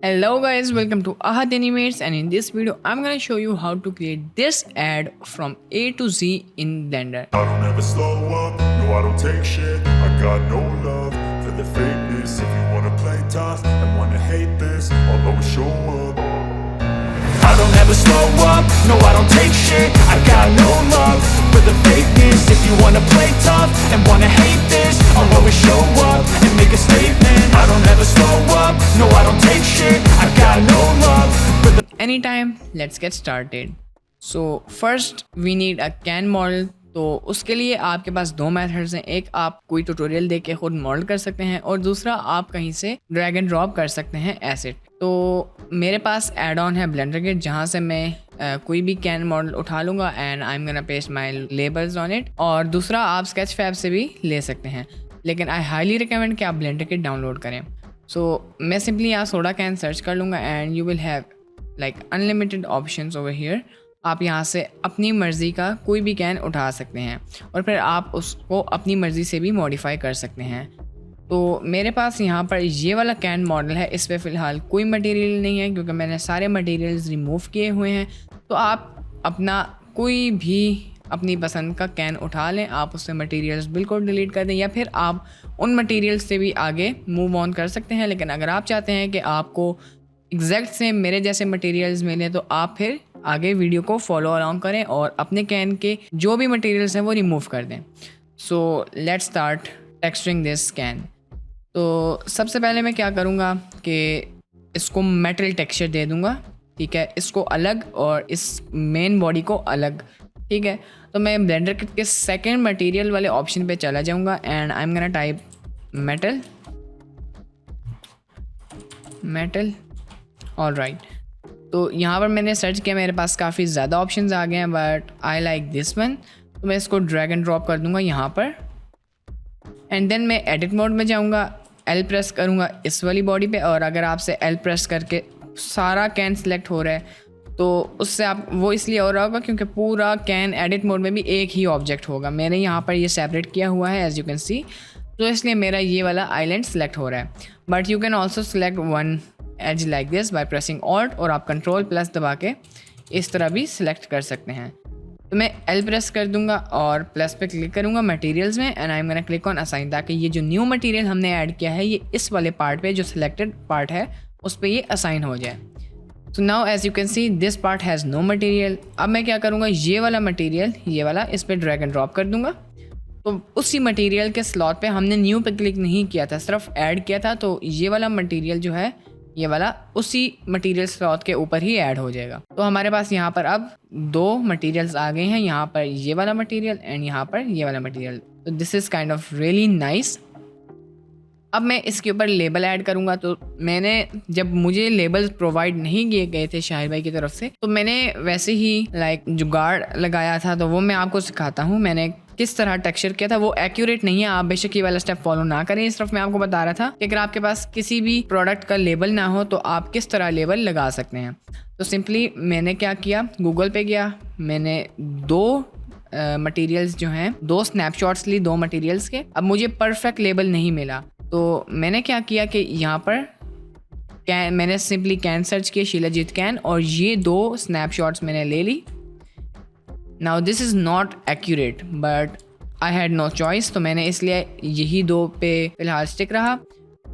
Hello guys, welcome to Ahad Animates, and in this video I'm gonna show you how to create this ad from A to Z in Blender. I don't ever slow up, no I don't take shit. I got no love for the fakeness. If you wanna play tough and wanna hate this, I'll always show up. I don't ever slow up, no I don't take shit. I got no love for the fakeness. If you wanna play tough and wanna hate this, I'll always show up and make a statement. I don't ever slow up, no I don't take shit. I got no love for the Anytime, let's get started. So first we need a can model. तो उसके लिए आपके पास दो methods हैं, एक आप कोई tutorial देख के खुद मॉडल कर सकते हैं और दूसरा आप कहीं से ड्रैग एंड ड्रॉप कर सकते हैं एसेट। तो मेरे पास एड ऑन है ब्लेंडर किट, जहाँ से मैं कोई भी कैन मॉडल उठा लूँगा and I am gonna paste my labels on it. और दूसरा आप स्केच फैब से भी ले सकते हैं, लेकिन आई हाईली रिकमेंड कि आप ब्लेंडर किट डाउनलोड करें। सो मैं सिंपली यहाँ सोडा कैन सर्च कर लूँगा and you will have like unlimited options over here. आप यहाँ से अपनी मर्ज़ी का कोई भी कैन उठा सकते हैं और फिर आप उसको अपनी मर्ज़ी से भी मॉडिफाई कर सकते हैं। तो मेरे पास यहाँ पर ये वाला कैन मॉडल है, इस पर फ़िलहाल कोई मटेरियल नहीं है क्योंकि मैंने सारे मटेरियल्स रिमूव किए हुए हैं। तो आप अपना कोई भी अपनी पसंद का कैन उठा लें, आप उससे मटेरियल्स बिल्कुल डिलीट कर दें या फिर आप उन मटेरियल्स से भी आगे मूव ऑन कर सकते हैं। लेकिन अगर आप चाहते हैं कि आपको एग्जैक्ट से मेरे जैसे मटेरियल्स मिलें तो आप फिर आगे वीडियो को फॉलो अलॉन्ग करें और अपने कैन के जो भी मटेरियल्स हैं वो रिमूव कर दें। So let's start texturing this can. तो सबसे पहले मैं क्या करूँगा कि इसको मेटल टेक्सचर दे दूँगा, ठीक है, इसको अलग और इस मेन बॉडी को अलग, ठीक है। तो मैं ब्लेंडर किट के सेकेंड मटेरियल वाले ऑप्शन पे चला जाऊँगा and I am gonna type metal alright. तो यहाँ पर मैंने सर्च किया, मेरे पास काफ़ी ज़्यादा ऑप्शंस आ गए हैं but I like this one. तो मैं इसको ड्रैग एंड ड्रॉप कर दूँगा यहाँ पर एंड देन मैं एडिट मोड में जाऊँगा, एल प्रेस करूँगा इस वाली बॉडी पे। और अगर आपसे एल प्रेस करके सारा कैन सिलेक्ट हो रहा है तो उससे आप वो इसलिए हो रहा होगा क्योंकि पूरा कैन एडिट मोड में भी एक ही ऑब्जेक्ट होगा। मैंने यहाँ पर ये सेपरेट किया हुआ है एज यू कैन सी, तो इसलिए मेरा ये वाला आइलैंड सेलेक्ट हो रहा है। But you can also select one edge like this by pressing alt, और आप कंट्रोल प्लस दबा के इस तरह भी सिलेक्ट कर सकते हैं। तो मैं एल प्रेस कर दूंगा और प्लस पे क्लिक करूंगा मटेरियल्स में and I am gonna click on assign, ताकि ये जो न्यू मटेरियल हमने ऐड किया है ये इस वाले पार्ट पे जो सिलेक्टेड पार्ट है उस पर ये असाइन हो जाए। So now as you can see this part has no material. अब मैं क्या करूँगा, ये वाला मटेरियल ये वाला इस पर ड्रैग एंड ड्रॉप कर दूँगा। तो उसी मटेरियल के स्लॉट पे हमने न्यू पे क्लिक नहीं किया था, सिर्फ ऐड किया था। तो ये वाला मटेरियल जो है ये वाला उसी मटेरियल स्लॉट के ऊपर ही ऐड हो जाएगा। तो हमारे पास यहाँ पर अब दो मटेरियल्स आ गए हैं, यहाँ पर ये वाला मटेरियल एंड यहाँ पर ये वाला मटेरियल। तो this is kind of really nice. अब मैं इसके ऊपर लेबल ऐड करूँगा। तो मैंने जब मुझे लेबल्स प्रोवाइड नहीं किए गए थे शाहिर भाई की तरफ से, तो मैंने वैसे ही लाइक जुगाड़ लगाया था। तो वो मैं आपको सिखाता हूँ मैंने किस तरह टेक्सचर किया था। वो एक्यूरेट नहीं है, आप बेशक ये वाला स्टेप फॉलो ना करें। सिर्फ मैं आपको बता रहा था कि अगर आपके पास किसी भी प्रोडक्ट का लेबल ना हो तो आप किस तरह लेबल लगा सकते हैं। तो सिंपली मैंने क्या किया, गूगल पे गया, मैंने दो मटेरियल्स जो हैं दो स्नैपशॉट्स ली दो मटेरियल्स के। अब मुझे परफेक्ट लेबल नहीं मिला तो मैंने क्या किया कि यहाँ पर कैन, मैंने सिंपली कैन सर्च किया, शीलाजीत कैन, और ये दो स्नैपशॉट्स मैंने ले ली। Now this is not accurate but I had no choice, तो मैंने इसलिए यही दो पे फ़िलहाल स्टिक रहा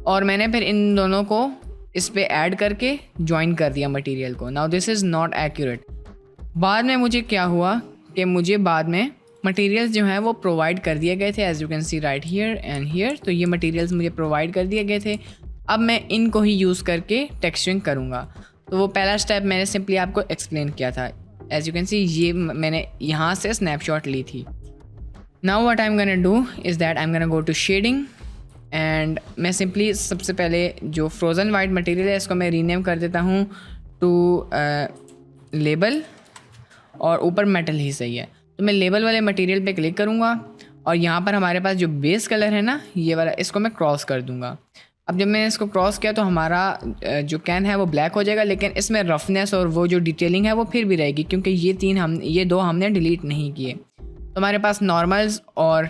और मैंने फिर इन दोनों को इस पे ऐड करके ज्वाइन कर दिया मटेरियल को। Now this is not accurate. बाद में मुझे क्या हुआ कि मुझे बाद में मटेरियल्स जो हैं वो प्रोवाइड कर दिए गए थे, as you can see right here and here. तो ये मटेरियल्स मुझे प्रोवाइड कर दिए गए थे। अब मैं इनको ही यूज़ करके टेक्सचरिंग करूँगा। तो वो पहला स्टेप मैंने सिंपली आपको एक्सप्लेन किया था। एज यू कैन सी ये मैंने यहाँ से स्नैपशॉट ली थी। Now what I am gonna do is that I am gonna go to shading and मैं सिंपली सबसे पहले जो फ्रोज़न वाइट मटेरियल है इसको मैं रीनेम कर देता हूँ टू लेबल, और ऊपर मेटल ही सही है। तो मैं लेबल वाले मटेरियल पे क्लिक करूँगा और यहाँ पर हमारे पास जो बेस कलर है ना ये वाला, इसको मैं क्रॉस कर दूँगा। अब जब मैंने इसको क्रॉस किया तो हमारा जो कैन है वो ब्लैक हो जाएगा, लेकिन इसमें रफनेस और वो जो डिटेलिंग है वो फिर भी रहेगी क्योंकि ये दो हमने डिलीट नहीं किए। तो हमारे पास नॉर्मल्स और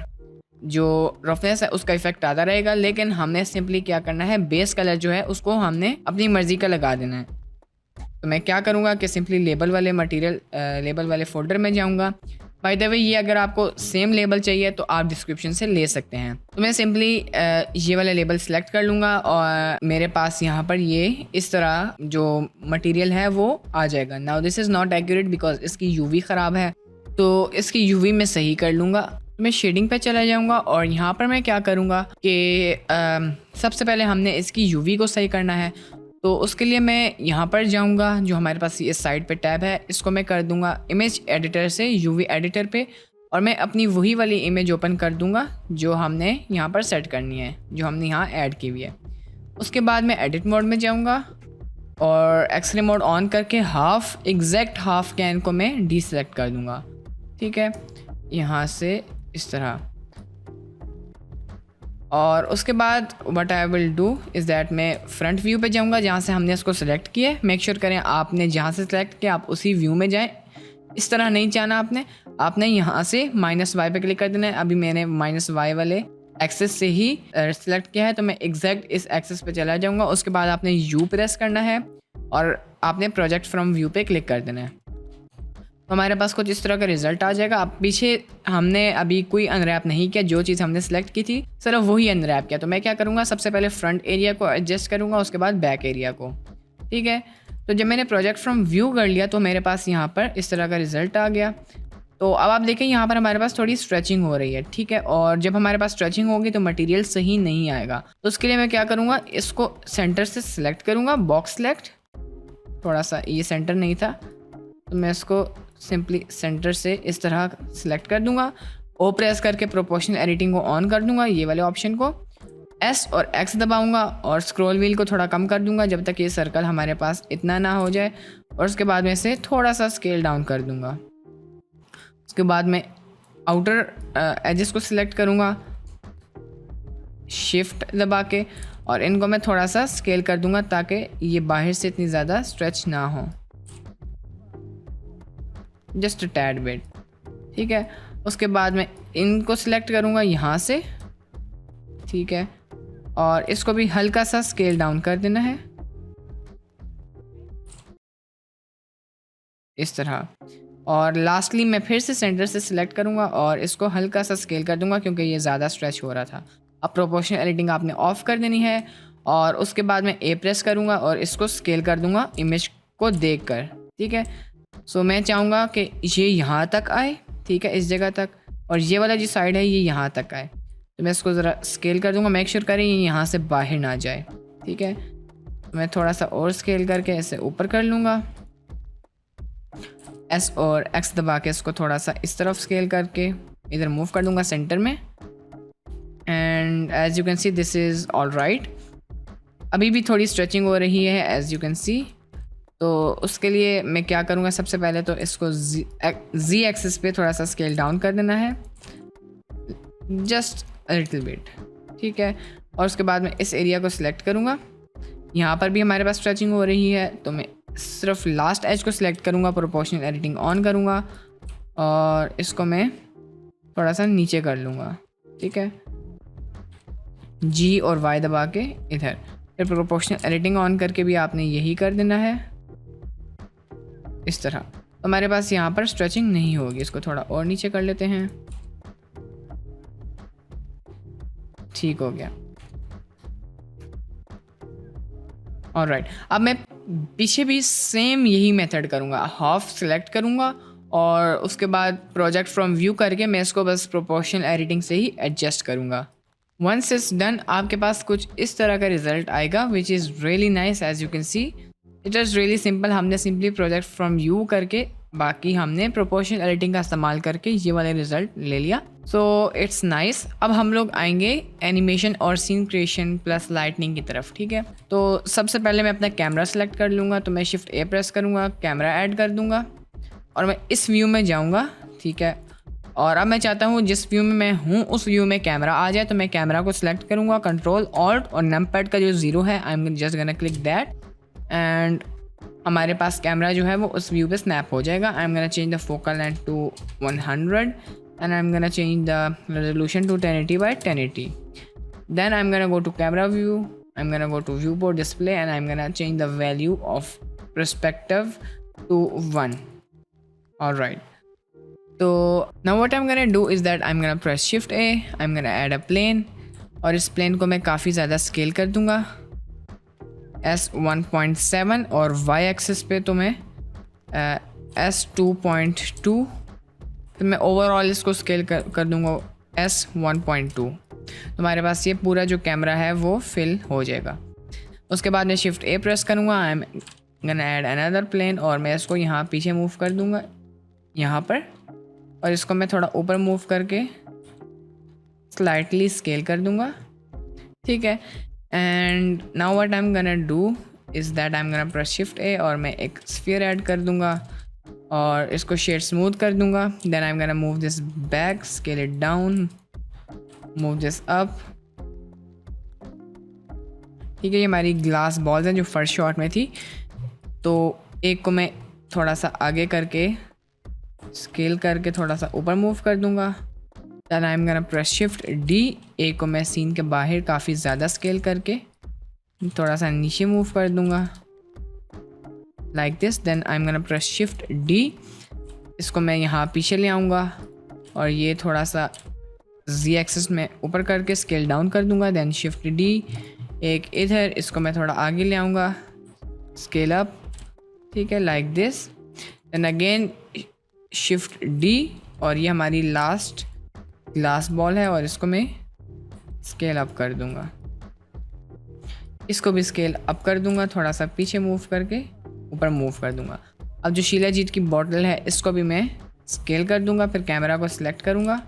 जो रफनेस है उसका इफेक्ट आता रहेगा, लेकिन हमने सिंपली क्या करना है, बेस कलर जो है उसको हमने अपनी मर्ज़ी का लगा देना है। तो मैं क्या करूँगा कि सिंपली लेबल वाले मटेरियल लेबल वाले फोल्डर में जाऊँगा। बाय द वे ये अगर आपको सेम लेबल चाहिए तो आप डिस्क्रिप्शन से ले सकते हैं। तो मैं सिंपली ये वाला लेबल सेलेक्ट कर लूँगा और मेरे पास यहाँ पर ये इस तरह जो मटेरियल है वो आ जाएगा। Now this is not accurate because इसकी यूवी ख़राब है, तो इसकी यूवी मैं सही कर लूँगा। मैं शेडिंग पे चला जाऊँगा और यहाँ पर मैं क्या करूँगा कि सबसे पहले हमने इसकी यूवी को सही करना है। तो उसके लिए मैं यहाँ पर जाऊँगा, जो हमारे पास इस साइड पे टैब है, इसको मैं कर दूँगा इमेज एडिटर से यूवी एडिटर पे, और मैं अपनी वही वाली इमेज ओपन कर दूँगा जो हमने यहाँ पर सेट करनी है, जो हमने यहाँ ऐड की हुई है। उसके बाद मैं एडिट मोड में जाऊँगा और एक्सरे मोड ऑन करके एग्जैक्ट हाफ कैन को मैं डीसेलेक्ट कर दूँगा। ठीक है, यहाँ से इस तरह। और उसके बाद what I will do is that मैं फ्रंट व्यू पे जाऊँगा जहाँ से हमने इसको सेलेक्ट किया है। मेक श्योर करें आपने जहाँ से सेलेक्ट किया आप उसी व्यू में जाएं। इस तरह नहीं जाना आपने यहाँ से -y पे क्लिक कर देना है। अभी मैंने -y वाले एक्सेस से ही सेलेक्ट किया है, तो मैं एग्जैक्ट इस एक्सेस पे चला जाऊँगा। उसके बाद आपने यू प्रेस करना है और आपने प्रोजेक्ट फ्रॉम व्यू पे क्लिक कर देना है। तो हमारे पास कुछ इस तरह का रिजल्ट आ जाएगा। अब पीछे हमने अभी कोई अनरैप नहीं किया, जो चीज़ हमने सेलेक्ट की थी सिर्फ वही अनरैप किया। तो मैं क्या करूँगा, सबसे पहले फ्रंट एरिया को एडजस्ट करूँगा, उसके बाद बैक एरिया को। ठीक है, तो जब मैंने प्रोजेक्ट फ्रॉम व्यू कर लिया तो मेरे पास यहाँ पर इस तरह का रिजल्ट आ गया। तो अब आप देखें यहाँ पर हमारे पास थोड़ी स्ट्रेचिंग हो रही है। ठीक है, और जब हमारे पास स्ट्रेचिंग होगी तो मटेरियल सही नहीं आएगा। तो उसके लिए मैं क्या करूँगा, इसको सेंटर से सिलेक्ट करूँगा, बॉक्स सेलेक्ट। थोड़ा सा ये सेंटर नहीं था तो मैं इसको सिंपली सेंटर से इस तरह सिलेक्ट कर दूंगा। ओ प्रेस करके प्रोपोर्शनल एडिटिंग को ऑन कर दूंगा, ये वाले ऑप्शन को। एस और एक्स दबाऊंगा और स्क्रॉल व्हील को थोड़ा कम कर दूंगा जब तक ये सर्कल हमारे पास इतना ना हो जाए, और उसके बाद में इसे थोड़ा सा स्केल डाउन कर दूंगा। उसके बाद मैं आउटर एजेस को सिलेक्ट करूंगा शिफ्ट दबा के, और इनको मैं थोड़ा सा स्केल कर दूंगा ताकि ये बाहर से इतनी ज़्यादा स्ट्रेच ना हो, जस्ट टैड बिट। ठीक है, उसके बाद मैं इनको सिलेक्ट करूँगा यहाँ से। ठीक है, और इसको भी हल्का सा स्केल डाउन कर देना है इस तरह। और लास्टली मैं फिर से सेंटर से सिलेक्ट करूँगा और इसको हल्का सा स्केल कर दूँगा क्योंकि ये ज़्यादा स्ट्रेच हो रहा था। अब प्रोपोर्शनल एडिटिंग आपने ऑफ कर देनी है, और उसके बाद मैं ए प्रेस करूँगा और इसको स्केल कर दूँगा इमेज को देखकर। ठीक है, सो मैं चाहूँगा कि ये यहाँ तक आए, ठीक है, इस जगह तक, और ये वाला जो साइड है ये यहाँ तक आए। तो मैं इसको ज़रा स्केल कर दूँगा, मेक श्योर करें ये यहाँ से बाहर ना जाए। ठीक है, मैं थोड़ा सा और स्केल करके इसे ऊपर कर लूँगा, एस और एक्स दबा के इसको थोड़ा सा इस तरफ स्केल करके इधर मूव कर दूँगा सेंटर में। And as you can see this is all right. अभी भी थोड़ी स्ट्रेचिंग हो रही है एज यू कैन सी। तो उसके लिए मैं क्या करूँगा, सबसे पहले तो इसको जी एक्सिस पे थोड़ा सा स्केल डाउन कर देना है, जस्ट अ लिटिल बिट। ठीक है, और उसके बाद मैं इस एरिया को सिलेक्ट करूँगा। यहाँ पर भी हमारे पास स्ट्रेचिंग हो रही है तो मैं सिर्फ लास्ट एज को सिलेक्ट करूँगा, प्रोपोर्शनल एडिटिंग ऑन करूँगा और इसको मैं थोड़ा सा नीचे कर लूँगा। ठीक है, जी और वाई दबा के इधर, फिर प्रोपोर्शनल एडिटिंग ऑन करके भी आपने यही कर देना है इस तरह। तो हमारे पास यहाँ पर स्ट्रेचिंग नहीं होगी, इसको थोड़ा और नीचे कर लेते हैं। ठीक हो गया, ऑलराइट। अब मैं पीछे भी सेम यही मेथड करूँगा, हाफ सेलेक्ट करूँगा और उसके बाद प्रोजेक्ट फ्रॉम व्यू करके मैं इसको बस प्रोपोर्शनल एडिटिंग से ही एडजस्ट करूँगा। वंस इट्स डन आपके पास कुछ इस तरह का रिजल्ट आएगा which is really nice. As you can see it is really simple. हमने सिंपली प्रोजेक्ट फ्रॉम व्यू करके बाकी हमने प्रोपोर्शनल एडिटिंग का इस्तेमाल करके ये वाला रिजल्ट ले लिया। So it's nice. अब हम लोग आएंगे एनिमेशन और सीन क्रिएशन प्लस लाइटनिंग की तरफ। ठीक है, तो सबसे पहले मैं अपना कैमरा सेलेक्ट कर लूँगा, तो मैं शिफ्ट ए प्रेस करूँगा, कैमरा ऐड कर दूँगा और मैं इस व्यू में जाऊँगा। ठीक है, और अब मैं चाहता हूँ जिस व्यू में मैं हूँ उस व्यू में कैमरा आ जाए, तो मैं कैमरा को सिलेक्ट करूँगा, कंट्रोल ऑल्ट और नंपैड का जो 0 है I am just gonna click that and हमारे पास कैमरा जो है वो उस व्यू पे स्नैप हो जाएगा। I am gonna change the focal length to 100 and I'm gonna change the resolution to 1080 by 1080. Then I'm gonna go to camera view, I'm gonna go to viewport display, and I'm gonna change the value of perspective to 1. Alright, so now what I'm gonna do is that I'm gonna press shift A, I'm gonna add a plane, और इस plane को मैं काफ़ी ज़्यादा scale कर दूंगा S1.7 और y axis पे तो मैं S2.2, तो मैं ओवरऑल इसको स्केल कर दूंगा S1.2। तो हमारे पास ये पूरा जो कैमरा है वो फिल हो जाएगा। उसके बाद मैं शिफ्ट A प्रेस करूँगा, I am gonna add another plane, और मैं इसको यहाँ पीछे मूव कर दूँगा यहाँ पर, और इसको मैं थोड़ा ऊपर मूव करके स्लाइटली स्केल कर दूँगा, ठीक है। And now what I am gonna do is that I am gonna press shift A, और मैं एक स्फीयर ऐड कर दूँगा और इसको शेड स्मूथ कर दूँगा। Then I am gonna move this back, scale it down, move this up, ठीक है। ये हमारी ग्लास बॉल्स हैं जो फर्स्ट शॉट में थी, तो एक को मैं थोड़ा सा आगे करके स्केल करके थोड़ा सा ऊपर मूव कर दूँगा। Then I am gonna press shift D, एक को मैं सीन के बाहर काफ़ी ज़्यादा स्केल करके थोड़ा सा नीचे मूव कर दूँगा like this. Then I am gonna press shift D, इसको मैं यहाँ पीछे ले आऊँगा और ये थोड़ा सा Z एक्सिस में ऊपर करके स्केल डाउन कर दूँगा। देन शिफ्ट D, एक इधर, इसको मैं थोड़ा आगे ले आऊँगा, स्केल अप, ठीक है, like this. Then again shift D, और ये हमारी लास्ट ग्लास बॉल है और इसको मैं स्केल अप कर दूंगा, इसको भी स्केल अप कर दूंगा, थोड़ा सा पीछे मूव करके ऊपर मूव कर दूंगा। अब जो शीला जीत की बॉटल है इसको भी मैं स्केल कर दूंगा, फिर कैमरा को सिलेक्ट करूंगा,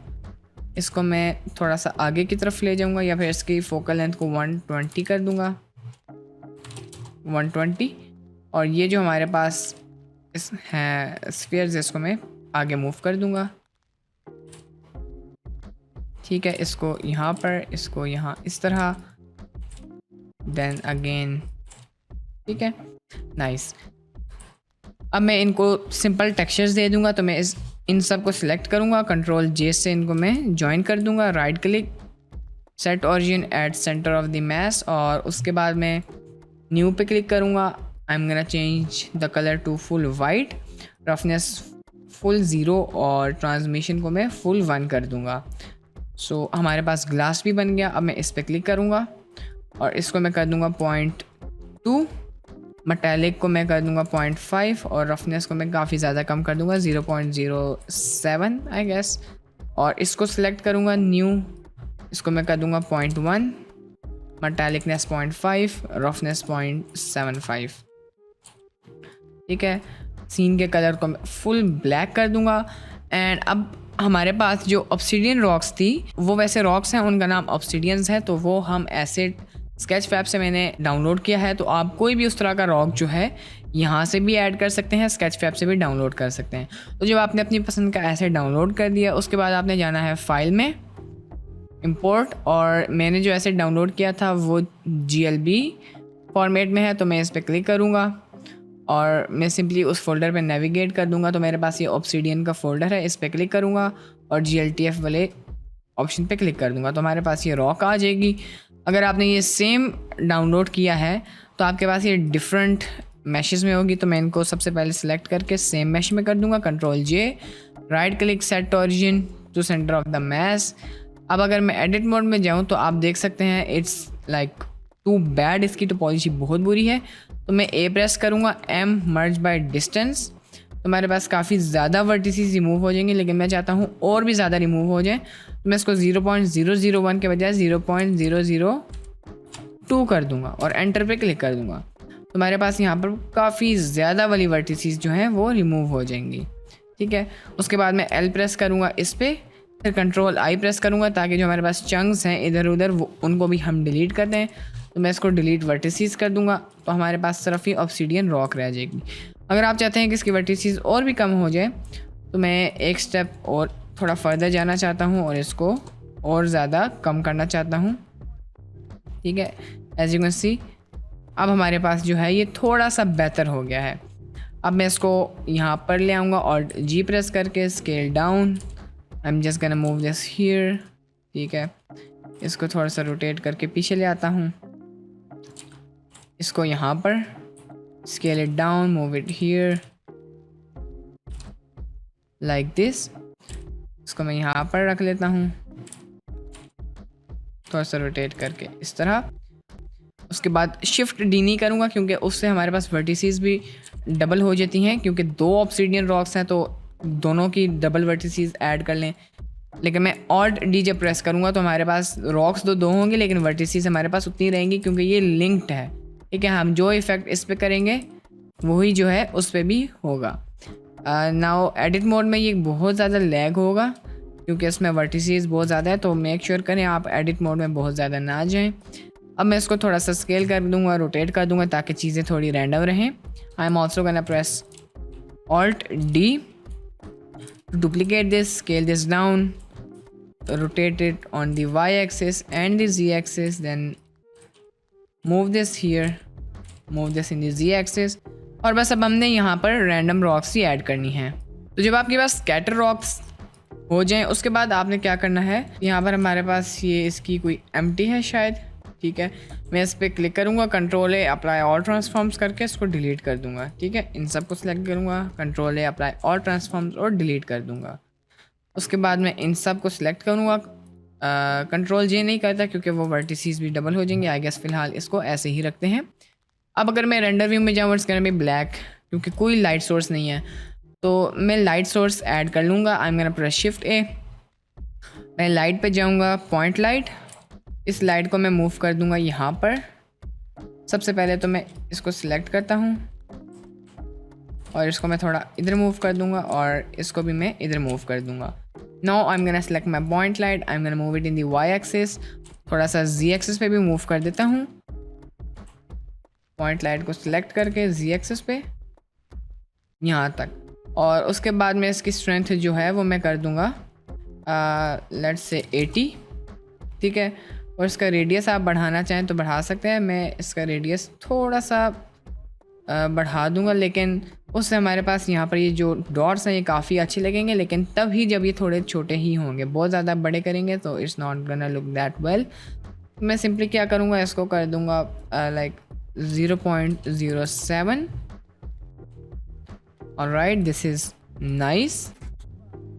इसको मैं थोड़ा सा आगे की तरफ ले जाऊंगा या फिर इसकी फोकल लेंथ को 120 कर दूंगा, 120। और ये जो हमारे पास इस है स्फीयर्स, इसको मैं आगे मूव कर दूंगा, ठीक है। इसको यहाँ पर, इसको यहाँ इस तरह, देन अगेन, ठीक है, नाइस। अब मैं इनको सिंपल टेक्सचर्स दे दूंगा, तो मैं इन सब को सिलेक्ट करूँगा, कंट्रोल J से इनको मैं जॉइन कर दूंगा, right click, set origin at centre of the mesh, और उसके बाद मैं न्यू पे क्लिक करूँगा। I am gonna change the colour to full white, roughness full 0 और ट्रांसमिशन को मैं फुल 1 कर दूँगा। सो हमारे पास ग्लास भी बन गया। अब मैं इस पर क्लिक करूँगा और इसको मैं कर दूँगा 0.2, मेटालिक को मैं कर दूँगा 0.5 और रफनेस को मैं काफ़ी ज़्यादा कम कर दूँगा 0.07 आई गेस, और इसको सिलेक्ट करूँगा न्यू, इसको मैं कर दूँगा 0.1, मेटालिकनेस 0.5, रफनेस 0.75, ठीक है। सीन के कलर को मैं फुल ब्लैक कर दूँगा। एंड अब हमारे पास जो ऑब्सिडियन रॉक्स थी, वो वैसे रॉक्स हैं, उनका नाम ऑब्सिडियंस है, तो वो हम ऐसे स्केचफैब से मैंने डाउनलोड किया है। तो आप कोई भी उस तरह का रॉक जो है यहाँ से भी ऐड कर सकते हैं, स्केचफैब से भी डाउनलोड कर सकते हैं। तो जब आपने अपनी पसंद का ऐसे डाउनलोड कर दिया, उसके बाद आपने जाना है फाइल में, इंपोर्ट, और मैंने जो ऐसे डाउनलोड किया था वो GLB फॉर्मेट में है, तो मैं इस पर क्लिक करूँगा और मैं सिंपली उस फोल्डर पे नेविगेट कर दूंगा। तो मेरे पास ये ऑब्सिडियन का फोल्डर है, इस पर क्लिक करूँगा और GLTF वाले ऑप्शन पे क्लिक कर दूंगा, तो हमारे पास ये रॉक आ जाएगी। अगर आपने ये सेम डाउनलोड किया है तो आपके पास ये डिफरेंट मैशेस में होगी, तो मैं इनको सबसे पहले सिलेक्ट करके सेम मैश में कर दूंगा, control J, right click, set origin to centre of the mesh. अब अगर मैं एडिट मोड में जाऊँ तो आप देख सकते हैं इट्स लाइक टू बैड, इसकी टोपोलॉजी बहुत बुरी है। तो मैं A प्रेस करूँगा, M मर्ज बाय डिस्टेंस, तो हमारे पास काफ़ी ज़्यादा वर्टिसेस रिमूव हो जाएंगे, लेकिन मैं चाहता हूँ और भी ज़्यादा रिमूव हो जाए, तो मैं इसको 0.001 के बजाय 0.002 कर दूँगा और एंटर पे क्लिक कर दूँगा। तो हमारे पास यहाँ पर काफ़ी ज़्यादा वाली वर्टिसेस जो हैं वो रिमूव हो जाएंगी, ठीक है। उसके बाद मैं L प्रेस करूँगा इस पर, फिर कंट्रोल I प्रेस करूँगा ताकि जो हमारे पास चंक्स हैं इधर उधर वो उनको भी हम डिलीट कर दें। तो मैं इसको डिलीट वर्टिसेस कर दूंगा, तो हमारे पास सिर्फ ही ऑब्सिडियन रॉक रह जाएगी। अगर आप चाहते हैं कि इसकी वर्टिसेस और भी कम हो जाए, तो मैं एक स्टेप और थोड़ा फर्दर जाना चाहता हूँ और इसको और ज़्यादा कम करना चाहता हूँ, ठीक है। एज यू कैन सी अब हमारे पास जो है ये थोड़ा सा बेहतर हो गया है। अब मैं इसको यहाँ पर ले आऊँगा और G प्रेस करके scale down, I am just gonna move this here. ठीक है, इसको थोड़ा सा रोटेट करके पीछे ले आता हूँ, इसको यहाँ पर scale it down, move it here like this. इसको मैं यहाँ पर रख लेता हूँ थोड़ा सा रोटेट करके इस तरह। उसके बाद शिफ्ट डी नहीं करूँगा क्योंकि उससे हमारे पास वर्टिसेस भी डबल हो जाती हैं, क्योंकि 2 ऑब्सीडियन रॉक्स हैं तो दोनों की डबल वर्टिसेस ऐड कर लें। लेकिन मैं ऑल्ट डी जब प्रेस करूँगा तो हमारे पास रॉक्स तो 2 होंगे लेकिन वर्टिसेस हमारे पास उतनी रहेंगी क्योंकि ये लिंक्ड है। ठीक है, हम जो इफ़ेक्ट इस पर करेंगे वही जो है उस पर भी होगा। नाउ एडिट मोड में ये बहुत ज़्यादा लैग होगा क्योंकि इसमें वर्टिसेस बहुत ज़्यादा है, तो मेक श्योर करें आप एडिट मोड में बहुत ज़्यादा ना जाएं। अब मैं इसको थोड़ा सा स्केल कर दूंगा, रोटेट कर दूंगा ताकि चीज़ें थोड़ी रैंडम रहें। I am also gonna press alt D to duplicate this, scale this down, rotate it on the y axis and the z axis, then move this here, move this in the z axis। और बस अब हमने यहाँ पर random rocks ही add करनी है। तो जब आपके पास स्कैटर रॉक्स हो जाएं उसके बाद आपने क्या करना है, यहाँ पर हमारे पास ये इसकी कोई एम्प्टी है शायद। ठीक है, मैं इस पर क्लिक करूँगा, कंट्रोल ए अप्लाई ऑल ट्रांसफॉर्म्स करके इसको डिलीट कर दूँगा। ठीक है, इन सब को सिलेक्ट करूँगा, कंट्रोल ए अप्लाई ऑल ट्रांसफॉर्म्स और डिलीट कर दूँगा। उसके बाद मैं इन सब को सिलेक्ट करूँगा, कंट्रोल जे नहीं करता क्योंकि वो वर्टिसेस भी डबल हो जाएंगे। आई गेस फ़िलहाल इसको ऐसे ही रखते हैं। अब अगर मैं रेंडर व्यू में जाऊँ इट्स गोना बी ब्लैक क्योंकि कोई लाइट सोर्स नहीं है, तो मैं लाइट सोर्स ऐड कर लूँगा। आई एम गोना प्रेस शिफ्ट ए, मैं लाइट पे जाऊँगा, पॉइंट लाइट, इस लाइट को मैं मूव कर दूँगा यहाँ पर। सबसे पहले तो मैं इसको सिलेक्ट करता हूँ और इसको मैं थोड़ा इधर मूव कर दूंगा और इसको भी मैं इधर मूव कर दूंगा। Now I am gonna select my point light, I am gonna move it in the Y axis, थोड़ा सा जी एक्सिस पे भी मूव कर देता हूँ। पॉइंट लाइट को सिलेक्ट करके जी एक्सिस पे यहाँ तक, और उसके बाद मैं इसकी स्ट्रेंथ जो है वो मैं कर दूँगा लेट्स से 80। ठीक है, और इसका रेडियस आप बढ़ाना चाहें तो बढ़ा सकते हैं। मैं इसका रेडियस थोड़ा सा बढ़ा दूंगा, लेकिन उससे हमारे पास यहाँ पर ये जो डॉट्स हैं ये काफ़ी अच्छे लगेंगे, लेकिन तब ही जब ये थोड़े छोटे ही होंगे। बहुत ज़्यादा बड़े करेंगे तो it's not gonna look that well. मैं सिंपली क्या करूँगा, इसको कर दूँगा like 0.07। Alright, this is nice.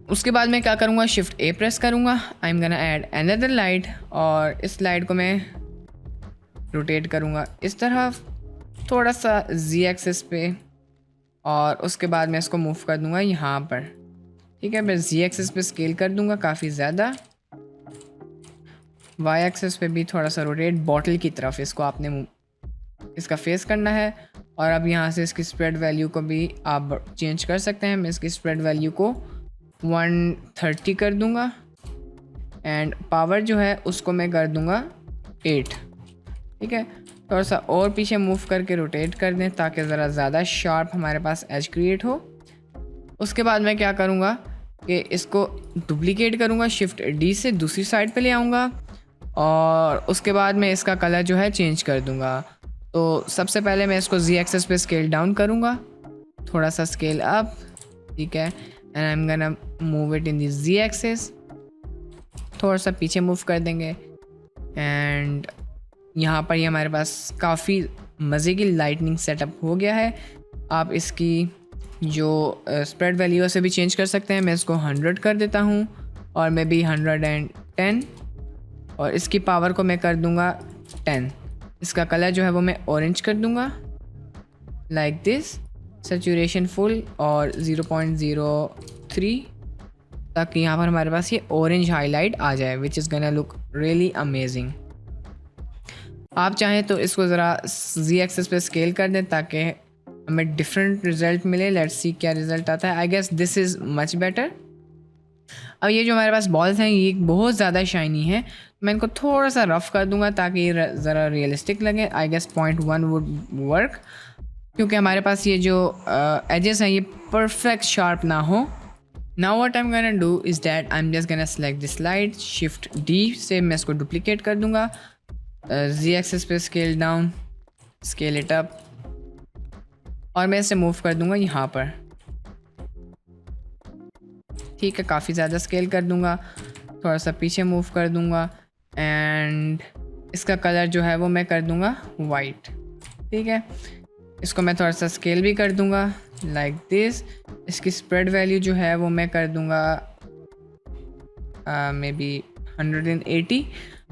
उसके बाद मैं क्या करूँगा, शिफ्ट ए प्रेस करूँगा, I am gonna add another light, और इस लाइट को मैं रोटेट करूँगा इस तरह थोड़ा सा जी एक्सिस पे, और उसके बाद मैं इसको मूव कर दूंगा यहाँ पर। ठीक है, मैं जी एक्सिस पे स्केल कर दूंगा काफ़ी ज़्यादा, वाई एक्सिस पे भी थोड़ा सा रोटेट, बॉटल की तरफ इसको आपने इसका फेस करना है। और अब यहाँ से इसकी स्प्रेड वैल्यू को भी आप चेंज कर सकते हैं। मैं इसकी स्प्रेड वैल्यू को 130 कर दूंगा, एंड पावर जो है उसको मैं कर दूंगा 8। ठीक है, थोड़ा सा और पीछे मूव करके रोटेट कर दें ताकि ज़रा ज़्यादा शार्प हमारे पास एज क्रिएट हो। उसके बाद मैं क्या करूँगा कि इसको डुप्लीकेट करूँगा, शिफ्ट डी से दूसरी साइड पे ले आऊँगा, और उसके बाद मैं इसका कलर जो है चेंज कर दूँगा। तो सबसे पहले मैं इसको जी एक्सिस पे स्केल डाउन करूँगा, थोड़ा सा स्केल अप। ठीक है, and I am gonna move it in the Z axis, थोड़ा सा पीछे मूव कर देंगे, एंड यहाँ पर ये हमारे पास काफ़ी मज़े की लाइटनिंग सेटअप हो गया है। आप इसकी जो स्प्रेड वैल्यू से भी चेंज कर सकते हैं। मैं इसको 100 कर देता हूँ, और मैं भी 110, और इसकी पावर को मैं कर दूँगा 10। इसका कलर जो है वो मैं ऑरेंज कर दूँगा लाइक दिस, सैचुरेशन फुल, और 0.03 ताकि यहाँ पर हमारे पास ये ऑरेंज हाईलाइट आ जाए, which is gonna look really amazing. आप चाहें तो इसको ज़रा जी एक्सिस पे स्केल कर दें ताकि हमें डिफरेंट रिज़ल्ट मिले। लेट्स सी क्या रिज़ल्ट आता है। I guess this is much better. अब ये जो हमारे पास बॉल्स हैं ये बहुत ज़्यादा शाइनी है, मैं इनको थोड़ा सा रफ़ कर दूंगा ताकि ये ज़रा रियलिस्टिक लगे। आई गेस 0.1 वुड वर्क, क्योंकि हमारे पास ये जो एजेस हैं ये परफेक्ट शार्प ना हो। Now what I am gonna do is that I am just gonna select this light, shift D से मैं इसको डुप्लीकेट कर दूंगा, जी एक्सिस पे scale down, scale it up, और मैं इसे मूव कर दूंगा यहाँ पर। ठीक है, काफ़ी ज़्यादा स्केल कर दूँगा, थोड़ा सा पीछे मूव कर दूँगा एंड इसका कलर जो है वो मैं कर दूँगा वाइट। ठीक है, इसको मैं थोड़ा सा स्केल भी कर दूँगा लाइक दिस। इसकी स्प्रेड वैल्यू जो है वो मैं कर दूँगा मे बी 180।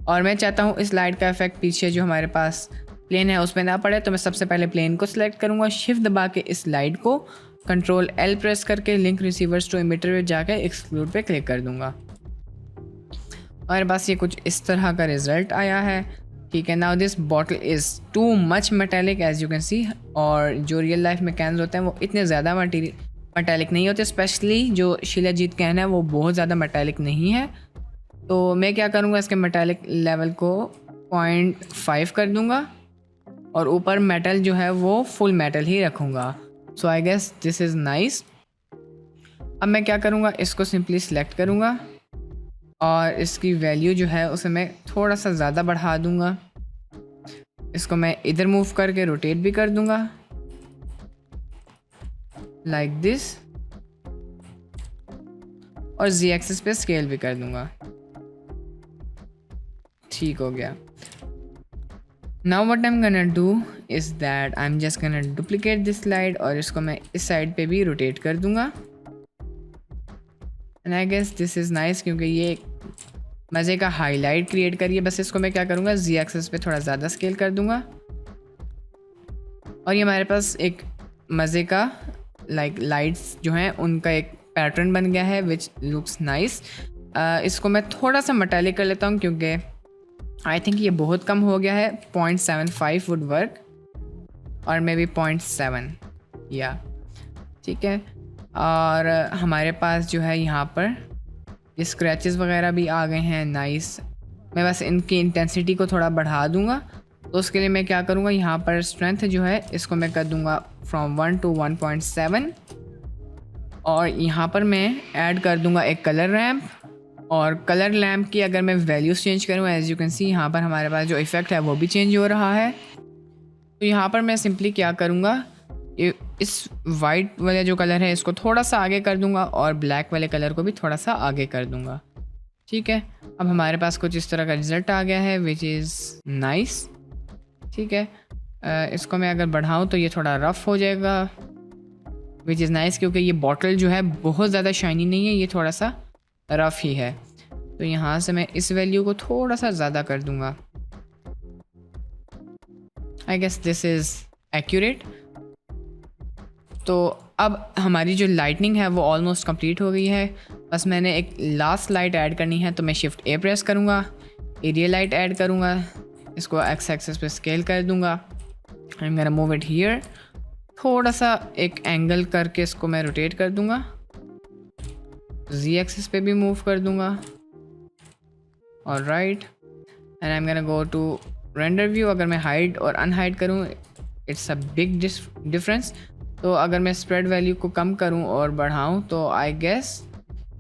और मैं चाहता हूँ इस लाइट का इफेक्ट पीछे जो हमारे पास प्लेन है उसमें ना पड़े, तो मैं सबसे पहले प्लेन को सिलेक्ट करूँगा, शिफ्ट दबा के इस लाइट को कंट्रोल L प्रेस करके लिंक रिसीवर्स टू इमिटर पे जाके एक्सक्लूड पे क्लिक कर दूँगा। और बस ये कुछ इस तरह का रिज़ल्ट आया है। ठीक है, now this bottle is too much metallic as you can see. और जो रियल लाइफ में कैन्स होते हैं वो इतने ज़्यादा मेटेलिक नहीं होते, स्पेशली जो शिलाजीत कैन है वो बहुत ज़्यादा मेटेलिक नहीं है। तो मैं क्या करूँगा, इसके मेटेलिक लेवल को 0.5 कर दूँगा और ऊपर मेटल जो है वो फुल मेटल ही रखूँगा। So I guess this is nice. अब मैं क्या करूँगा, इसको सिंपली सिलेक्ट करूँगा और इसकी वैल्यू जो है उसे मैं थोड़ा सा ज़्यादा बढ़ा दूँगा। इसको मैं इधर मूव करके रोटेट भी कर दूँगा लाइक दिस, और Z एक्सिस पे स्केल भी कर दूँगा। ठीक हो गया। Now what I am gonna do is that I am just gonna duplicate this slide और इसको मैं इस साइड पे भी रोटेट कर दूँगा। And I guess this is nice, क्योंकि ये एक मज़े का हाईलाइट क्रिएट करिए। बस इसको मैं क्या करूँगा, Z एक्सिस पे थोड़ा ज़्यादा स्केल कर दूँगा और ये हमारे पास एक मज़े का लाइट्स जो हैं उनका एक पैटर्न बन गया है विच लुक्स नाइस। इसको मैं थोड़ा सा मेटालिक कर लेता हूँ क्योंकि आई थिंक ये बहुत कम हो गया है। 0.75 वुड वर्क और मे बी 0.7 या ठीक है। और हमारे पास जो है यहाँ पर ये स्क्रैचेस वगैरह भी आ गए हैं, नाइस। मैं बस इनकी इंटेंसिटी को थोड़ा बढ़ा दूँगा, तो उसके लिए मैं क्या करूँगा, यहाँ पर स्ट्रेंथ जो है इसको मैं कर दूँगा फ्रॉम 1 to 1.7 और यहाँ पर मैं ऐड कर दूँगा एक कलर रैम्प। और कलर लैम्प की अगर मैं वैल्यूज़ चेंज करूँ, एज यू कैन सी यहाँ पर हमारे पास जो इफ़ेक्ट है वो भी चेंज हो रहा है। तो यहाँ पर मैं सिंपली क्या करूँगा, इस वाइट वाले जो कलर है इसको थोड़ा सा आगे कर दूँगा और ब्लैक वाले कलर को भी थोड़ा सा आगे कर दूँगा। ठीक है, अब हमारे पास कुछ इस तरह का रिज़ल्ट आ गया है विच इज़ नाइस। ठीक है, इसको मैं अगर बढ़ाऊँ तो ये थोड़ा रफ़ हो जाएगा विच इज़ नाइस, क्योंकि ये बॉटल जो है बहुत ज़्यादा शाइनी नहीं है, ये थोड़ा सा रफ़ ही है। तो यहाँ से मैं इस वैल्यू को थोड़ा सा ज़्यादा कर दूँगा। I guess this is accurate. तो अब हमारी जो लाइटनिंग है वो ऑलमोस्ट कंप्लीट हो गई है। बस मैंने एक लास्ट लाइट ऐड करनी है, तो मैं शिफ्ट A प्रेस करूँगा, एरिया लाइट ऐड करूँगा, इसको एक्स एक्सिस पे स्केल कर दूँगा। I am gonna move it here, थोड़ा सा एक एंगल करके इसको मैं रोटेट कर दूँगा, Z एक्सिस पे भी मूव कर दूँगा। Alright, and I am gonna go to render view. अगर मैं हाइड और अनहाइड करूँ, इट्स अ बिग डिफरेंस। तो अगर मैं स्प्रेड वैल्यू को कम करूँ और बढ़ाऊँ, तो आई गेस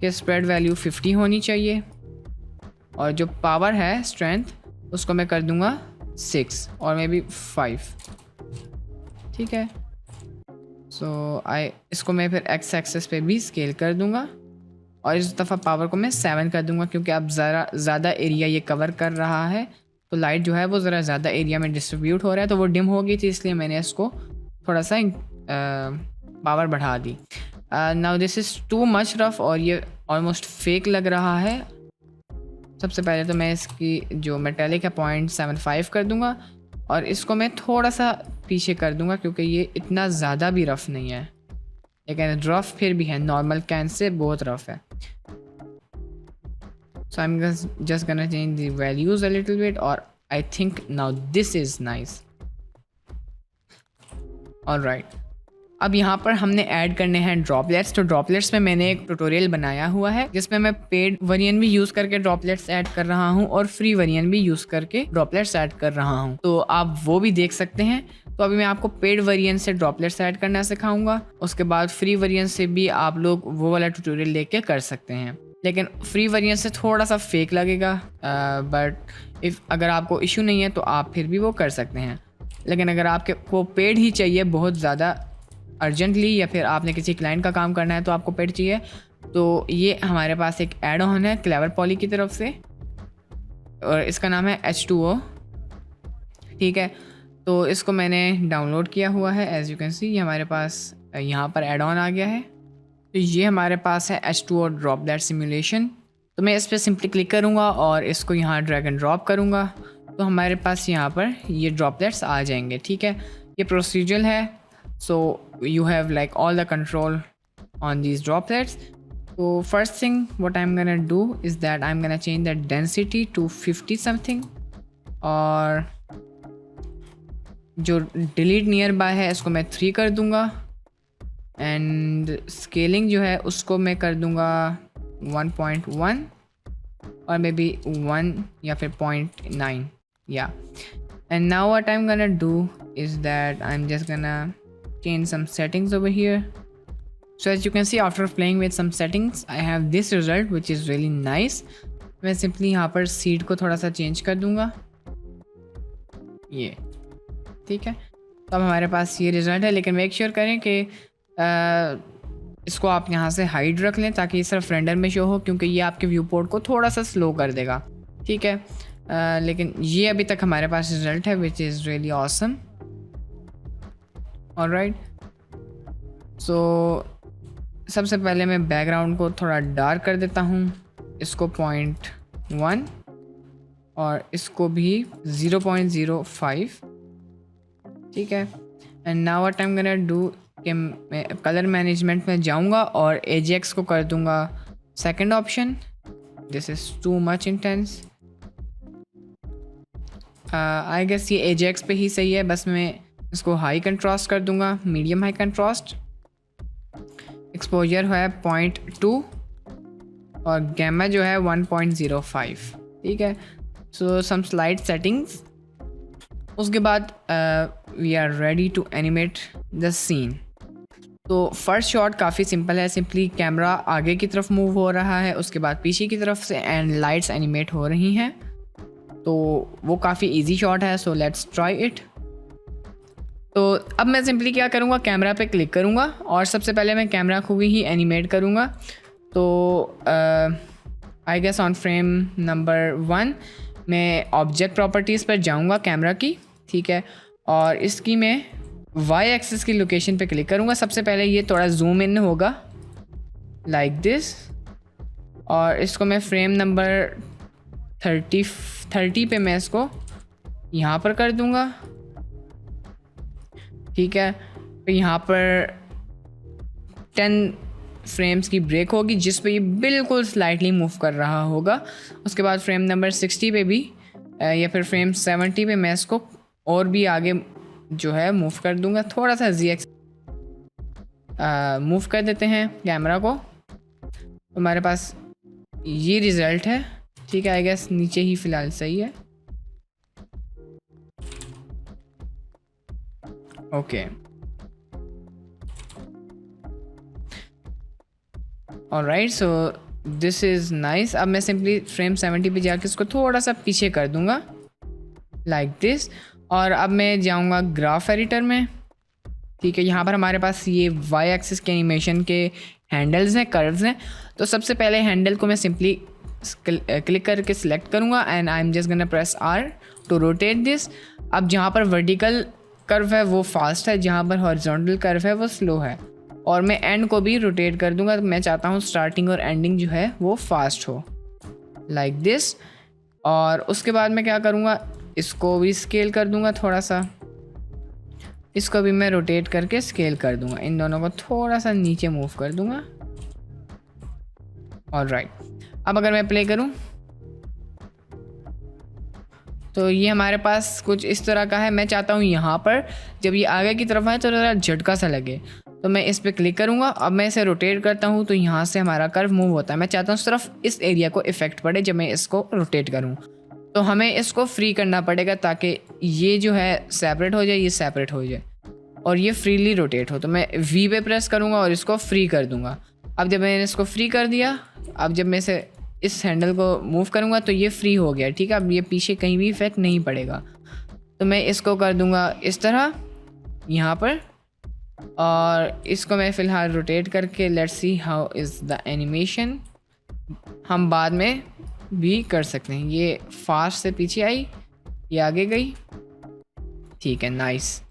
कि स्प्रेड वैल्यू 50 होनी चाहिए और जो पावर है स्ट्रेंथ उसको मैं कर दूँगा 6 और मे बी 5। ठीक है, सो इसको मैं फिर एक्स एक्सेस पे भी स्केल कर दूँगा और इस दफ़ा पावर को मैं 7 कर दूँगा, क्योंकि अब ज़्यादा एरिया ये कवर कर रहा है, तो लाइट जो है वो ज़रा ज़्यादा एरिया में डिस्ट्रीब्यूट हो रहा है। तो वो डिम हो गई थी, इसलिए मैंने इसको थोड़ा सा पावर बढ़ा दी। Now this is too much rough और ये ऑलमोस्ट फेक लग रहा है। सबसे पहले तो मैं इसकी जो मेटेलिक है 0.75 कर दूँगा और इसको मैं थोड़ा सा पीछे कर दूँगा, क्योंकि ये इतना ज़्यादा भी रफ़ नहीं है, लेकिन रफ़ फिर भी है, नॉर्मल कैन से बहुत रफ़ है। So I'm just gonna change the values a little bit, or I think now this is nice. Alright. अब यहाँ पर हमने ऐड करने हैं ड्रॉपलेट्स। तो ड्रॉपलेट्स में मैंने एक ट्यूटोरियल बनाया हुआ है जिसमें मैं पेड वेरिएंट भी यूज़ करके ड्रॉपलेट्स ऐड कर रहा हूँ और फ्री वेरिएंट भी यूज़ करके ड्रॉपलेट्स ऐड कर रहा हूँ, तो आप वो भी देख सकते हैं। तो अभी मैं आपको पेड वेरिएंट से ड्रॉपलेट्स ऐड करना सिखाऊंगा, उसके बाद फ्री वेरिएंट से भी आप लोग वो वाला ट्यूटोरियल लेके कर सकते हैं, लेकिन फ्री वेरिएंट से थोड़ा सा फेक लगेगा, बट अगर आपको इशू नहीं है तो आप फिर भी वो कर सकते हैं। लेकिन अगर आपके को पेड ही चाहिए बहुत ज़्यादा अर्जेंटली, या फिर आपने किसी क्लाइंट का काम करना है तो आपको पेड चाहिए, तो ये हमारे पास एक ऐड ऑन है क्लेवर पॉली की तरफ से और इसका नाम है H2O, ठीक है। तो इसको मैंने डाउनलोड किया हुआ है, एज़ यू कैन सी ये हमारे पास यहाँ पर ऐड ऑन आ गया है। तो ये हमारे पास है H2O ड्रॉपलेट सिमुलेशन। तो मैं इस पर सिंपली क्लिक करूँगा और इसको यहाँ ड्रैग एंड ड्रॉप करूँगा तो हमारे पास यहाँ पर ये ड्रॉपलेट्स आ जाएंगे, ठीक है। ये प्रोसीजर है, so you have like all the control on these droplets. So first thing what I'm gonna do is that I'm gonna change the density to 50 something और जो delete nearby है इसको मैं 3 कर दूंगा एंड स्केलिंग जो है उसको मैं कर दूंगा 1.1 और मे बी 1 या फिर 0.9 या। And now what I'm gonna do is that I'm just gonna change some settings over here. So as you can see after playing with some settings I have this result which is really nice. मैं simply यहाँ पर seed को थोड़ा सा change कर दूँगा, ये ठीक है। तो अब हमारे पास ये रिज़ल्ट है, लेकिन मेक श्योर करें कि इसको आप यहाँ से हाइड रख लें ताकि ये सिर्फ रेंडर में शो हो, क्योंकि ये आपके व्यू पोर्ट को थोड़ा सा स्लो कर देगा, ठीक है। लेकिन ये अभी तक हमारे पास रिज़ल्ट है which is really awesome. Alright, so सबसे पहले मैं बैकग्राउंड को थोड़ा डार्क कर देता हूँ, इसको 0.1 और इसको भी 0.05, ठीक है। And now what I am gonna do कि मैं कलर मैनेजमेंट में जाऊँगा और AJX को कर दूँगा second option. This is too much intense, I guess ये AJX पे ही सही है। बस मैं इसको हाई कंट्रास्ट कर दूँगा, मीडियम हाई कंट्रास्ट। एक्सपोजर है 0.2 और गैमा जो है 1.05, ठीक है। सो सम स्लाइड सेटिंग्स, उसके बाद we are ready to animate the scene. तो फर्स्ट शॉट काफ़ी सिंपल है, सिंपली कैमरा आगे की तरफ मूव हो रहा है, उसके बाद पीछे की तरफ से एंड लाइट्स एनिमेट हो रही हैं, तो वो काफ़ी इजी शॉट है। So let's try it. तो अब मैं सिंपली क्या करूँगा, कैमरा पे क्लिक करूँगा और सबसे पहले मैं कैमरा को ही एनिमेट करूँगा। तो I guess on frame number 1 मैं ऑब्जेक्ट प्रॉपर्टीज़ पर जाऊँगा कैमरा की, ठीक है। और इसकी मैं वाई एक्सिस की लोकेशन पे क्लिक करूँगा। सबसे पहले ये थोड़ा जूम इन होगा लाइक दिस, और इसको मैं फ्रेम नंबर 30 पे मैं इसको यहाँ पर कर दूँगा, ठीक है। तो यहाँ पर 10 फ्रेम्स की ब्रेक होगी जिस पे ये बिल्कुल स्लाइटली मूव कर रहा होगा। उसके बाद फ्रेम नंबर 60 पे भी या फिर फ्रेम 70 पे मैं इसको और भी आगे जो है मूव कर दूंगा, थोड़ा सा ZX मूव कर देते हैं कैमरा को। हमारे पास ये रिज़ल्ट है, ठीक है। आई गेस नीचे ही फ़िलहाल सही है, okay. Alright, so this is nice. अब मैं सिंपली फ्रेम 70 पे जाके इसको थोड़ा सा पीछे कर दूंगा लाइक दिस, और अब मैं जाऊंगा ग्राफ एडिटर में, ठीक है। यहाँ पर हमारे पास ये वाई एक्सिस के एनिमेशन के हैंडल्स हैं, कर्व्स हैं। तो सबसे पहले हैंडल को मैं सिंपली क्लिक करके सिलेक्ट करूँगा and I am just gonna press R to rotate this. अब जहाँ पर वर्टिकल कर्व है वो फास्ट है, जहाँ पर हॉरिजॉन्टल कर्व है वो स्लो है, और मैं एंड को भी रोटेट कर दूंगा। तो मैं चाहता हूँ स्टार्टिंग और एंडिंग जो है वो फास्ट हो लाइक दिस। और उसके बाद मैं क्या करूँगा, इसको भी स्केल कर दूंगा थोड़ा सा, इसको भी मैं रोटेट करके स्केल कर दूंगा, इन दोनों को थोड़ा सा नीचे मूव कर दूंगा। ऑलराइट, अब अगर मैं प्ले करूँ तो ये हमारे पास कुछ इस तरह का है। मैं चाहता हूँ यहाँ पर जब ये आगे की तरफ आए तो ज़रा झटका सा लगे, तो मैं इस पर क्लिक करूँगा। अब मैं इसे रोटेट करता हूँ तो यहाँ से हमारा कर्व मूव होता है। मैं चाहता हूँ सिर्फ इस एरिया को इफ़ेक्ट पड़े जब मैं इसको रोटेट करूँ, तो हमें इसको फ्री करना पड़ेगा ताकि ये जो है सेपरेट हो जाए, ये सेपरेट हो जाए और ये फ्रीली रोटेट हो। तो मैं V पे प्रेस करूँगा और इसको फ्री कर दूँगा। अब जब मैंने इसको फ्री कर दिया, अब जब मैं इसे इस हैंडल को मूव करूँगा तो ये फ्री हो गया, ठीक है। अब ये पीछे कहीं भी इफेक्ट नहीं पड़ेगा। तो मैं इसको कर दूँगा इस तरह यहाँ पर, और इसको मैं फ़िलहाल रोटेट करके let's see how is the animation. हम बाद में भी कर सकते हैं। ये फास्ट से पीछे आई, ये आगे गई, ठीक है, नाइस।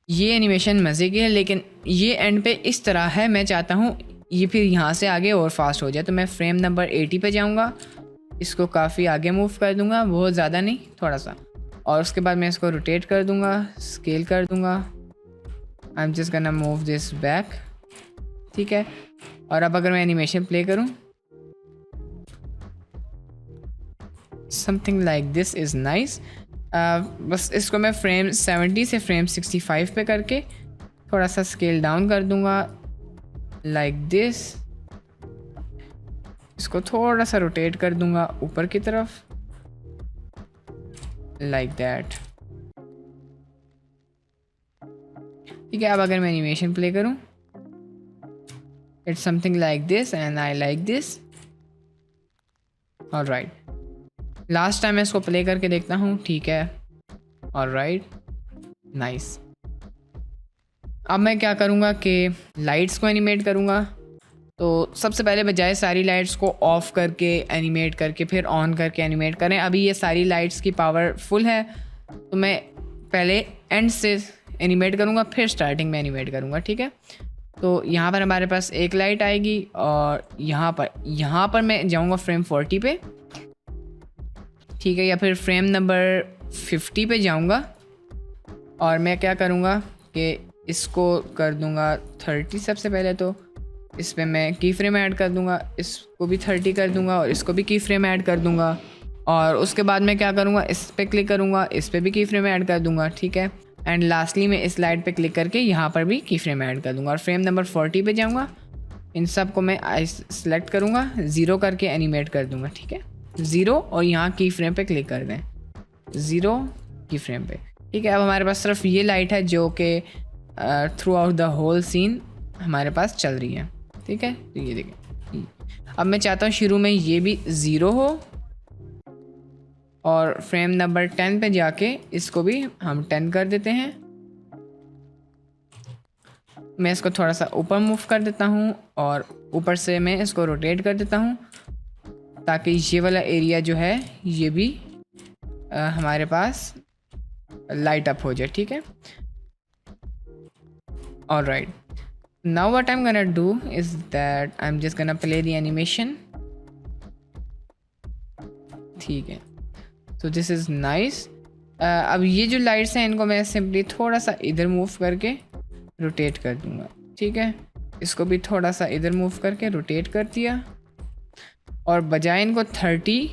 ये एनिमेशन मज़े की है, लेकिन ये एंड पे इस तरह है। मैं चाहता हूँ ये फिर यहाँ से आगे और फास्ट हो जाए, तो मैं फ्रेम नंबर 80 पे जाऊँगा, इसको काफ़ी आगे मूव कर दूँगा, बहुत ज़्यादा नहीं, थोड़ा सा, और उसके बाद मैं इसको रोटेट कर दूँगा, स्केल कर दूँगा। I am just gonna move this back, ठीक है। और अब अगर मैं एनिमेशन प्ले करूँ, something like this is nice. बस इसको मैं फ्रेम 70 से फ्रेम 65 पे करके थोड़ा सा स्केल डाउन कर दूँगा, लाइक दिस। इसको थोड़ा सा रोटेट कर दूँगा ऊपर की तरफ, लाइक दैट, ठीक है। अब अगर मैं एनिमेशन प्ले करूँ, it's something like this and I like this. Alright, last time मैं इसको प्ले करके देखता हूँ, ठीक है, ऑलराइट, नाइस। अब मैं क्या करूँगा कि लाइट्स को एनिमेट करूँगा। तो सबसे पहले बजाय सारी लाइट्स को ऑफ़ करके एनिमेट करके फिर ऑन करके एनिमेट करें, अभी ये सारी लाइट्स की पावर फुल है, तो मैं पहले एंड से एनिमेट करूँगा फिर स्टार्टिंग में एनिमेट करूँगा, ठीक है। तो यहाँ पर हमारे पास एक लाइट आएगी और यहाँ पर मैं जाऊँगा फ्रेम 40 पे, ठीक है, या फिर फ्रेम नंबर 50 पे जाऊँगा और मैं क्या करूँगा कि इसको कर दूँगा 30 सबसे पहले। तो इस पर मैं की फ्रेम ऐड कर दूँगा, इसको भी 30 कर दूँगा और इसको भी की फ्रेम ऐड कर दूँगा, और उसके बाद मैं क्या करूँगा, इस पर क्लिक करूँगा, इस पर भी की फ्रेम ऐड कर दूँगा, ठीक है। एंड लास्टली मैं इस लाइट पे क्लिक करके यहाँ पर भी की फ्रेम ऐड कर दूँगा और फ्रेम नंबर 40 पे जाऊँगा। इन सब को मैं सेलेक्ट करूँगा, 0 करके एनिमेट कर दूँगा, ठीक है, 0, और यहाँ की फ्रेम पे क्लिक कर दें, 0 की फ्रेम पे, ठीक है। अब हमारे पास सिर्फ ये लाइट है जो कि throughout the whole scene हमारे पास चल रही है, ठीक है। तो ये देखें, अब मैं चाहता हूँ शुरू में ये भी 0 हो और फ्रेम नंबर 10 पे जाके इसको भी हम 10 कर देते हैं। मैं इसको थोड़ा सा ऊपर मूव कर देता हूँ और ऊपर से मैं इसको रोटेट कर देता हूँ ताकि ये वाला एरिया जो है ये भी हमारे पास लाइट अप हो जाए, ठीक है। Alright, now what I'm gonna do is that I'm just gonna play the animation, ठीक है। so this is nice। अब ये जो लाइट्स हैं इनको मैं सिंपली थोड़ा सा इधर मूव करके रोटेट कर दूंगा, ठीक है। इसको भी थोड़ा सा इधर मूव करके रोटेट कर दिया और बजाय इनको 30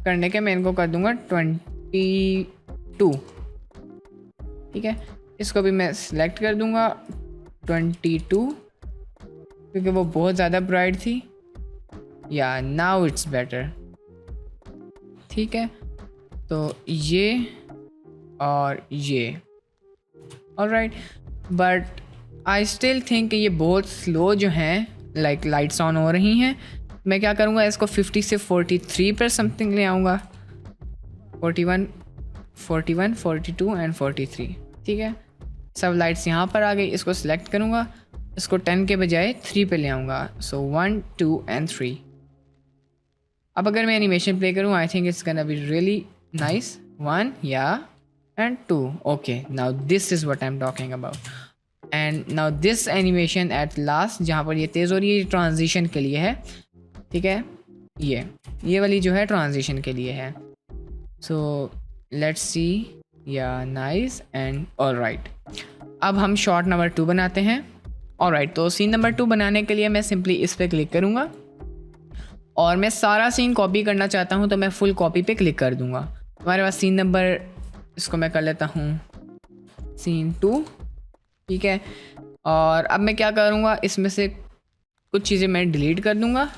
करने के मैं इनको कर दूंगा 22, ठीक है। इसको भी मैं सिलेक्ट कर दूंगा 22 क्योंकि वो बहुत ज़्यादा ब्राइट थी। या नाउ इट्स बेटर, ठीक है। तो ये और ये, alright, but I still think ये बहुत स्लो जो हैं, लाइक लाइट्स ऑन हो रही हैं। मैं क्या करूँगा, इसको 50 से 43 पर समथिंग ले आऊँगा, 41, 42 एंड 43, ठीक है। सब लाइट्स यहाँ पर आ गई, इसको सिलेक्ट करूँगा, इसको 10 के बजाय 3 पे ले आऊँगा, सो 1, 2 एंड 3। अब अगर मैं एनिमेशन प्ले करूँ, I think it's gonna be really nice. 1 या and 2, okay, now this is what I am talking about. And now this animation at last जहाँ पर ये तेज़ हो रही है, ये ट्रांजिशन के लिए है, ठीक है। ये वाली जो है ट्रांजिशन के लिए है। सो लेट्स सी, या नाइस एंड ऑलराइट। अब हम शॉट नंबर 2 बनाते हैं। ऑलराइट, तो सीन नंबर 2 बनाने के लिए मैं सिंपली इस पर क्लिक करूँगा और मैं सारा सीन कॉपी करना चाहता हूँ तो मैं फुल कॉपी पे क्लिक कर दूँगा। हमारे पास सीन नंबर, इसको मैं कर लेता हूँ सीन 2, ठीक है। और अब मैं क्या करूँगा, इसमें से कुछ चीज़ें मैं डिलीट कर दूँगा,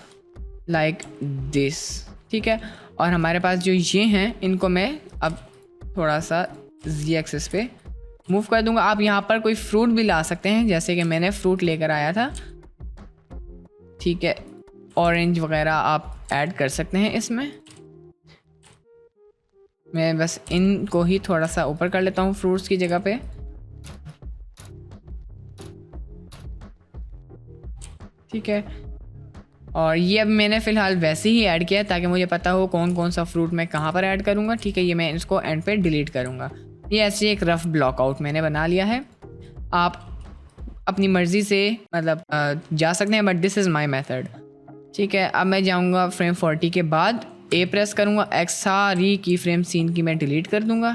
लाइक दिस, ठीक है। और हमारे पास जो ये हैं इनको मैं अब थोड़ा सा Z एक्सिस पे मूव कर दूंगा। आप यहाँ पर कोई फ्रूट भी ला सकते हैं, जैसे कि मैंने फ्रूट लेकर आया था, ठीक है। ऑरेंज वगैरह आप ऐड कर सकते हैं इसमें। मैं बस इनको ही थोड़ा सा ऊपर कर लेता हूँ फ्रूट्स की जगह पे, ठीक है, और ये अब मैंने फ़िलहाल वैसे ही ऐड किया है ताकि मुझे पता हो कौन कौन सा फ्रूट मैं कहाँ पर ऐड करूँगा। ठीक है, ये मैं इसको एंड पे डिलीट करूँगा। ये ऐसे एक रफ़ ब्लॉकआउट मैंने बना लिया है। आप अपनी मर्ज़ी से मतलब जा सकते हैं, but this is my method. ठीक है, अब मैं जाऊँगा फ्रेम 40 के बाद ए प्रेस करूँगा, एक्स सारी की फ्रेम सीन की मैं डिलीट कर दूँगा।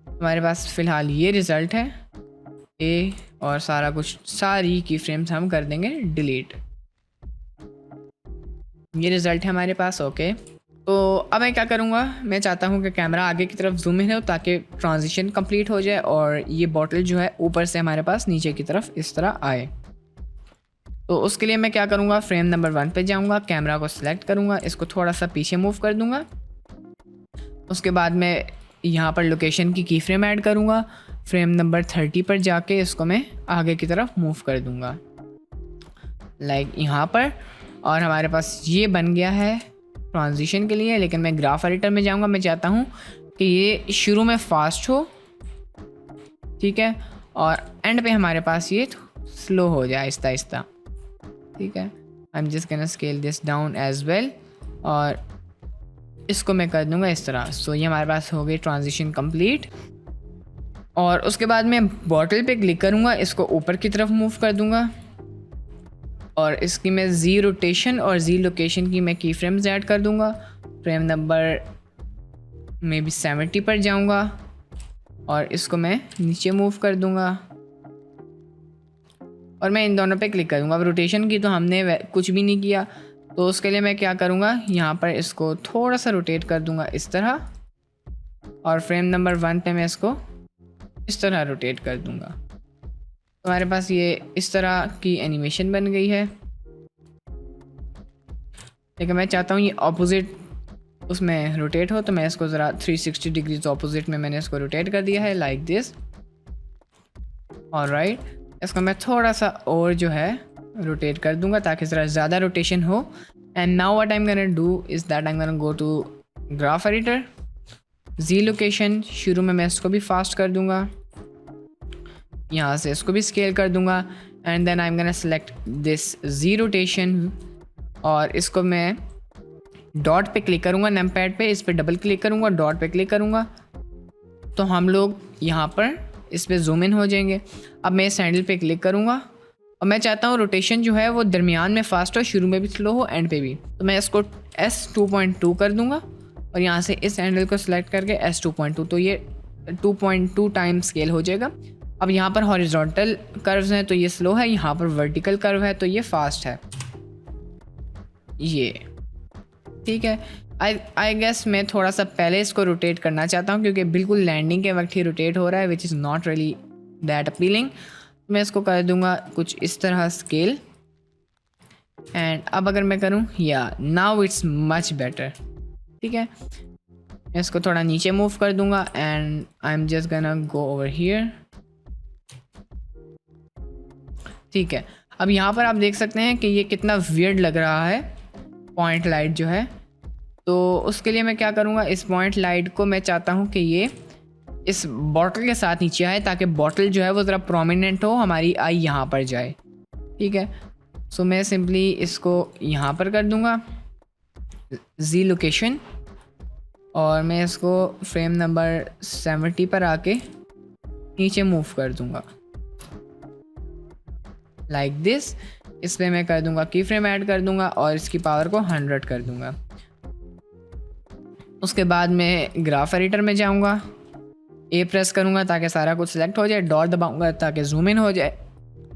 हमारे पास फ़िलहाल ये रिज़ल्ट है ए, और सारा कुछ सारी की फ्रेम्स हम कर देंगे डिलीट। ये रिज़ल्ट है हमारे पास। ओके, तो अब मैं क्या करूँगा, मैं चाहता हूँ कि कैमरा आगे की तरफ जूम इन हो ताकि ट्रांजिशन कंप्लीट हो जाए और ये बॉटल जो है ऊपर से हमारे पास नीचे की तरफ इस तरह आए। तो उसके लिए मैं क्या करूँगा, फ्रेम नंबर 1 पे जाऊँगा, कैमरा को सिलेक्ट करूँगा, इसको थोड़ा सा पीछे मूव कर दूँगा। उसके बाद मैं यहाँ पर लोकेशन की फ्रेम ऐड करूँगा। फ्रेम नंबर 30 पर जाके इसको मैं आगे की तरफ मूव कर दूँगा लाइक यहाँ पर, और हमारे पास ये बन गया है ट्रांजिशन के लिए। लेकिन मैं ग्राफ एडिटर में जाऊँगा, मैं चाहता हूँ कि ये शुरू में फास्ट हो, ठीक है, और एंड पे हमारे पास ये स्लो हो जाए आहिस्ता आहिस्ता। ठीक है, I am just gonna scale this down as well, और इसको मैं कर दूंगा इस तरह। सो ये हमारे पास हो गई ट्रांजिशन कंप्लीट। और उसके बाद मैं बॉटल पे क्लिक करूँगा, इसको ऊपर की तरफ मूव कर दूंगा, और इसकी मैं जी रोटेशन और जी लोकेशन की मैं की फ्रेम्स ऐड कर दूंगा। फ्रेम नंबर में भी 70 पर जाऊंगा और इसको मैं नीचे मूव कर दूंगा, और मैं इन दोनों पे क्लिक करूंगा। अब रोटेशन की तो हमने कुछ भी नहीं किया, तो उसके लिए मैं क्या करूंगा, यहाँ पर इसको थोड़ा सा रोटेट कर दूंगा इस तरह, और फ्रेम नंबर 1 पे मैं इसको इस तरह रोटेट कर दूंगा। तो हमारे पास ये इस तरह की एनिमेशन बन गई है। लेकिन मैं चाहता हूँ ये ऑपोजिट उसमें रोटेट हो, तो मैं इसको ज़रा 360 डिग्रीज ऑपोजिट में मैंने इसको रोटेट कर दिया है लाइक दिस। ऑलराइट, इसको मैं थोड़ा सा और जो है रोटेट कर दूंगा ताकि ज़रा ज़्यादा रोटेशन हो। And now what I am gonna do is that I am gonna go to graph editor, Z location शुरू में मैं इसको भी फास्ट कर दूंगा, यहाँ से इसको भी स्केल कर दूंगा, and then I am gonna select this Z rotation, और इसको मैं डॉट पे क्लिक करूँगा नम पैड पे, इस पर डबल क्लिक करूँगा, डॉट पे क्लिक करूँगा, तो हम लोग यहाँ पर इस पर जूम इन हो जाएंगे। अब मैं इस हैंडल पे क्लिक करूँगा, और मैं चाहता हूँ रोटेशन जो है वो दरमियान में फास्ट हो, शुरू में भी स्लो हो, एंड पे भी। तो मैं इसको S2.2 कर दूँगा, और यहाँ से इस हैंडल को सिलेक्ट करके S2.2, तो ये 2.2 टाइम स्केल हो जाएगा। अब यहाँ पर हॉरिजॉन्टल कर्व्स हैं तो ये स्लो है, यहाँ पर वर्टिकल कर्व है तो ये फास्ट है। ये ठीक है, आई गेस मैं थोड़ा सा पहले इसको रोटेट करना चाहता हूँ क्योंकि बिल्कुल लैंडिंग के वक्त ही रोटेट हो रहा है, which is not really that appealing. मैं इसको कर दूँगा कुछ इस तरह स्केल, एंड अब अगर मैं करूँ या नाउ इट्स मच बेटर। ठीक है, मैं इसको थोड़ा नीचे मूव कर दूँगा, and I am just gonna go over here. ठीक है, अब यहाँ पर आप देख सकते हैं कि ये कितना वियर्ड लग रहा है पॉइंट लाइट जो है। तो उसके लिए मैं क्या करूँगा, इस पॉइंट लाइट को मैं चाहता हूँ कि ये इस बॉटल के साथ नीचे आए ताकि बॉटल जो है वो ज़रा प्रोमिनेंट हो, हमारी आई यहाँ पर जाए। ठीक है, सो मैं सिंपली इसको यहाँ पर कर दूँगा जी लोकेशन, और मैं इसको फ्रेम नंबर 70 पर आके नीचे मूव कर दूँगा लाइक दिस। इस पर मैं कर दूँगा की फ्रेम ऐड कर दूँगा, और इसकी पावर को 100 कर दूँगा। उसके बाद मैं ग्राफ एडिटर में जाऊँगा, ए प्रेस करूँगा ताकि सारा कुछ सिलेक्ट हो जाए, डॉट दबाऊँगा ताकि जूम इन हो जाए।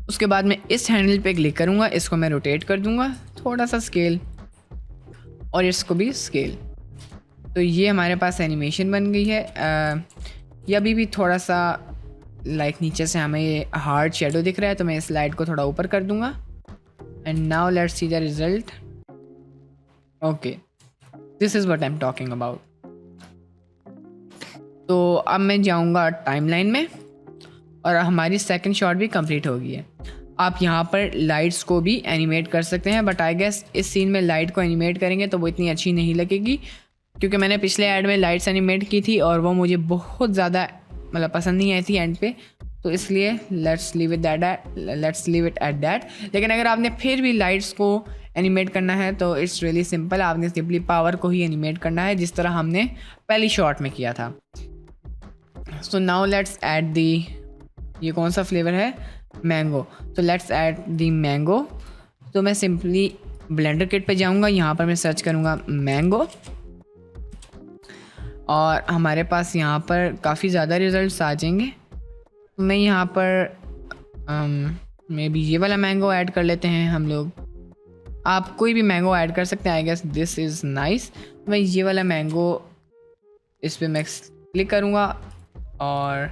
उसके बाद मैं इस हैंडल पे क्लिक करूँगा, इसको मैं रोटेट कर दूँगा थोड़ा सा स्केल, और इसको भी स्केल। तो ये हमारे पास एनिमेशन बन गई है। ये अभी भी थोड़ा सा लाइक नीचे से हमें ये हार्ड शेडो दिख रहा है, तो मैं इस लाइट को थोड़ा ऊपर कर दूँगा, and now let's see the result. Okay, this is what I am talking about. तो अब मैं जाऊँगा टाइमलाइन में, और हमारी सेकंड शॉट भी कंप्लीट हो गई है। आप यहाँ पर लाइट्स को भी एनिमेट कर सकते हैं, बट आई गेस इस सीन में लाइट को एनिमेट करेंगे तो वो इतनी अच्छी नहीं लगेगी, क्योंकि मैंने पिछले ऐड में लाइट्स एनिमेट की थी और वो मुझे बहुत ज़्यादा मतलब पसंद नहीं आई थी एंड पे। तो इसलिए let's leave it at that. लेकिन अगर आपने फिर भी लाइट्स को एनिमेट करना है तो इट्स रियली सिंपल, आपने सिंपली पावर को ही एनिमेट करना है जिस तरह हमने पहली शॉट में किया था। So now let's add the, ये कौन सा फ्लेवर है, मैंगो, तो लेट्स ऐड दी मैंगो। तो मैं सिंपली ब्लेंडर किट पे जाऊंगा, यहाँ पर मैं सर्च करूँगा मैंगो और हमारे पास यहाँ पर काफ़ी ज़्यादा रिजल्ट्स आ जाएंगे। मैं यहाँ पर मे बी ये वाला मैंगो ऐड कर लेते हैं हम लोग, आप कोई भी मैंगो ऐड कर सकते हैं। I guess this is nice. मैं ये वाला मैंगो इस पर मैं क्लिक करूँगा और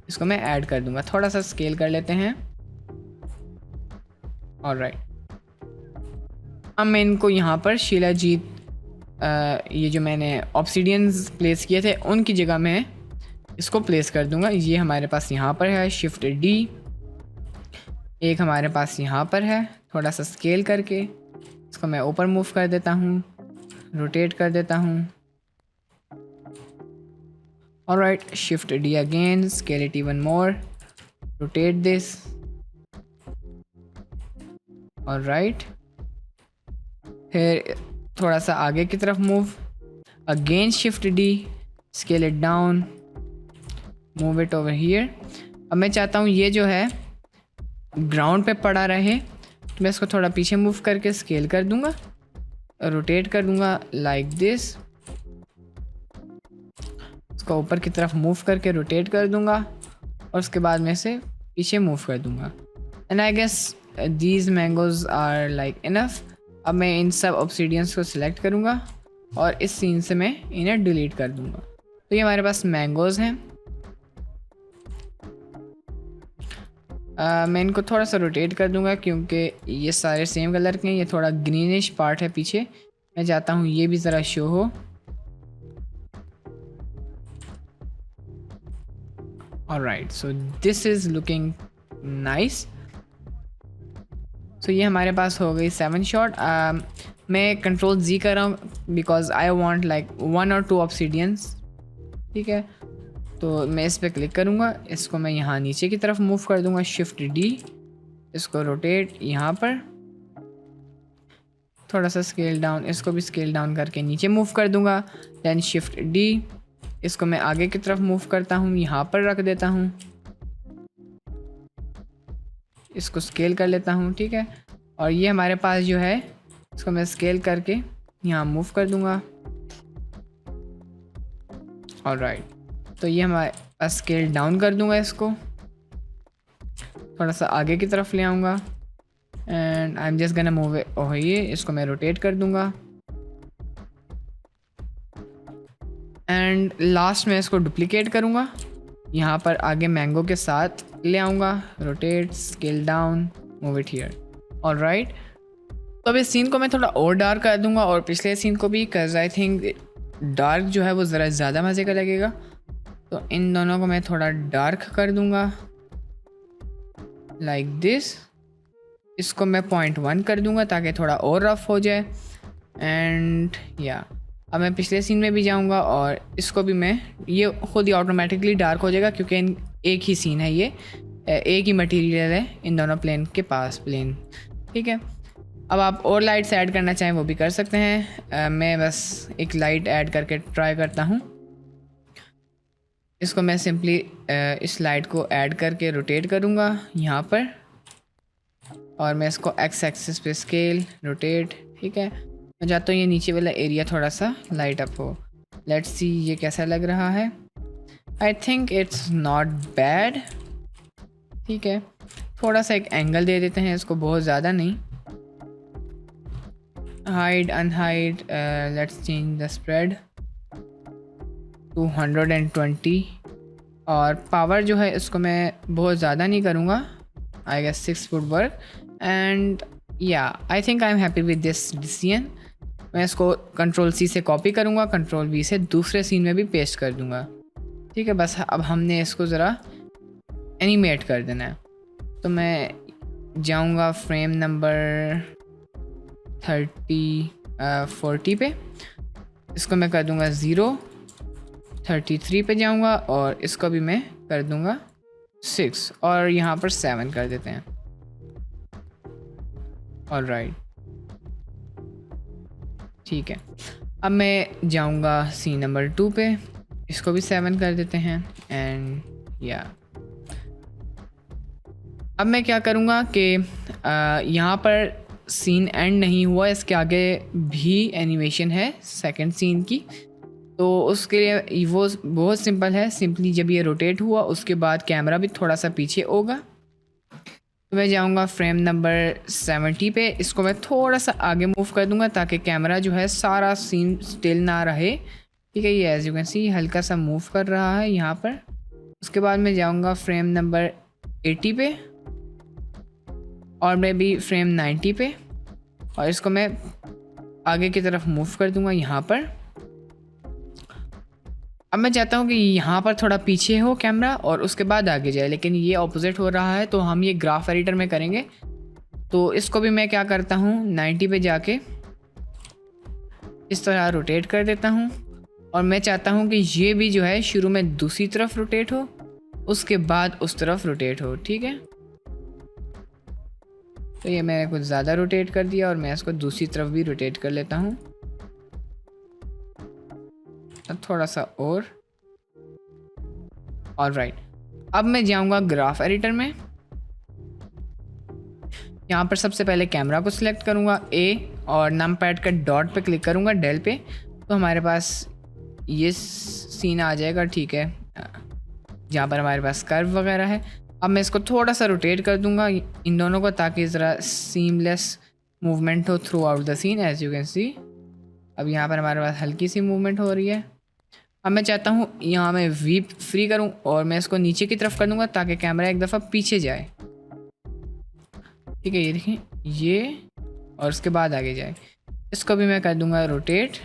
इसको मैं ऐड कर दूँगा, थोड़ा सा स्केल कर लेते हैं। ऑलराइट, अब मैं इनको यहाँ पर शिलाजीत ये जो मैंने ऑब्सीडियंस प्लेस किए थे उनकी जगह में इसको प्लेस कर दूंगा। ये हमारे पास यहाँ पर है, शिफ्ट डी, एक हमारे पास यहाँ पर है, थोड़ा सा स्केल करके इसको मैं ऊपर मूव कर देता हूँ, रोटेट कर देता हूँ। Alright, shift D again, scale it even more, rotate this. Alright, फिर थोड़ा सा आगे की तरफ move, again shift D, scale it down, move it over here. अब मैं चाहता हूँ ये जो है ग्राउंड पे पड़ा रहे, तो मैं इसको थोड़ा पीछे मूव करके स्केल कर दूंगा, रोटेट कर दूंगा लाइक दिस, इसको ऊपर की तरफ मूव करके रोटेट कर दूंगा और उसके बाद में से पीछे मूव कर दूंगा। And I guess these mangoes are like enough. अब मैं इन सब ऑब्सीडियंस को सिलेक्ट करूँगा और इस सीन से मैं इन्हें डिलीट कर दूँगा। तो ये हमारे पास मैंगोज़ हैं। मैं इनको थोड़ा सा रोटेट कर दूँगा क्योंकि ये सारे सेम कलर के हैं, ये थोड़ा ग्रीनिश पार्ट है पीछे, मैं चाहता हूँ ये भी ज़रा शो हो। Alright, so this is looking nice. तो ये हमारे पास हो गई 7 शॉट। मैं कंट्रोल Z कर रहा हूँ बिकॉज आई वांट लाइक 1 और 2 ऑब्सीडियंस, ठीक है। तो मैं इस पर क्लिक करूँगा, इसको मैं यहाँ नीचे की तरफ मूव कर दूँगा, शिफ्ट D, इसको रोटेट यहाँ पर, थोड़ा सा स्केल डाउन, इसको भी स्केल डाउन करके नीचे मूव कर दूँगा। दैन शिफ्ट D, इसको मैं आगे की तरफ मूव करता हूँ, यहाँ पर रख देता हूँ, इसको स्केल कर लेता हूँ, ठीक है। और ये हमारे पास जो है इसको मैं स्केल करके यहाँ मूव कर दूँगा। ऑलराइट, तो ये हमारे पास स्केल डाउन कर दूँगा, इसको थोड़ा सा आगे की तरफ ले आऊँगा and I am just gonna move ओह, ये इसको मैं रोटेट कर दूँगा एंड लास्ट में इसको डुप्लीकेट करूँगा, यहाँ पर आगे मैंगो के साथ ले आऊँगा, rotate, scale down, move it here. Alright, तो अब इस सीन को मैं थोड़ा और डार्क कर दूँगा और पिछले सीन को भी, बिकॉज आई थिंक डार्क जो है वो ज़रा ज़्यादा मज़े का लगेगा। तो इन दोनों को मैं थोड़ा डार्क कर दूँगा लाइक दिस, इसको मैं 0.1 कर दूँगा ताकि थोड़ा और रफ हो जाए। एंड या अब मैं पिछले सीन में भी जाऊँगा और इसको भी मैं, ये खुद ही ऑटोमेटिकली डार्क हो जाएगा क्योंकि एक ही सीन है, ये एक ही मटेरियल है इन दोनों प्लेन के पास, प्लेन, ठीक है। अब आप और लाइट्स ऐड करना चाहें वो भी कर सकते हैं। मैं बस एक लाइट ऐड करके ट्राई करता हूँ, इसको मैं सिंपली इस लाइट को ऐड करके रोटेट करूँगा यहाँ पर और मैं इसको एक्स एक्सिस पे स्केल, रोटेट, ठीक है। मैं चाहता हूँ ये नीचे वाला एरिया थोड़ा सा लाइट अप हो। लेट्स सी ये कैसा लग रहा है। I think it's not bad, ठीक है। थोड़ा सा एक एंगल दे देते हैं इसको, बहुत ज़्यादा नहीं। Hide unhide, let's change the spread 220 और पावर जो है इसको मैं बहुत ज़्यादा नहीं करूँगा, I guess 6 would work. And या I think I am happy with this decision. मैं इसको कंट्रोल C से कॉपी करूँगा, कंट्रोल V से दूसरे सीन में भी पेस्ट कर दूँगा, ठीक है। बस अब हमने इसको ज़रा एनिमेट कर देना है। तो मैं जाऊँगा फ्रेम नंबर 40 पे, इसको मैं कर दूँगा 0, 33 पे जाऊँगा और इसको भी मैं कर दूँगा 6 और यहाँ पर 7 कर देते हैं। ऑलराइट, ठीक है। अब मैं जाऊँगा सीन नंबर 2 पे, इसको भी 7 कर देते हैं। एंड या अब मैं क्या करूँगा कि यहाँ पर सीन एंड नहीं हुआ, इसके आगे भी एनिमेशन है सेकंड सीन की। तो उसके लिए वो बहुत सिंपल है, सिंपली जब ये रोटेट हुआ उसके बाद कैमरा भी थोड़ा सा पीछे होगा। तो मैं जाऊँगा फ्रेम नंबर 70 पे, इसको मैं थोड़ा सा आगे मूव कर दूँगा ताकि कैमरा जो है सारा सीन स्टिल ना रहे। ठीक है, ये एज यू कैन सी हल्का सा मूव कर रहा है यहाँ पर। उसके बाद मैं जाऊँगा फ्रेम नंबर 80 पे और मैं भी फ्रेम 90 पे, और इसको मैं आगे की तरफ मूव कर दूँगा यहाँ पर। अब मैं चाहता हूँ कि यहाँ पर थोड़ा पीछे हो कैमरा और उसके बाद आगे जाए, लेकिन ये ऑपोजिट हो रहा है, तो हम ये ग्राफ एडिटर में करेंगे। तो इसको भी मैं क्या करता हूँ 90 पे जाके इस तरह रोटेट कर देता हूँ, और मैं चाहता हूँ कि ये भी जो है शुरू में दूसरी तरफ रोटेट हो, उसके बाद उस तरफ रोटेट हो। ठीक है, तो ये मैंने कुछ ज़्यादा रोटेट कर दिया और मैं इसको दूसरी तरफ भी रोटेट कर लेता हूँ थोड़ा सा और। ऑलराइट, अब मैं जाऊँगा ग्राफ एडिटर में। यहाँ पर सबसे पहले कैमरा को सिलेक्ट करूँगा ए और नम पैड का डॉट पे क्लिक करूँगा डेल पे, तो हमारे पास ये सीन आ जाएगा। ठीक है, जहाँ पर हमारे पास कर्व वगैरह है। अब मैं इसको थोड़ा सा रोटेट कर दूँगा इन दोनों को, ताकि ज़रा सीमलेस मूवमेंट हो throughout the scene as you can see. अब यहाँ पर हमारे पास हल्की सी मूवमेंट हो रही है। अब मैं चाहता हूँ यहाँ मैं वीप फ्री करूँ और मैं इसको नीचे की तरफ कर दूँगा ताकि कैमरा एक दफ़ा पीछे जाए। ठीक है, ये देखें ये, और उसके बाद आगे जाए। इसको भी मैं कर दूँगा रोटेट,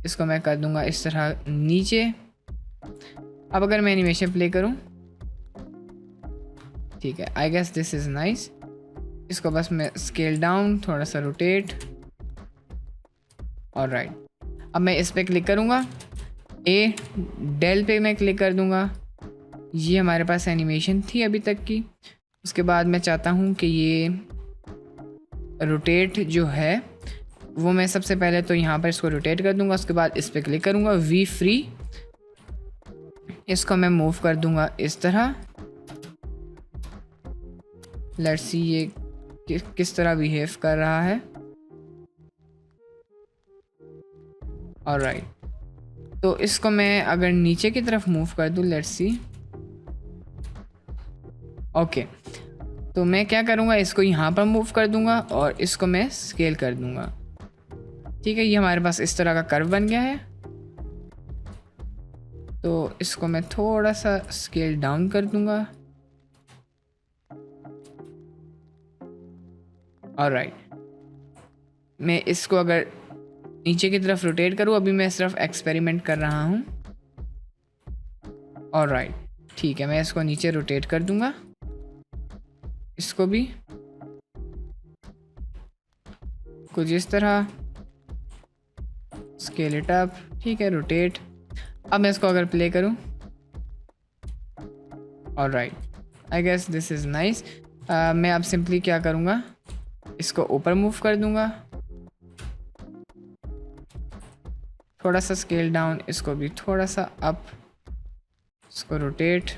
इसको मैं कर दूँगा इस तरह नीचे। अब अगर मैं एनिमेशन प्ले करूँ, ठीक है, I guess this is nice. इसको बस मैं स्केल डाउन, थोड़ा सा रोटेट। ऑलराइट, अब मैं इस पर क्लिक करूँगा, ए डेल पे मैं क्लिक कर दूँगा। ये हमारे पास एनिमेशन थी अभी तक की। उसके बाद मैं चाहता हूँ कि ये रोटेट जो है वो मैं सबसे पहले तो यहाँ पर इसको रोटेट कर दूँगा, उसके बाद इस पर क्लिक करूँगा, वी फ्री, इसको मैं मूव कर दूँगा इस तरह। लेट्स सी ये किस तरह बिहेव कर रहा है। ऑलराइट, तो इसको मैं अगर नीचे की तरफ मूव कर दूँ, लेट्स सी। ओके, तो मैं क्या करूँगा, इसको यहाँ पर मूव कर दूँगा और इसको मैं स्केल कर दूँगा। ठीक है, ये हमारे पास इस तरह का कर्व बन गया है। तो इसको मैं थोड़ा सा स्केल डाउन कर दूँगा। ऑलराइट, मैं इसको अगर नीचे की तरफ रोटेट करूँ, अभी मैं सिर्फ एक्सपेरिमेंट कर रहा हूँ। ऑलराइट, ठीक है, मैं इसको नीचे रोटेट कर दूँगा, इसको भी कुछ इस तरह, स्केल इट अप। ठीक है, रोटेट। अब मैं इसको अगर प्ले करूँ, alright, I guess this is nice. मैं अब सिंपली क्या करूँगा, इसको ऊपर मूव कर दूँगा, थोड़ा सा स्केल डाउन, इसको भी थोड़ा सा अप, इसको rotate.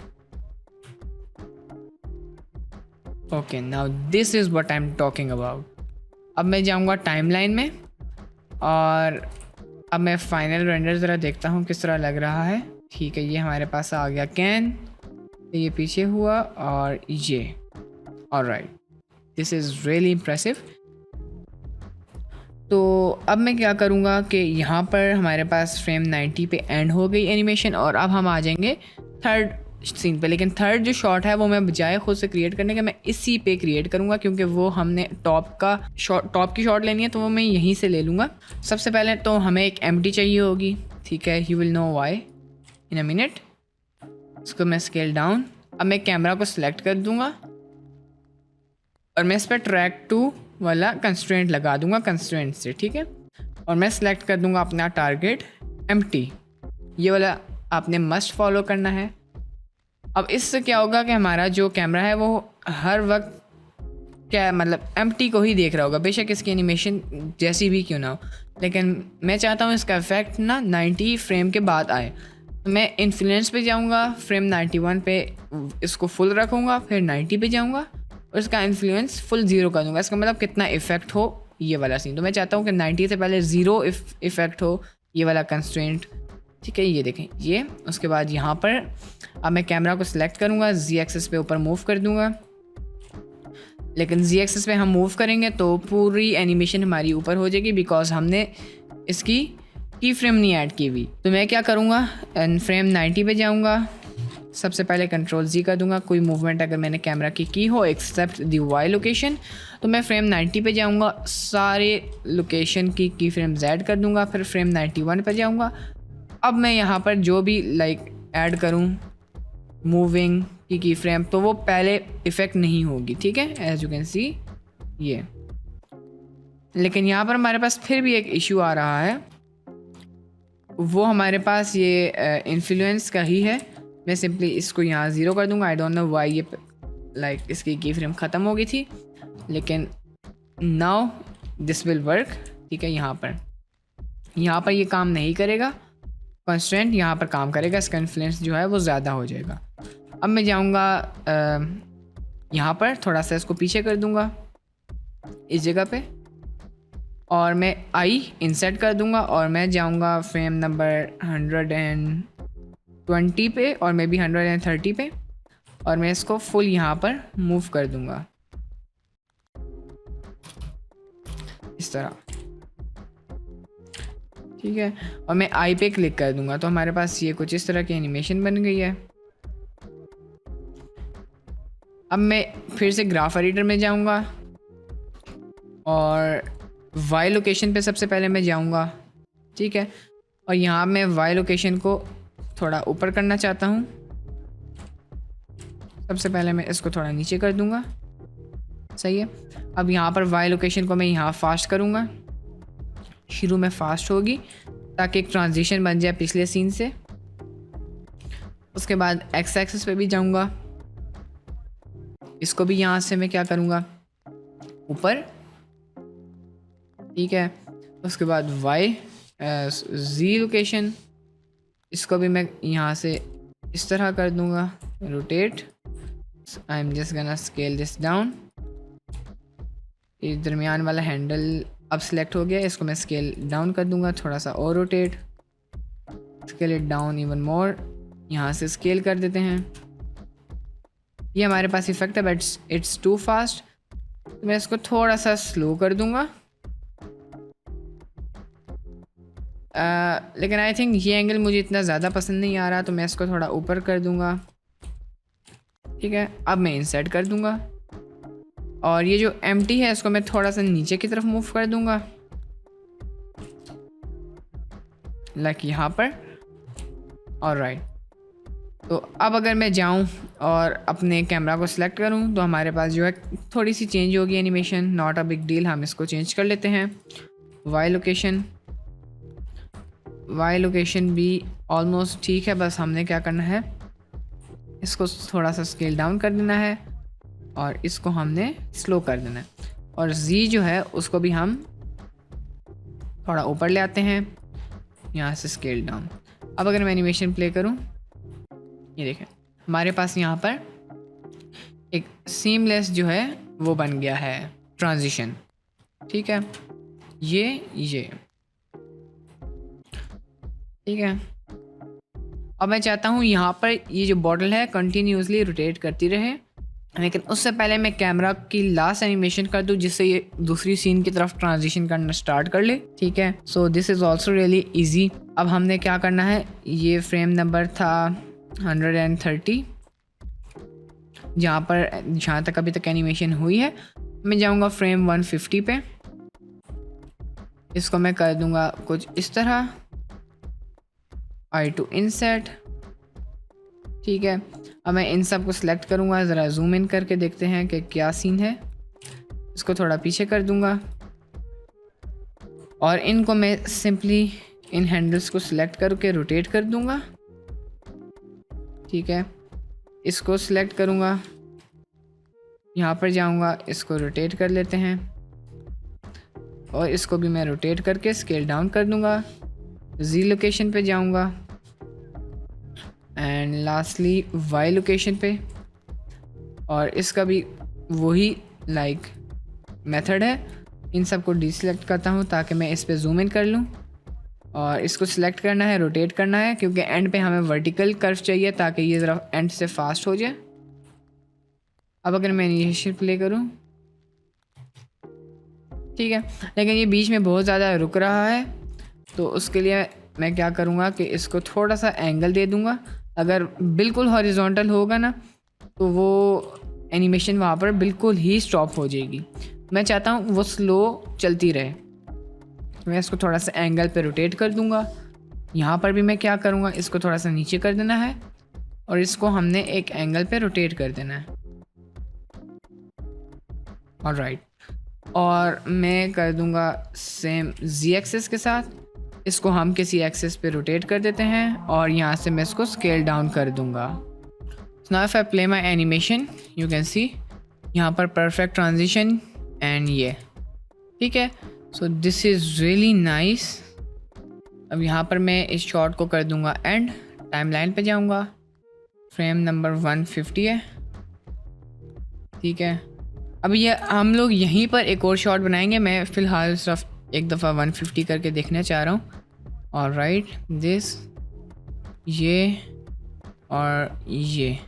Okay, now this is what I am talking about. अब मैं जाऊँगा टाइमलाइन में और अब मैं फाइनल रेंडर ज़रा देखता हूँ किस तरह लग रहा है। ठीक है, ये हमारे पास आ गया कैन, ये पीछे हुआ और ये। Alright, this is really impressive. तो अब मैं क्या करूँगा कि यहाँ पर हमारे पास फ्रेम 90 पे एंड हो गई एनिमेशन, और अब हम आ जाएंगे थर्ड सीन पे। लेकिन थर्ड जो शॉट है वो मैं बजाय खुद से क्रिएट करने के, मैं इसी पे क्रिएट करूँगा, क्योंकि वो हमने टॉप की शॉट लेनी है, तो वो मैं यहीं से ले लूँगा। सबसे पहले तो हमें एक एम्प्टी चाहिए होगी। ठीक है, you will know why in a minute. इसको मैं स्केल डाउन। अब मैं कैमरा को सिलेक्ट कर दूँगा और मैं इस पर ट्रैक 2 वाला कंस्ट्रेंट लगा दूंगा कंस्ट्रेंट से। ठीक है, और मैं सिलेक्ट कर दूंगा अपना टारगेट एम्प्टी। ये वाला आपने मस्ट फॉलो करना है। अब इससे क्या होगा कि हमारा जो कैमरा है वो हर वक्त क्या मतलब एम्प्टी को ही देख रहा होगा, बेशक इसकी एनिमेशन जैसी भी क्यों ना हो। लेकिन मैं चाहता हूँ इसका इफेक्ट ना 90 फ्रेम के बाद आए। तो मैं इन्फ्लुएंस पे जाऊँगा, फ्रेम 91 पे इसको फुल रखूँगा, फिर 90 पे जाऊँगा और इसका इन्फ्लुएंस फुल 0 कर दूँगा। इसका मतलब कितना इफेक्ट हो ये वाला सीन। तो मैं चाहता हूँ कि 90 से पहले 0 इफेक्ट हो, ये वाला कंस्ट्रेंट। ठीक है, ये देखें ये। उसके बाद यहाँ पर अब मैं कैमरा को सिलेक्ट करूँगा, जी एक्सिस पे ऊपर मूव कर दूँगा। लेकिन जी एक्सिस पे हम मूव करेंगे तो पूरी एनिमेशन हमारी ऊपर हो जाएगी, बिकॉज हमने इसकी की फ्रेम नहीं ऐड की हुई। तो मैं क्या करूँगा, फ्रेम 90 पे जाऊँगा, सबसे पहले कंट्रोल जी कर दूँगा। कोई मूवमेंट अगर मैंने कैमरा की हो एक्सेप्ट दी वाई लोकेशन, तो मैं फ्रेम 90 पे जाऊँगा, सारे लोकेशन की फ्रेम्स ऐड कर दूँगा। फिर फ्रेम 91 पे जाऊँगा। अब मैं यहाँ पर जो भी ऐड करूँ मूविंग की फ्रेम, तो वो पहले इफ़ेक्ट नहीं होगी। ठीक है, एज यू कैन सी ये। लेकिन यहाँ पर हमारे पास फिर भी एक इशू आ रहा है, वो हमारे पास ये इन्फ्लुएंस का ही है। मैं सिंपली इसको यहाँ 0 कर दूँगा। आई डोंट नो वाई ये इसकी की फ्रेम ख़त्म हो गई थी, लेकिन नाउ दिस विल वर्क। ठीक है, यहाँ पर ये काम नहीं करेगा, कंस्ट्रेंट यहाँ पर काम करेगा, इसका इन्फ्लुएंस जो है वो ज़्यादा हो जाएगा। अब मैं जाऊँगा यहाँ पर थोड़ा सा इसको पीछे कर दूँगा इस जगह पे, और मैं आई इंसर्ट कर दूँगा और मैं जाऊँगा फ्रेम नंबर 120 पे और मे बी 130 पे, और मैं इसको फुल यहाँ पर मूव कर दूँगा इस तरह। ठीक है, और मैं आई पे क्लिक कर दूँगा तो हमारे पास ये कुछ इस तरह की एनिमेशन बन गई है। अब मैं फिर से ग्राफ एडिटर में जाऊँगा और वाई लोकेशन पे सबसे पहले मैं जाऊँगा। ठीक है, और यहाँ मैं वाई लोकेशन को थोड़ा ऊपर करना चाहता हूँ। सबसे पहले मैं इसको थोड़ा नीचे कर दूँगा। सही है, अब यहाँ पर वाई लोकेशन को मैं यहाँ फास्ट करूँगा, शुरू में फास्ट होगी ताकि एक ट्रांजिशन बन जाए पिछले सीन से। उसके बाद एक्स एक्सिस पे भी जाऊँगा, इसको भी यहाँ से मैं क्या करूँगा ऊपर। ठीक है, उसके बाद वाई जी लोकेशन, इसको भी मैं यहाँ से इस तरह कर दूँगा rotate. I am just gonna scale this down. ये दरमियान वाला हैंडल अब सिलेक्ट हो गया, इसको मैं स्केल डाउन कर दूँगा थोड़ा सा और rotate, scale it down even more. यहाँ से स्केल कर देते हैं। ये हमारे पास इफेक्ट है बट इट्स टू फास्ट, तो मैं इसको थोड़ा सा स्लो कर दूँगा। लेकिन आई थिंक ये एंगल मुझे इतना ज़्यादा पसंद नहीं आ रहा, तो मैं इसको थोड़ा ऊपर कर दूँगा। ठीक है, अब मैं इंसर्ट कर दूँगा और ये जो एम्प्टी है इसको मैं थोड़ा सा नीचे की तरफ मूव कर दूँगा, लाइक यहाँ पर। ऑलराइट, तो अब अगर मैं जाऊँ और अपने कैमरा को सिलेक्ट करूँ तो हमारे पास जो है थोड़ी सी चेंज होगी animation, not a big deal. हम इसको चेंज कर लेते हैं। वाई लोकेशन भी ऑलमोस्ट ठीक है, बस हमने क्या करना है, इसको थोड़ा सा स्केल डाउन कर देना है और इसको हमने स्लो कर देना है। और जी जो है उसको भी हम थोड़ा ऊपर ले आते हैं, यहाँ से स्केल डाउन। अब अगर मैं एनिमेशन प्ले करूँ, ये देखें हमारे पास यहाँ पर एक सीमलेस जो है वो बन गया है ट्रांजिशन। ठीक है, ये ठीक है। अब मैं चाहता हूँ यहाँ पर ये जो बॉटल है कंटिन्यूसली रोटेट करती रहे, लेकिन उससे पहले मैं कैमरा की लास्ट एनिमेशन कर दूँ जिससे ये दूसरी सीन की तरफ ट्रांजिशन करना स्टार्ट कर ले। ठीक है, so this is also really easy. अब हमने क्या करना है, ये फ्रेम नंबर था 130, जहाँ तक अभी तक एनिमेशन हुई है। मैं जाऊँगा फ्रेम 150 पे, इसको मैं कर दूँगा कुछ इस तरह, आई टू इनसेट। ठीक है, अब मैं इन सब को सिलेक्ट करूँगा, ज़रा जूम इन करके देखते हैं कि क्या सीन है। इसको थोड़ा पीछे कर दूँगा और इनको मैं सिंपली इन हैंडल्स को सिलेक्ट करके रोटेट कर दूँगा। ठीक है, इसको सिलेक्ट करूँगा, यहाँ पर जाऊँगा, इसको रोटेट कर लेते हैं और इसको भी मैं रोटेट करके स्केल डाउन कर दूँगा। जी लोकेशन पे जाऊँगा एंड लास्टली वाई लोकेशन पे, और इसका भी वही मेथड है। इन सबको डीसेलेक्ट करता हूँ ताकि मैं इस पे जूम इन कर लूँ, और इसको सिलेक्ट करना है, रोटेट करना है, क्योंकि एंड पे हमें वर्टिकल कर्व चाहिए ताकि ये ज़रा एंड से फास्ट हो जाए। अब अगर मैं एनिमेशन प्ले करूँ, ठीक है, लेकिन ये बीच में बहुत ज़्यादा रुक रहा है, तो उसके लिए मैं क्या करूँगा कि इसको थोड़ा सा एंगल दे दूँगा। अगर बिल्कुल हॉरिजॉन्टल होगा ना तो वो एनिमेशन वहाँ पर बिल्कुल ही स्टॉप हो जाएगी। मैं चाहता हूँ वो स्लो चलती रहे, मैं इसको थोड़ा सा एंगल पे रोटेट कर दूँगा। यहाँ पर भी मैं क्या करूँगा, इसको थोड़ा सा नीचे कर देना है और इसको हमने एक एंगल पे रोटेट कर देना है। ऑलराइट, और मैं कर दूँगा सेम जी एक्सिस के साथ, इसको हम किसी एक्सिस पे रोटेट कर देते हैं और यहाँ से मैं इसको स्केल डाउन कर दूँगा। Now if I play my animation, you can सी यहाँ पर परफेक्ट ट्रांजिशन एंड ये, ठीक है। So this is really nice. अब यहाँ पर मैं इस शॉट को कर दूँगा एंड, टाइमलाइन पे जाऊँगा, फ्रेम नंबर 150 है, ठीक है। अब ये हम लोग यहीं पर एक और शॉट बनाएंगे। मैं फ़िलहाल सिर्फ एक दफ़ा 150 करके देखना चाह रहा हूँ। ऑलराइट, दिस, ये और ये,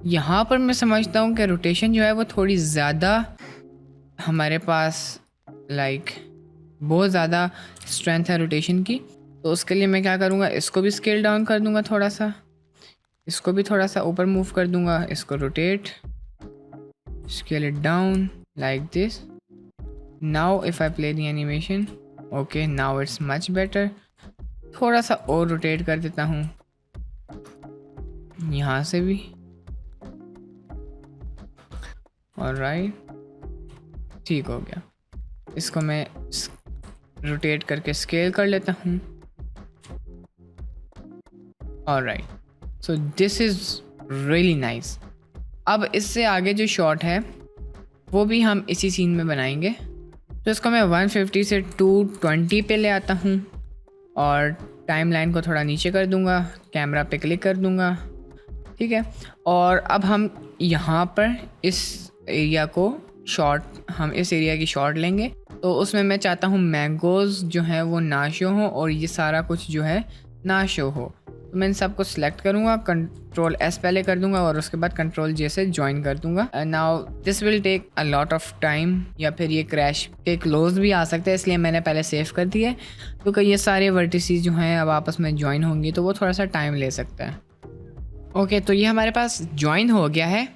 यहाँ पर मैं समझता हूँ कि रोटेशन जो है वो थोड़ी ज़्यादा हमारे पास बहुत ज़्यादा स्ट्रेंथ है रोटेशन की। तो उसके लिए मैं क्या करूँगा, इसको भी स्केल डाउन कर दूँगा थोड़ा सा, इसको भी थोड़ा सा ऊपर मूव कर दूँगा, इसको rotate, scale it down like this. Now if I play the animation, okay, now it's much better. थोड़ा सा और रोटेट कर देता हूँ यहाँ से भी। ऑलराइट, ठीक हो गया। इसको मैं रोटेट करके स्केल कर लेता हूँ। Alright, so this is really nice. अब इससे आगे जो शॉट है वो भी हम इसी सीन में बनाएंगे। तो इसको मैं 150 से 220 पे ले आता हूँ और टाइमलाइन को थोड़ा नीचे कर दूँगा, कैमरा पे क्लिक कर दूँगा, ठीक है। और अब हम यहाँ पर इस एरिया की शॉट लेंगे। तो उसमें मैं चाहता हूँ मैंगोज़ जो है वो ना शो हो और ये सारा कुछ जो है ना शो हो। तो मैं इन सबको सिलेक्ट करूँगा, कंट्रोल एस पहले कर दूँगा और उसके बाद कंट्रोल जे से ज्वाइन कर दूँगा। Now this will take a lot of time, या फिर ये क्रैश के क्लोज भी आ सकता है, इसलिए मैंने पहले सेव कर दिया है, क्योंकि ये सारे वर्टिसेस जो हैं अब आपस में ज्वाइन होंगी तो वो थोड़ा सा टाइम ले सकता है। ओके, तो ये हमारे पास ज्वाइन हो गया है,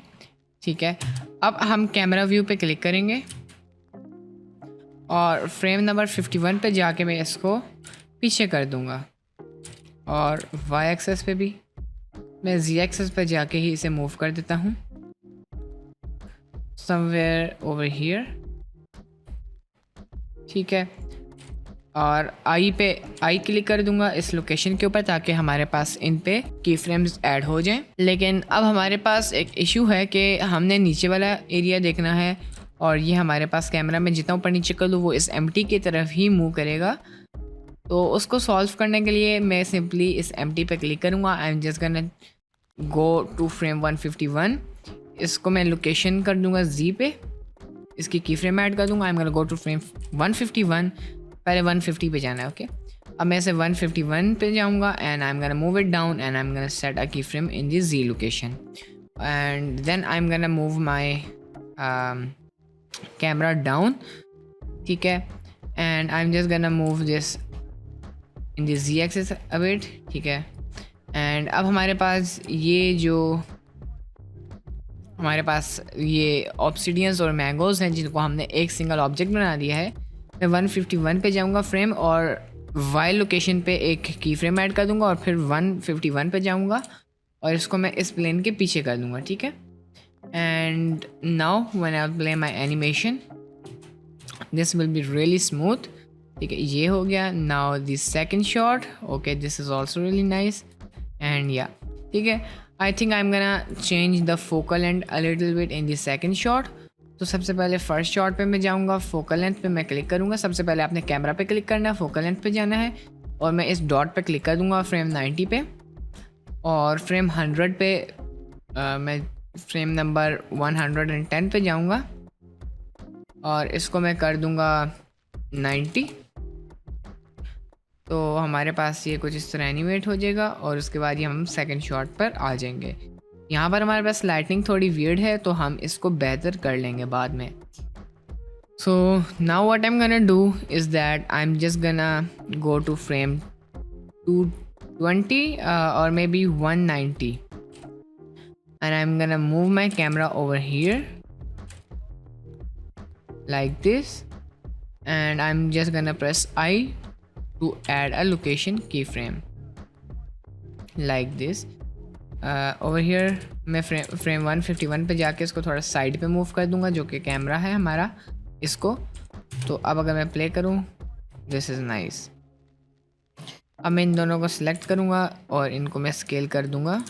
ठीक है। अब हम कैमरा व्यू पे क्लिक करेंगे और फ्रेम नंबर 51 पे जाके मैं इसको पीछे कर दूँगा, और वाई एक्सेस पे भी मैं जी एक्सेस पे जाके ही इसे मूव कर देता हूँ समवेयर ओवर हियर, ठीक है। और आई क्लिक कर दूंगा इस लोकेशन के ऊपर ताकि हमारे पास इन पे की फ्रेम्स ऐड हो जाएं। लेकिन अब हमारे पास एक इशू है कि हमने नीचे वाला एरिया देखना है और ये हमारे पास कैमरा में जितना ऊपर नीचे कर लूँ वो इस एम्प्टी की तरफ ही मूव करेगा। तो उसको सॉल्व करने के लिए मैं सिंपली इस एम्प्टी पे क्लिक करूँगा। I am just gonna go to frame 151, इसको मैं लोकेशन कर दूँगा जी पे, इसकी की फ्रेम ऐड कर दूँगा। I am gonna go to frame 151, पहले 150 पे जाना है, ओके। अब मैं इसे 151 पे जाऊँगा and I am gonna move it down and I am gonna set a key frame in the Z location and then I am gonna move my camera down, ठीक है। And I am just gonna move this in the Z axis a bit, ठीक है। And अब हमारे पास ये ऑब्सिडियंस और mangoes हैं जिनको हमने एक सिंगल ऑब्जेक्ट बना दिया है। मैं 151 पे जाऊंगा फ्रेम और वाई लोकेशन पे एक की फ्रेम ऐड कर दूंगा और फिर 151 पे जाऊंगा और इसको मैं इस प्लेन के पीछे कर दूंगा, ठीक है। And now when I play my animation this will be really smooth, ठीक है। ये हो गया। Now this second shot, okay, this is also really nice and या, ठीक है। आई think I am gonna change the focal length a little bit in the second shot. तो सबसे पहले फर्स्ट शॉट पे मैं जाऊंगा, फोकल लेंथ पे मैं क्लिक करूंगा। सबसे पहले आपने कैमरा पे क्लिक करना है, फोकल लेंथ पे जाना है और मैं इस डॉट पे क्लिक कर दूंगा फ्रेम 90 पे, और फ्रेम 100 पे मैं फ्रेम नंबर 110 पे जाऊंगा और इसको मैं कर दूंगा 90। तो हमारे पास ये कुछ इस तरह एनिमेट हो जाएगा और उसके बाद ये हम सेकंड शॉट पर आ जाएंगे। यहाँ पर हमारे पास लाइटिंग थोड़ी वियर्ड है तो हम इसको बेहतर कर लेंगे बाद में। So now what I am gonna do is that I am just gonna go to frame 220 or maybe 190 and I'm gonna move my camera over here like this, and I'm just gonna press I to add a location keyframe like this. Over here मैं frame 151 पे जाके इसको थोड़ा side पे move कर दूंगा, जो कि कैमरा है हमारा इसको। तो अब अगर मैं प्ले करूँ, दिस इज़ नाइस। अब मैं इन दोनों को सिलेक्ट करूँगा और इनको मैं स्केल कर दूँगा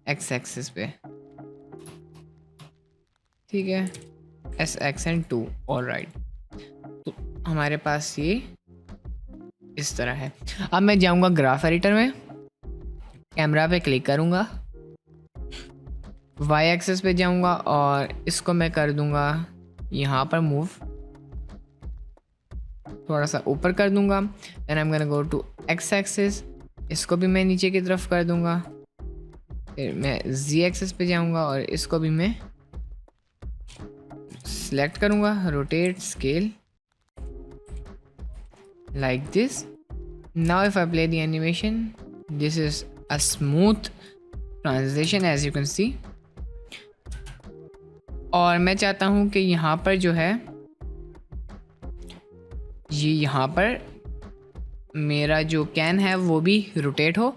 एक्स एक्सिस पे, ठीक है, SX and 2 ऑलराइट। तो हमारे पास ये इस तरह है। अब मैं जाऊँगा ग्राफ एडिटर में, कैमरा पे क्लिक करूँगा, वाई एक्सिस पे जाऊँगा और इसको मैं कर दूँगा यहाँ पर मूव, थोड़ा सा ऊपर कर दूँगा। Then I am gonna go to X axis, इसको भी मैं नीचे की तरफ कर दूँगा। फिर मैं जी एक्सिस पे जाऊँगा और इसको भी मैं सिलेक्ट करूँगा, rotate scale like this. Now if I play the animation, this is a smooth transition as you can see. और मैं चाहता हूँ कि यहाँ पर जो है ये यहाँ पर मेरा जो कैन है वो भी रोटेट हो।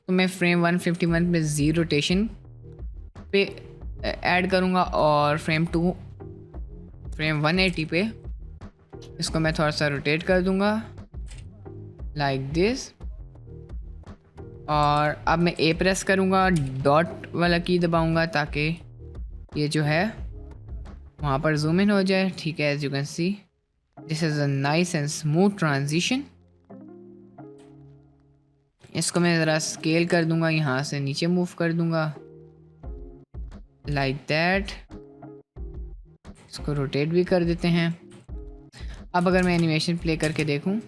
तो मैं फ्रेम 151 पे जी रोटेशन पे ऐड करूँगा और फ्रेम 180 पे इसको मैं थोड़ा सा रोटेट कर दूँगा लाइक दिस। और अब मैं ए प्रेस करूँगा, डॉट वाला की दबाऊँगा ताकि ये जो है वहाँ पर जूम इन हो जाए, ठीक है। As you can see this is a nice and smooth transition. इसको मैं ज़रा स्केल कर दूँगा, यहाँ से नीचे मूव कर दूँगा लाइक दैट। इसको रोटेट भी कर देते हैं। अब अगर मैं एनिमेशन प्ले करके देखूं,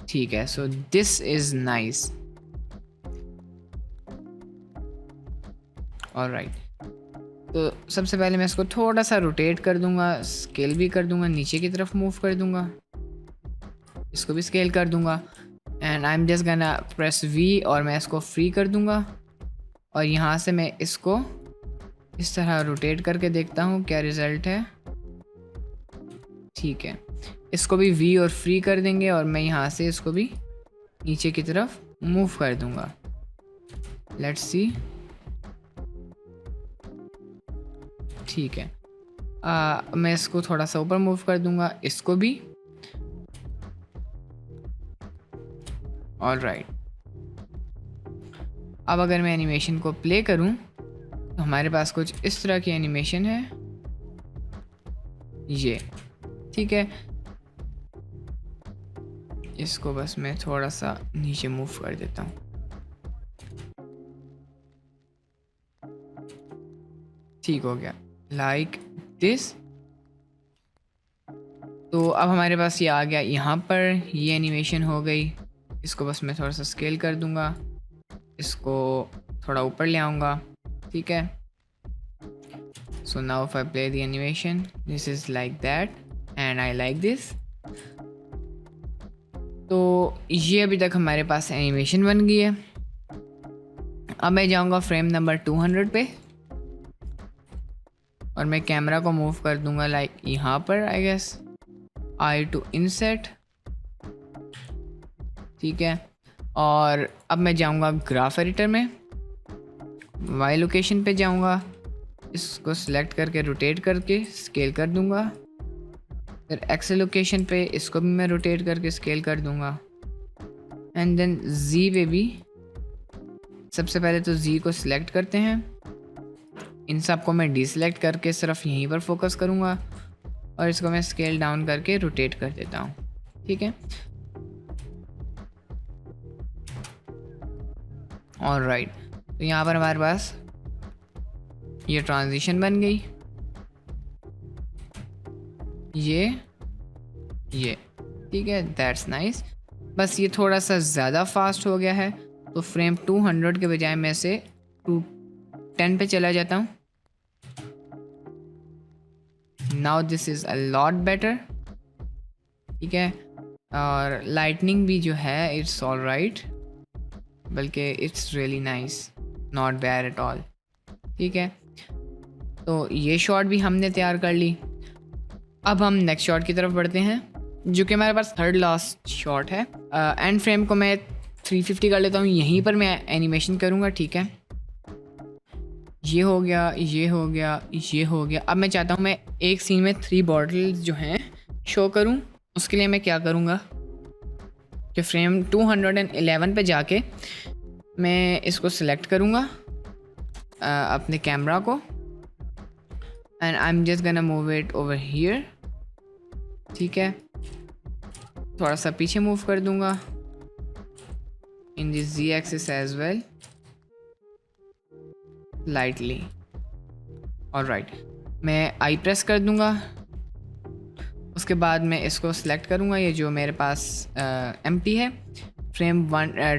ठीक है, so this is nice. Alright, तो सबसे पहले मैं इसको थोड़ा सा रोटेट कर दूंगा, स्केल भी कर दूंगा, नीचे की तरफ मूव कर दूंगा, इसको भी स्केल कर दूंगा and I am just gonna press V और मैं इसको फ्री कर दूंगा। और यहाँ से मैं इसको इस तरह रोटेट करके देखता हूँ क्या रिज़ल्ट है, ठीक है। इसको भी वी और फ्री कर देंगे और मैं यहाँ से इसको भी नीचे की तरफ मूव कर दूंगा। लेट्स सी, ठीक है। मैं इसको थोड़ा सा ऊपर मूव कर दूंगा, इसको भी। ऑलराइट, अब अगर मैं एनिमेशन को प्ले करूं तो हमारे पास कुछ इस तरह की एनिमेशन है ये, ठीक है। इसको बस मैं थोड़ा सा नीचे मूव कर देता हूँ, ठीक हो गया लाइक दिस। तो अब हमारे पास ये आ गया, यहाँ पर ये एनिमेशन हो गई। इसको बस मैं थोड़ा सा स्केल कर दूँगा, इसको थोड़ा ऊपर ले आऊँगा, ठीक है। So now if I play the animation, this is like that and I like this. तो ये अभी तक हमारे पास एनिमेशन बन गई है। अब मैं जाऊँगा फ्रेम नंबर 200 पे और मैं कैमरा को मूव कर दूँगा लाइक यहाँ पर, I guess I to inset, ठीक है। और अब मैं जाऊँगा ग्राफ एडिटर में, वाई लोकेशन पे जाऊँगा, इसको सिलेक्ट करके रोटेट करके स्केल कर दूँगा। फिर एक्स लोकेशन पे इसको भी मैं रोटेट करके स्केल कर दूँगा एंड देन जी पे भी सबसे पहले तो जी को सिलेक्ट करते हैं, इन सब को मैं डिसलेक्ट करके सिर्फ यहीं पर फोकस करूँगा और इसको मैं स्केल डाउन करके रोटेट कर देता हूँ, ठीक है। ऑलराइट, तो यहाँ पर हमारे पास ये ट्रांजिशन बन गई, ये ठीक है, दैट्स नाइस। बस ये थोड़ा सा ज़्यादा फास्ट हो गया है, तो फ्रेम 200 के बजाय मैं से 210 पे चला जाता हूँ। Now this is a lot better, ठीक है। और लाइटनिंग भी जो है इट्स ऑल राइट, बल्कि it's really nice, not bad at all, ठीक है। तो ये शॉट भी हमने तैयार कर ली। अब हम नेक्स्ट शॉट की तरफ बढ़ते हैं, जो कि हमारे पास थर्ड लास्ट शॉट है। एंड फ्रेम को मैं 350 कर लेता हूँ, यहीं पर मैं एनिमेशन करूँगा, ठीक है। ये हो गया, ये हो गया, ये हो गया। अब मैं चाहता हूँ मैं एक सीन में 3 बॉटल्स जो हैं शो करूँ। उसके लिए मैं क्या करूँगा कि फ्रेम 211 पे जाके मैं इसको सिलेक्ट करूँगा अपने कैमरा को, and I am just gonna move it over here, ठीक है। थोड़ा सा पीछे मूव कर दूँगा in this Z axis as well, lightly. Alright, मैं आई प्रेस कर दूँगा, उसके बाद मैं इसको सिलेक्ट करूँगा, ये जो मेरे पास एम्प्टी है। फ्रेम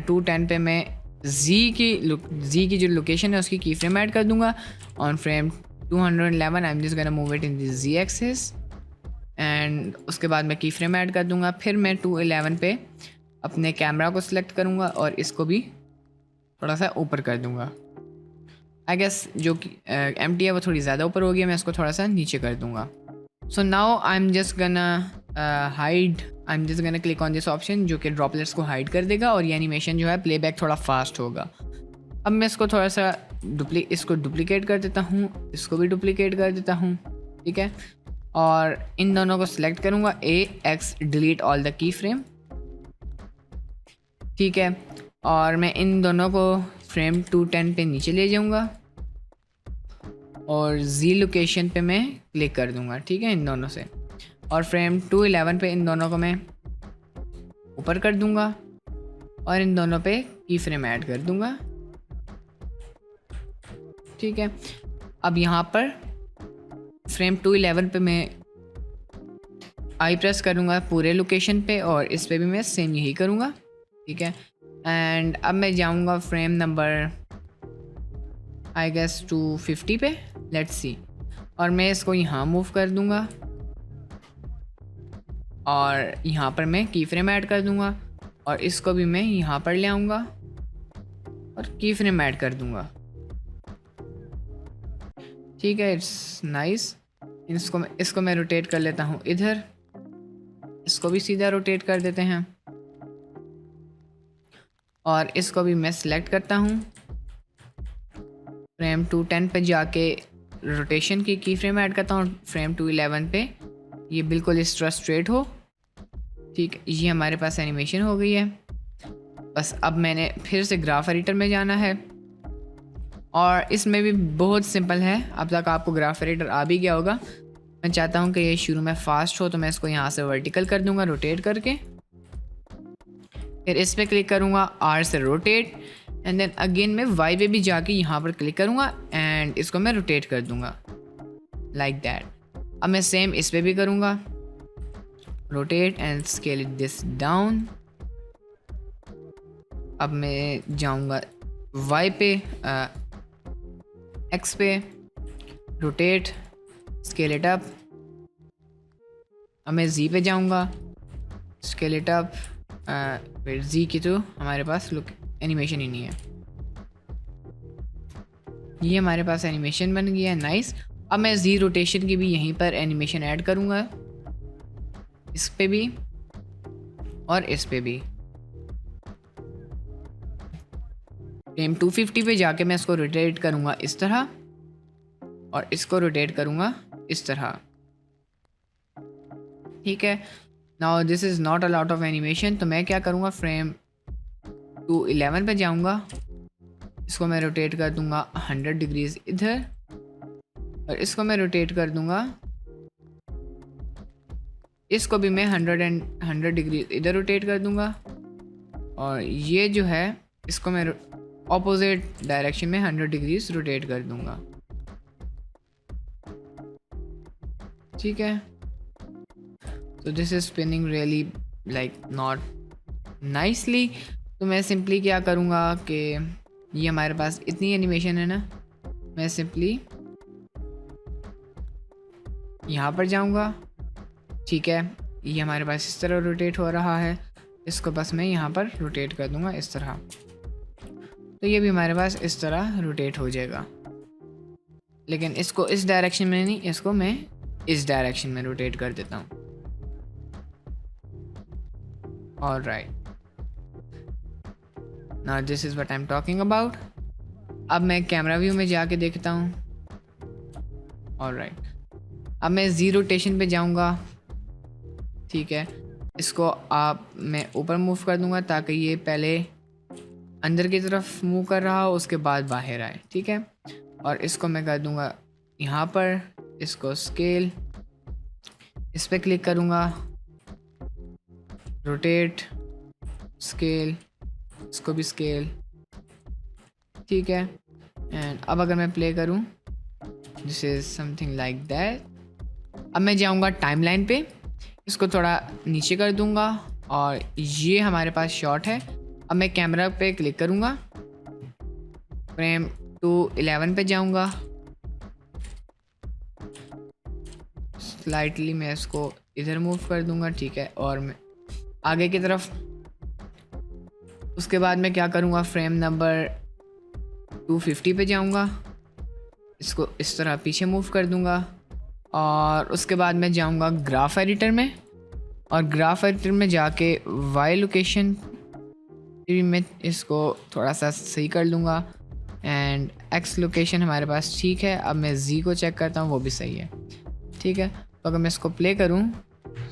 210 पे मैं जी की जो लोकेशन है उसकी की फ्रेम ऐड कर दूँगा। On frame 211 I am just gonna move it in this Z axis, and उसके बाद मैं की फ्रेम ऐड कर दूँगा। फिर मैं 211 पे अपने कैमरा को सिलेक्ट करूँगा और इसको भी थोड़ा सा ऊपर कर दूँगा। आई गेस जो कि एम्प्टी है वो थोड़ी ज़्यादा ऊपर हो गई है, मैं इसको थोड़ा सा नीचे कर दूँगा। So now I am just गना क्लिक ऑन दिस ऑप्शन, जो कि ड्रॉपलेट्स को हाइड कर देगा और ये एनिमेशन जो है प्लेबैक थोड़ा फास्ट होगा। अब मैं इसको थोड़ा सा इसको डुप्लीकेट कर देता हूँ, इसको भी डुप्लीकेट कर देता हूँ, ठीक है। और इन दोनों को सिलेक्ट करूँगा, AX delete all the key frame, ठीक है। और मैं इन दोनों को फ्रेम 210 पे नीचे ले जाऊँगा और Z लोकेशन पे मैं क्लिक कर दूँगा, ठीक है, इन दोनों से। और फ्रेम 211 पे इन दोनों को मैं ऊपर कर दूँगा और इन दोनों पे की फ्रेम ऐड कर दूँगा, ठीक है। अब यहाँ पर फ्रेम 211 पे मैं आई प्रेस करूँगा पूरे लोकेशन पे और इस पे भी मैं सेम यही करूँगा, ठीक है। एंड अब मैं जाऊँगा फ्रेम नंबर आई गेस 250 पे, लेट्स सी, और मैं इसको यहाँ मूव कर दूँगा और यहाँ पर मैं की फ्रेम ऐड कर दूँगा और इसको भी मैं यहाँ पर ले आऊँगा और की फ्रेम ऐड कर दूँगा, ठीक है। It's nice. इसको मैं रोटेट कर लेता हूँ इधर, इसको भी सीधा रोटेट कर देते हैं और इसको भी मैं सिलेक्ट करता हूँ। फ्रेम 210 पे जाके रोटेशन की फ्रेम ऐड करता हूँ फ्रेम 211 पे, ये बिल्कुल इस तरह स्ट्रेट हो, ठीक है। ये हमारे पास एनिमेशन हो गई है। बस अब मैंने फिर से ग्राफ एडिटर में जाना है और इसमें भी बहुत सिंपल है, अब तक आपको ग्राफ एडिटर आ भी गया होगा। मैं चाहता हूँ कि ये शुरू में फास्ट हो, तो मैं इसको यहाँ से वर्टिकल कर दूँगा रोटेट करके, फिर इस पर क्लिक करूँगा, R से रोटेट, एंड देन अगेन मैं Y पे भी जाके यहाँ पर क्लिक करूँगा एंड इसको मैं रोटेट कर दूँगा लाइक दैट। अब मैं सेम इस पर भी करूँगा, rotate and scale this down. अब मैं जाऊँगा Y पे, X पे, रोटेट, स्केल इट अप। अब मैं Z पे जाऊँगा, स्केल इट अप, फिर Z की तो हमारे पास लुक एनिमेशन ही नहीं है, ये हमारे पास एनिमेशन बन गया है, नाइस। अब मैं Z रोटेशन की भी यहीं पर एनिमेशन ऐड करूँगा, इस पे भी और इस पे भी। फ्रेम 250 पे जाके मैं इसको रोटेट करूँगा इस तरह और इसको रोटेट करूँगा इस तरह, ठीक है। Now this is not a lot of animation, तो मैं क्या करूँगा, फ्रेम 211 पे जाऊंगा, इसको मैं रोटेट कर दूंगा 100 डिग्रीज इधर, और इसको मैं रोटेट कर दूंगा, इसको भी मैं 100 डिग्री इधर रोटेट कर दूंगा, और ये जो है इसको मैं ऑपोजिट डायरेक्शन में 100 डिग्रीज रोटेट कर दूंगा। ठीक है, तो this is spinning really like not nicely. तो मैं सिंपली क्या करूँगा कि ये हमारे पास इतनी एनिमेशन है ना, मैं सिंपली यहाँ पर जाऊँगा। ठीक है, ये हमारे पास इस तरह रोटेट हो रहा है, इसको बस मैं यहाँ पर रोटेट कर दूँगा इस तरह, तो ये भी हमारे पास इस तरह रोटेट हो जाएगा। लेकिन इसको इस डायरेक्शन में नहीं, इसको मैं इस डायरेक्शन में रोटेट कर देता हूँ। Alright, now this is what I am talking about. अब मैं कैमरा व्यू में जाके देखता हूँ। ऑलराइट, अब मैं जी रोटेशन पे जाऊँगा। ठीक है, इसको मैं ऊपर मूव कर दूँगा ताकि ये पहले अंदर की तरफ मूव कर रहा हो, उसके बाद बाहर आए। ठीक है, और इसको मैं कर दूँगा यहाँ पर, इसको स्केल, इस पर क्लिक करूँगा, रोटेट, स्केल, इसको भी स्केल। ठीक है, एंड अब अगर मैं प्ले करूँ, this is something like that. अब मैं जाऊँगा टाइमलाइन पे, इसको थोड़ा नीचे कर दूँगा, और ये हमारे पास शॉट है। अब मैं कैमरा पे क्लिक करूँगा, फ्रेम 211 पे जाऊँगा, स्लाइटली मैं इसको इधर मूव कर दूँगा। ठीक है, और मैं आगे की तरफ, उसके बाद मैं क्या करूँगा, फ्रेम नंबर 250 पे जाऊँगा, इसको इस तरह पीछे मूव कर दूँगा, और उसके बाद मैं जाऊँगा ग्राफ एडिटर में, और ग्राफ एडिटर में जाके वाई लोकेशन मैं इसको थोड़ा सा सही कर लूँगा, एंड एक्स लोकेशन हमारे पास ठीक है। अब मैं जी को चेक करता हूँ, वो भी सही है। ठीक है, तो अगर मैं इसको प्ले करूँ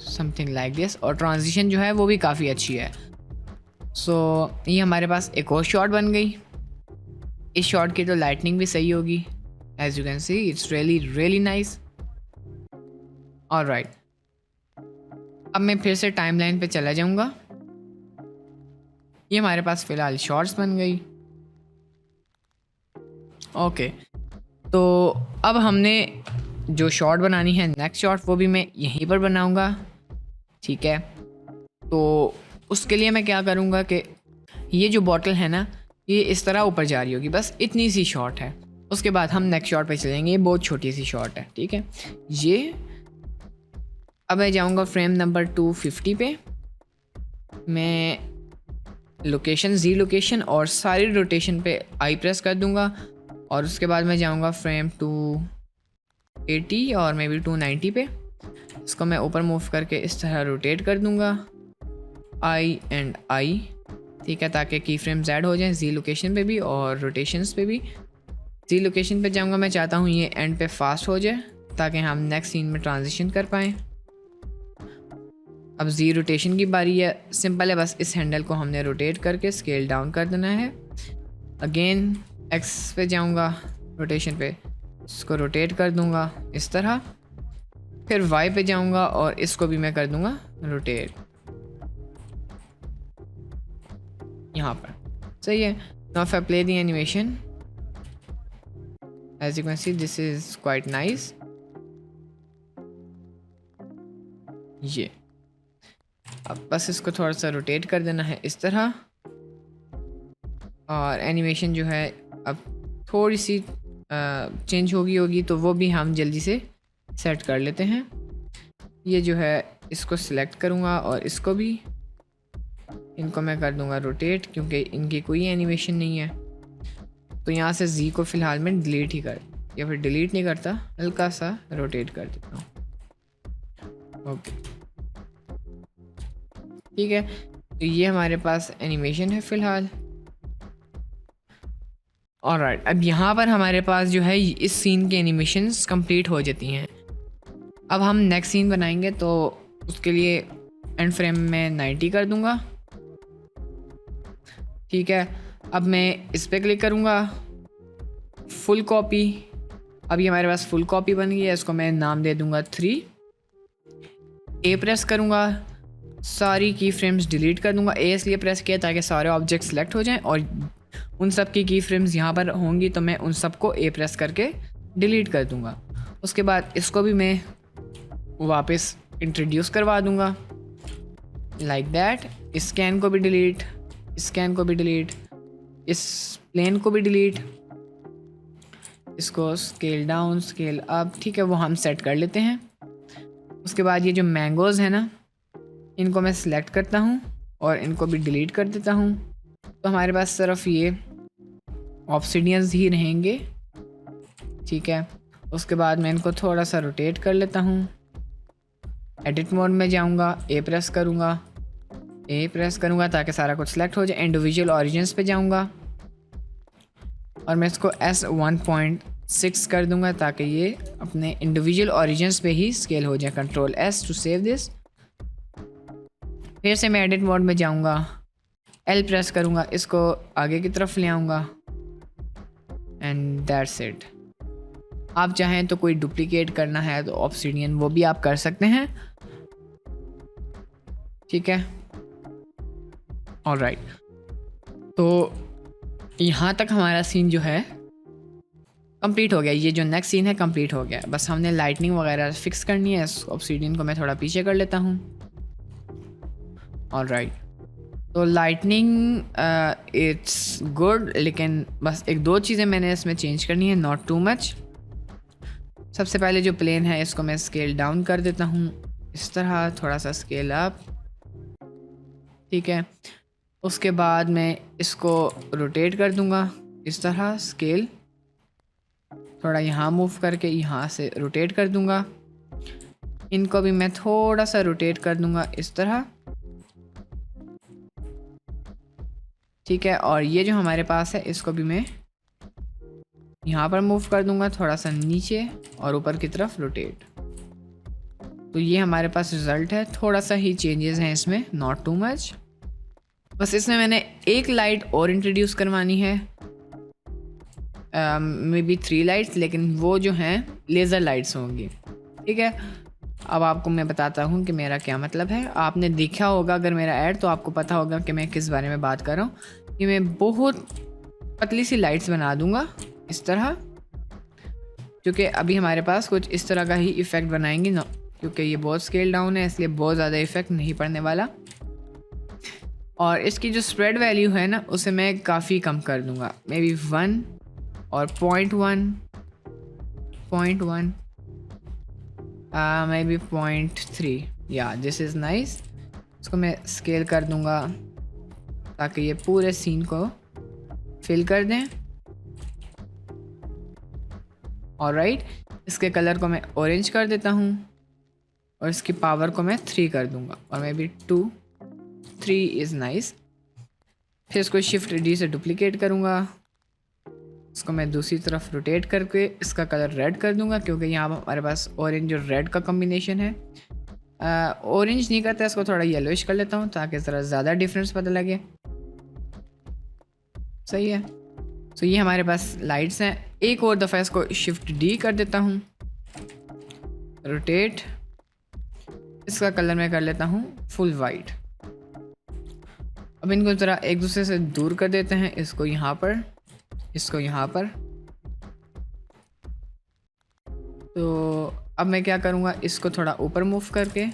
समथिंग लाइक दिस, और ट्रांजिशन जो है वो भी काफ़ी अच्छी है। सो ये हमारे पास एक और शॉट बन गई। इस शॉट की तो लाइटनिंग भी सही होगी, as you can see it's really nice. Alright, अब मैं फिर से टाइमलाइन पे चला जाऊंगा। ये हमारे पास फ़िलहाल शॉर्ट्स बन गई। ओके, तो अब हमने जो शॉट बनानी है, नेक्स्ट शॉट, वो भी मैं यहीं पर बनाऊंगा। ठीक है, तो उसके लिए मैं क्या करूंगा कि ये जो बॉटल है ना, ये इस तरह ऊपर जा रही होगी, बस इतनी सी शॉट है। उसके बाद हम नेक्स्ट शॉट पे चलेंगे, ये बहुत छोटी सी शॉट है। ठीक है, ये अब मैं जाऊंगा फ्रेम नंबर 250 पे, मैं लोकेशन जी लोकेशन और सारी रोटेशन पे आई प्रेस कर दूंगा, और उसके बाद मैं जाऊंगा फ्रेम 280 और मे बी 290 पे, इसको मैं ऊपर मूव करके इस तरह रोटेट कर दूंगा, आई एंड आई। ठीक है, ताकि की फ्रेम्स ऐड हो जाएं जी लोकेशन पे भी और रोटेशंस पे भी। जी लोकेशन पे जाऊंगा, मैं चाहता हूँ ये एंड पे फास्ट हो जाए ताकि हम नेक्स्ट सीन में ट्रांजिशन कर पाएँ। अब जी रोटेशन की बारी है, सिंपल है, बस इस हैंडल को हमने रोटेट करके स्केल डाउन कर देना है। अगेन एक्स पे जाऊंगा, रोटेशन पे इसको रोटेट कर दूंगा इस तरह, फिर वाई पे जाऊंगा और इसको भी मैं कर दूंगा रोटेट यहाँ पर। सही है, now if I play the animation, as you can see this is quite nice. ये अब बस इसको थोड़ा सा रोटेट कर देना है इस तरह, और एनिमेशन जो है अब थोड़ी सी चेंज होगी, तो वो भी हम जल्दी से सेट कर लेते हैं। ये जो है इसको सिलेक्ट करूँगा और इसको भी, इनको मैं कर दूँगा रोटेट, क्योंकि इनकी कोई एनिमेशन नहीं है। तो यहाँ से जी को फ़िलहाल मैं डिलीट ही कर, या फिर डिलीट नहीं करता, हल्का सा रोटेट कर देता हूँ। ओके, ठीक है, तो ये हमारे पास एनिमेशन है फ़िलहाल। ऑलराइट, अब यहाँ पर हमारे पास जो है इस सीन की एनिमेशंस कंप्लीट हो जाती हैं। अब हम नेक्स्ट सीन बनाएंगे, तो उसके लिए एंड फ्रेम में 90 कर दूंगा, ठीक है, अब मैं इस पर क्लिक करूँगा, फुल कॉपी। अभी हमारे पास फुल कॉपी बन गई है, इसको मैं नाम दे दूँगा 3। ए प्रेस करूँगा, सारी की फ्रेम्स डिलीट कर दूँगा। ए इसलिए प्रेस किया ताकि सारे ऑब्जेक्ट सेलेक्ट हो जाएं और उन सब की फ्रेम्स यहाँ पर होंगी, तो मैं उन सब को ए प्रेस करके डिलीट कर दूँगा। उसके बाद इसको भी मैं वापस इंट्रोड्यूस करवा दूँगा लाइक दैट। स्कैन को भी डिलीट, स्कैन को भी डिलीट, इस प्लेन को भी डिलीट, इसको स्केल डाउन स्केल अप, ठीक है, वो हम सेट कर लेते हैं। उसके बाद ये जो मैंगोज़ है ना, इनको मैं सिलेक्ट करता हूँ और इनको भी डिलीट कर देता हूँ। तो हमारे पास सिर्फ ये ऑब्सिडियंस ही रहेंगे, ठीक है। उसके बाद मैं इनको थोड़ा सा रोटेट कर लेता हूँ। एडिट मोड में जाऊँगा, ए प्रेस करूँगा, ए प्रेस करूँगा ताकि सारा कुछ सिलेक्ट हो जाए। इंडिविजुअल ऑरिजिन्स पे जाऊँगा और मैं इसको S1.6 कर दूँगा ताकि ये अपने इंडिविजुअल ऑरिजिन्स पे ही स्केल हो जाए। Control S to save this. फिर से मैं एडिट मोड में जाऊँगा, L प्रेस करूँगा, इसको आगे की तरफ ले आऊँगा एंड दैट्स इट। आप चाहें तो कोई डुप्लीकेट करना है तो ऑब्सिडियन वो भी आप कर सकते हैं, ठीक है। ऑलराइट, तो यहाँ तक हमारा सीन जो है कंप्लीट हो गया। ये जो नेक्स्ट सीन है कंप्लीट हो गया, बस हमने लाइटनिंग वगैरह फिक्स करनी है। ऑब्सिडियन को मैं थोड़ा पीछे कर लेता हूँ। ऑलराइट, तो लाइटनिंग इट्स गुड, लेकिन बस एक दो चीज़ें मैंने इसमें चेंज करनी है, नॉट टू मच। सबसे पहले जो प्लेन है इसको मैं स्केल डाउन कर देता हूँ इस तरह, थोड़ा सा स्केल अप, ठीक है। उसके बाद मैं इसको रोटेट कर दूँगा इस तरह, स्केल थोड़ा यहाँ मूव करके यहाँ से रोटेट कर दूँगा। इनको भी मैं थोड़ा सा रोटेट कर दूँगा इस तरह, ठीक है। और ये जो हमारे पास है इसको भी मैं यहाँ पर मूव कर दूँगा, थोड़ा सा नीचे और ऊपर की तरफ रोटेट। तो ये हमारे पास रिज़ल्ट है। थोड़ा सा ही चेंजेस हैं इसमें, नॉट टू मच। बस इसमें मैंने एक लाइट और इंट्रोड्यूस करवानी है, मे बी 3 लाइट्स, लेकिन वो जो हैं लेज़र लाइट्स होंगी, ठीक है। अब आपको मैं बताता हूँ कि मेरा क्या मतलब है। आपने देखा होगा अगर मेरा ऐड, तो आपको पता होगा कि मैं किस बारे में बात कर रहा हूँ। कि मैं बहुत पतली सी लाइट्स बना दूँगा इस तरह, क्योंकि अभी हमारे पास कुछ इस तरह का ही इफ़ेक्ट बनाएंगे ना, क्योंकि ये बहुत स्केल डाउन है इसलिए बहुत ज़्यादा इफ़ेक्ट नहीं पड़ने वाला। और इसकी जो स्प्रेड वैल्यू है ना उसे मैं काफ़ी कम कर दूँगा, मे बी 1 और 0.1 मे बी 0.3। या दिस इज़ नाइस। इसको मैं स्केल कर दूँगा ताकि ये पूरे सीन को फिल कर दें। ऑलराइट, इसके कलर को मैं ऑरेंज कर देता हूँ और इसकी पावर को मैं 3 कर दूँगा, और मे बी 2, 3 इज़ नाइस। फिर इसको शिफ्ट D से डुप्लीकेट करूँगा, इसको मैं दूसरी तरफ रोटेट करके इसका कलर रेड कर दूँगा, क्योंकि यहाँ हमारे पास ऑरेंज और रेड का कॉम्बिनेशन है। ऑरेंज नहीं करता, इसको थोड़ा येलोइश कर लेता हूँ ताकि ज़रा ज़्यादा डिफरेंस पता लगे। सही है। तो ये हमारे पास लाइट्स हैं। एक और दफ़ा इसको शिफ्ट D कर देता हूँ, रोटेट, इसका कलर मैं कर लेता हूँ फुल वाइट। अब इनको ज़रा एक दूसरे से दूर कर देते हैं, इसको यहाँ पर, इसको यहाँ पर। तो अब मैं क्या करूँगा, इसको थोड़ा ऊपर मूव करके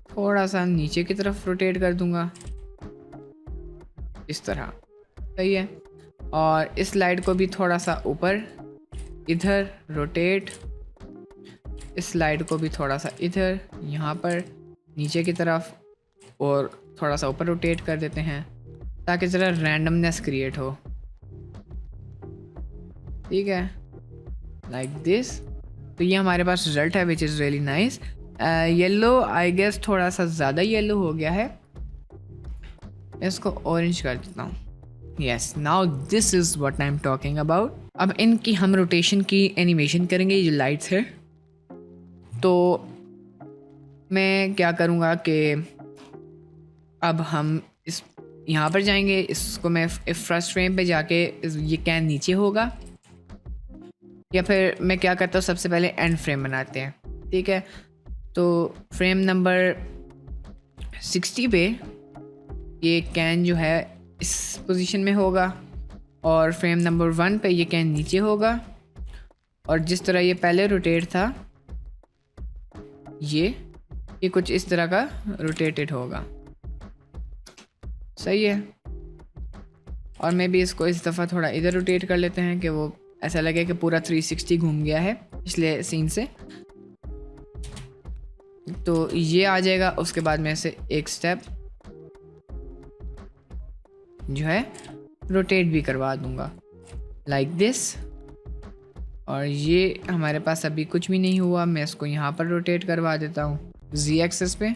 थोड़ा सा नीचे की तरफ रोटेट कर दूँगा इस तरह, सही है। और इस लाइट को भी थोड़ा सा ऊपर इधर रोटेट, इस लाइट को भी थोड़ा सा इधर यहाँ पर नीचे की तरफ और थोड़ा सा ऊपर रोटेट कर देते हैं ताकि ज़रा रैंडमनेस क्रिएट हो, ठीक है, लाइक दिस। तो ये हमारे पास रिजल्ट है which is really nice. Yellow I guess थोड़ा सा ज़्यादा येलो हो गया है, इसको ऑरेंज कर देता हूँ। Yes, now this is what I am talking about. अब इनकी हम रोटेशन की एनिमेशन करेंगे, ये जो लाइट्स है। तो मैं क्या करूँगा कि अब हम इस यहाँ पर जाएंगे, इसको मैं फर्स्ट फ्रेम पे जाके ये कैन नीचे होगा, या फिर मैं क्या करता हूँ सबसे पहले एंड फ्रेम बनाते हैं, ठीक है। तो फ्रेम नंबर 60 पे ये कैन जो है इस पोजीशन में होगा, और फ्रेम नंबर 1 पे ये कैन नीचे होगा, और जिस तरह ये पहले रोटेट था ये कुछ इस तरह का रोटेटेड होगा, सही है। और मैं भी इसको इस दफ़ा थोड़ा इधर रोटेट कर लेते हैं कि वो ऐसा लगे कि पूरा 360 घूम गया है पिछले सीन से। तो ये आ जाएगा। उसके बाद मैं इसे एक स्टेप जो है रोटेट भी करवा दूंगा लाइक दिस। और ये हमारे पास अभी कुछ भी नहीं हुआ, मैं इसको यहाँ पर रोटेट करवा देता हूँ Z एक्सेस पे।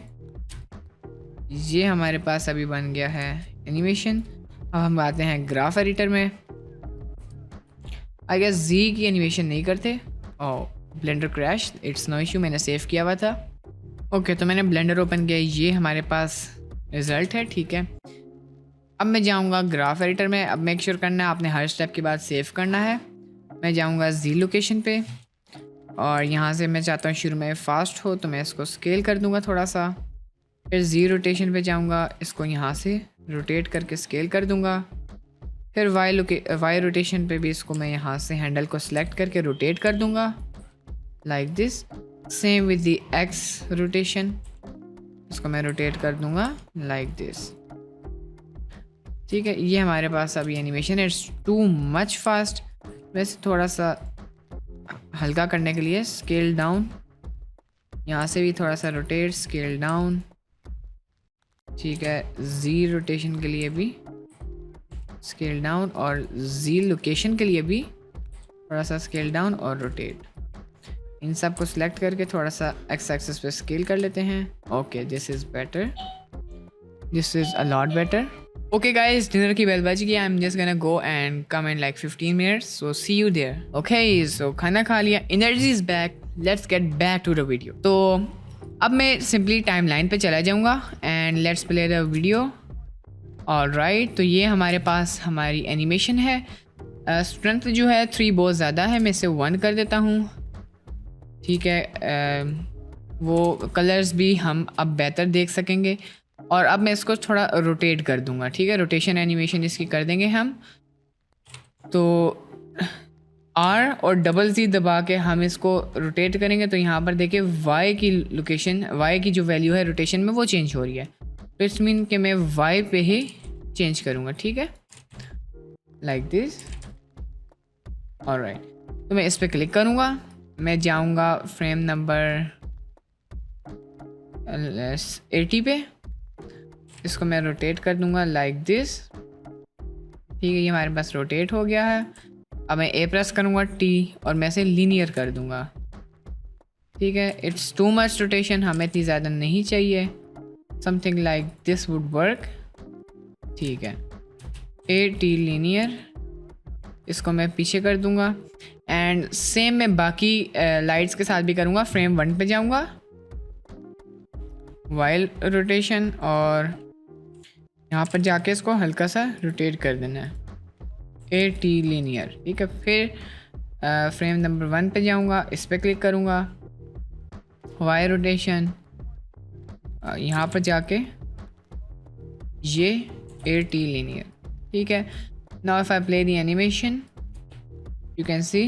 ये हमारे पास अभी बन गया है एनिमेशन। अब हम आते हैं ग्राफ एडिटर में। आई गेस Z की एनिमेशन नहीं करते। ओह, Blender crash, it's no issue, मैंने सेव किया हुआ था। ओके, तो मैंने ब्लेंडर ओपन किया, ये हमारे पास रिज़ल्ट है, ठीक है। अब मैं जाऊंगा ग्राफ एडिटर में। अब मेक श्योर करना है आपने हर स्टेप के बाद सेव करना है। मैं जाऊंगा Z लोकेशन पे, और यहाँ से मैं चाहता हूँ शुरू में फास्ट हो, तो मैं इसको स्केल कर दूंगा थोड़ा सा। फिर Z रोटेशन पे जाऊंगा, इसको यहाँ से रोटेट करके स्केल कर दूंगा। फिर Y रोटेशन पे भी इसको मैं यहाँ से हैंडल को सिलेक्ट करके रोटेट कर दूंगा like this. Same with the X rotation, इसको मैं रोटेट कर दूंगा लाइक दिस, ठीक है। ये हमारे पास अभी एनिमेशन है। It's too much fast. वैसे थोड़ा सा हल्का करने के लिए स्केल डाउन, यहाँ से भी थोड़ा सा रोटेट, स्केल डाउन, ठीक है। Z रोटेशन के लिए भी स्केल डाउन, और Z लोकेशन के लिए भी थोड़ा सा स्केल डाउन और रोटेट। इन सब को सिलेक्ट करके थोड़ा सा X एक्सिस पे स्केल कर लेते हैं। Okay, this is better, this is a lot better. Okay guys, dinner की बेल बज गई। I am just gonna go and come in like 15 minutes, so see you there. Okay, so खाना खा लिया, energy is back, let's get back to the video. तो अब मैं simply timeline पे चला जाऊंगा and let's play the video. Alright, तो ये हमारे पास हमारी एनिमेशन है। स्ट्रेंथ जो है 3 बहुत ज़्यादा है, मैं इसे 1 कर देता हूँ, ठीक है। वो कलर्स भी हम अब बेहतर देख सकेंगे। और अब मैं इसको थोड़ा रोटेट कर दूंगा, ठीक है। रोटेशन एनिमेशन इसकी कर देंगे हम। तो R और Z दबा के हम इसको रोटेट करेंगे, तो यहाँ पर देखिए Y की लोकेशन, Y की जो वैल्यू है रोटेशन में वो चेंज हो रही है। तो इट्स मीन कि मैं Y पे ही चेंज करूँगा, ठीक है, लाइक दिस। ऑलराइट, तो मैं इस पर क्लिक करूँगा, मैं जाऊँगा फ्रेम नंबर 80 पे, इसको मैं रोटेट कर दूंगा लाइक दिस, ठीक है। ये हमारे पास रोटेट हो गया है। अब मैं A प्रेस करूँगा T, और मैं इसे लीनियर कर दूंगा, ठीक है। इट्स टू मच रोटेशन, हमें इतनी ज़्यादा नहीं चाहिए। Something like this would work, ठीक है। AT लीनियर, इसको मैं पीछे कर दूंगा। एंड सेम मैं बाकी लाइट्स के साथ भी करूँगा। फ्रेम 1 पे जाऊँगा, वाइल रोटेशन, और यहाँ पर जाके इसको हल्का सा रोटेट कर देना है, AT लीनियर, ठीक है। फिर फ्रेम नंबर 1 पे जाऊँगा, इस पर क्लिक करूँगा, Y रोटेशन, यहाँ पर जाके ये AT लीनियर, ठीक है। Now if I play the animation, you can सी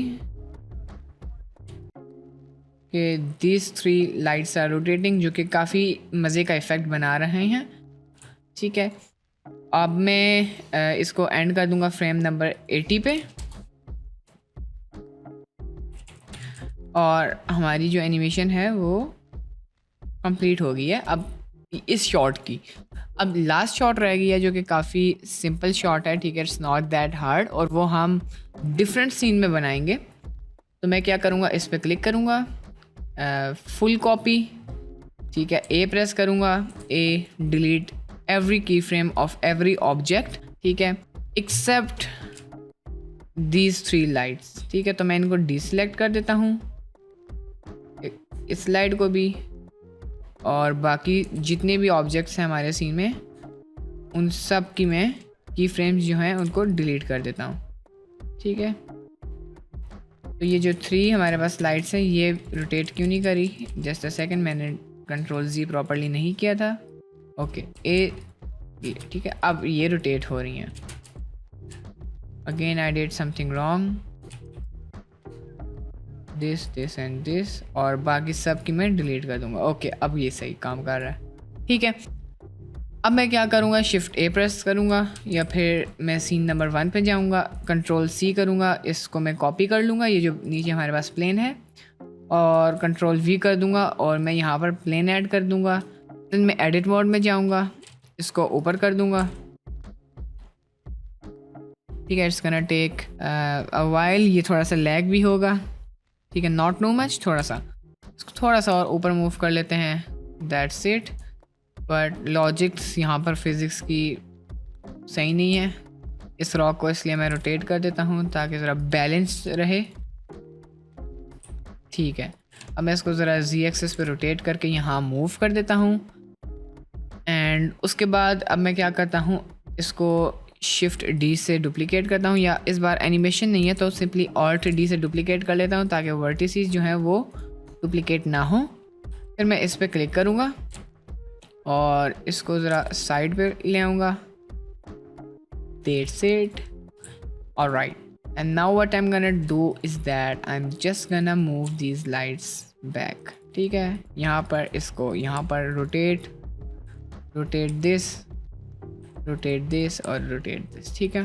कि these 3 लाइट्स आर रोटेटिंग, जो कि काफ़ी मज़े का इफ़ेक्ट बना रहे हैं, ठीक है। अब मैं इसको एंड कर दूंगा फ्रेम नंबर 80 पे, और हमारी जो एनिमेशन है वो कंप्लीट हो गई है अब इस शॉट की। अब लास्ट शॉट रह गई है, जो कि काफ़ी सिंपल शॉट है, ठीक है। इट्स नॉट दैट हार्ड, और वो हम डिफरेंट सीन में बनाएंगे। तो मैं क्या करूँगा, इस पर क्लिक करूँगा, फुल कॉपी, ठीक है। A प्रेस करूँगा, A डिलीट एवरी की फ्रेम ऑफ एवरी ऑब्जेक्ट, ठीक है, एक्सेप्ट दीज 3 लाइट्स, ठीक है। तो मैं इनको डिसलेक्ट कर देता हूँ, इस लाइट को भी, और बाकी जितने भी ऑब्जेक्ट्स हैं हमारे सीन में उन सब की मैं की फ्रेम्स जो हैं उनको डिलीट कर देता हूँ, ठीक है। तो ये जो 3 हमारे पास लाइट्स हैं ये रोटेट क्यों नहीं करी, जस्ट अ सेकंड, मैंने कंट्रोल Z प्रॉपर्ली नहीं किया था। ओके ए, ठीक है, अब ये रोटेट हो रही हैं। Again I did something wrong, this and this, और बाकी सब की मैं डिलीट कर दूंगा। ओके अब ये सही काम कर रहा है, ठीक है। अब मैं क्या करूँगा, शिफ्ट A प्रेस करूँगा या फिर मैं सीन नंबर 1 पे जाऊँगा, कंट्रोल C करूँगा, इसको मैं कॉपी कर लूँगा, ये जो नीचे हमारे पास प्लेन है, और कंट्रोल V कर दूँगा और मैं यहाँ पर प्लेन ऐड कर दूँगा। फिर मैं एडिट मोड में जाऊँगा, इसको ऊपर कर दूँगा, ठीक है। It's gonna take a while, ये थोड़ा सा लैग भी होगा, ठीक है, नॉट नो मच, थोड़ा सा इसको थोड़ा सा और ऊपर मूव कर लेते हैं, दैट्स इट। बट लॉजिक्स यहाँ पर फिज़िक्स की सही नहीं है, इस रॉक को इसलिए मैं रोटेट कर देता हूँ ताकि ज़रा बैलेंस रहे, ठीक है। अब मैं इसको ज़रा Z एक्सिस पे रोटेट करके यहाँ मूव कर देता हूँ, एंड उसके बाद अब मैं क्या करता हूँ, इसको शिफ्ट D से डुप्लिकेट करता हूँ, या इस बार एनिमेशन नहीं है तो सिंपली ऑल्ट D से डुप्लिकेट कर लेता हूँ ताकि वर्टिसेस जो हैं वो डुप्लिकेट ना हो। फिर मैं इस पर क्लिक करूँगा और इसको ज़रा साइड पे ले आऊँगा, that's it, alright. And now what I am gonna do is that I am just gonna move these lights back, ठीक है। यहाँ पर इसको यहाँ पर रोटेट दिस और रोटेट दिस, ठीक है।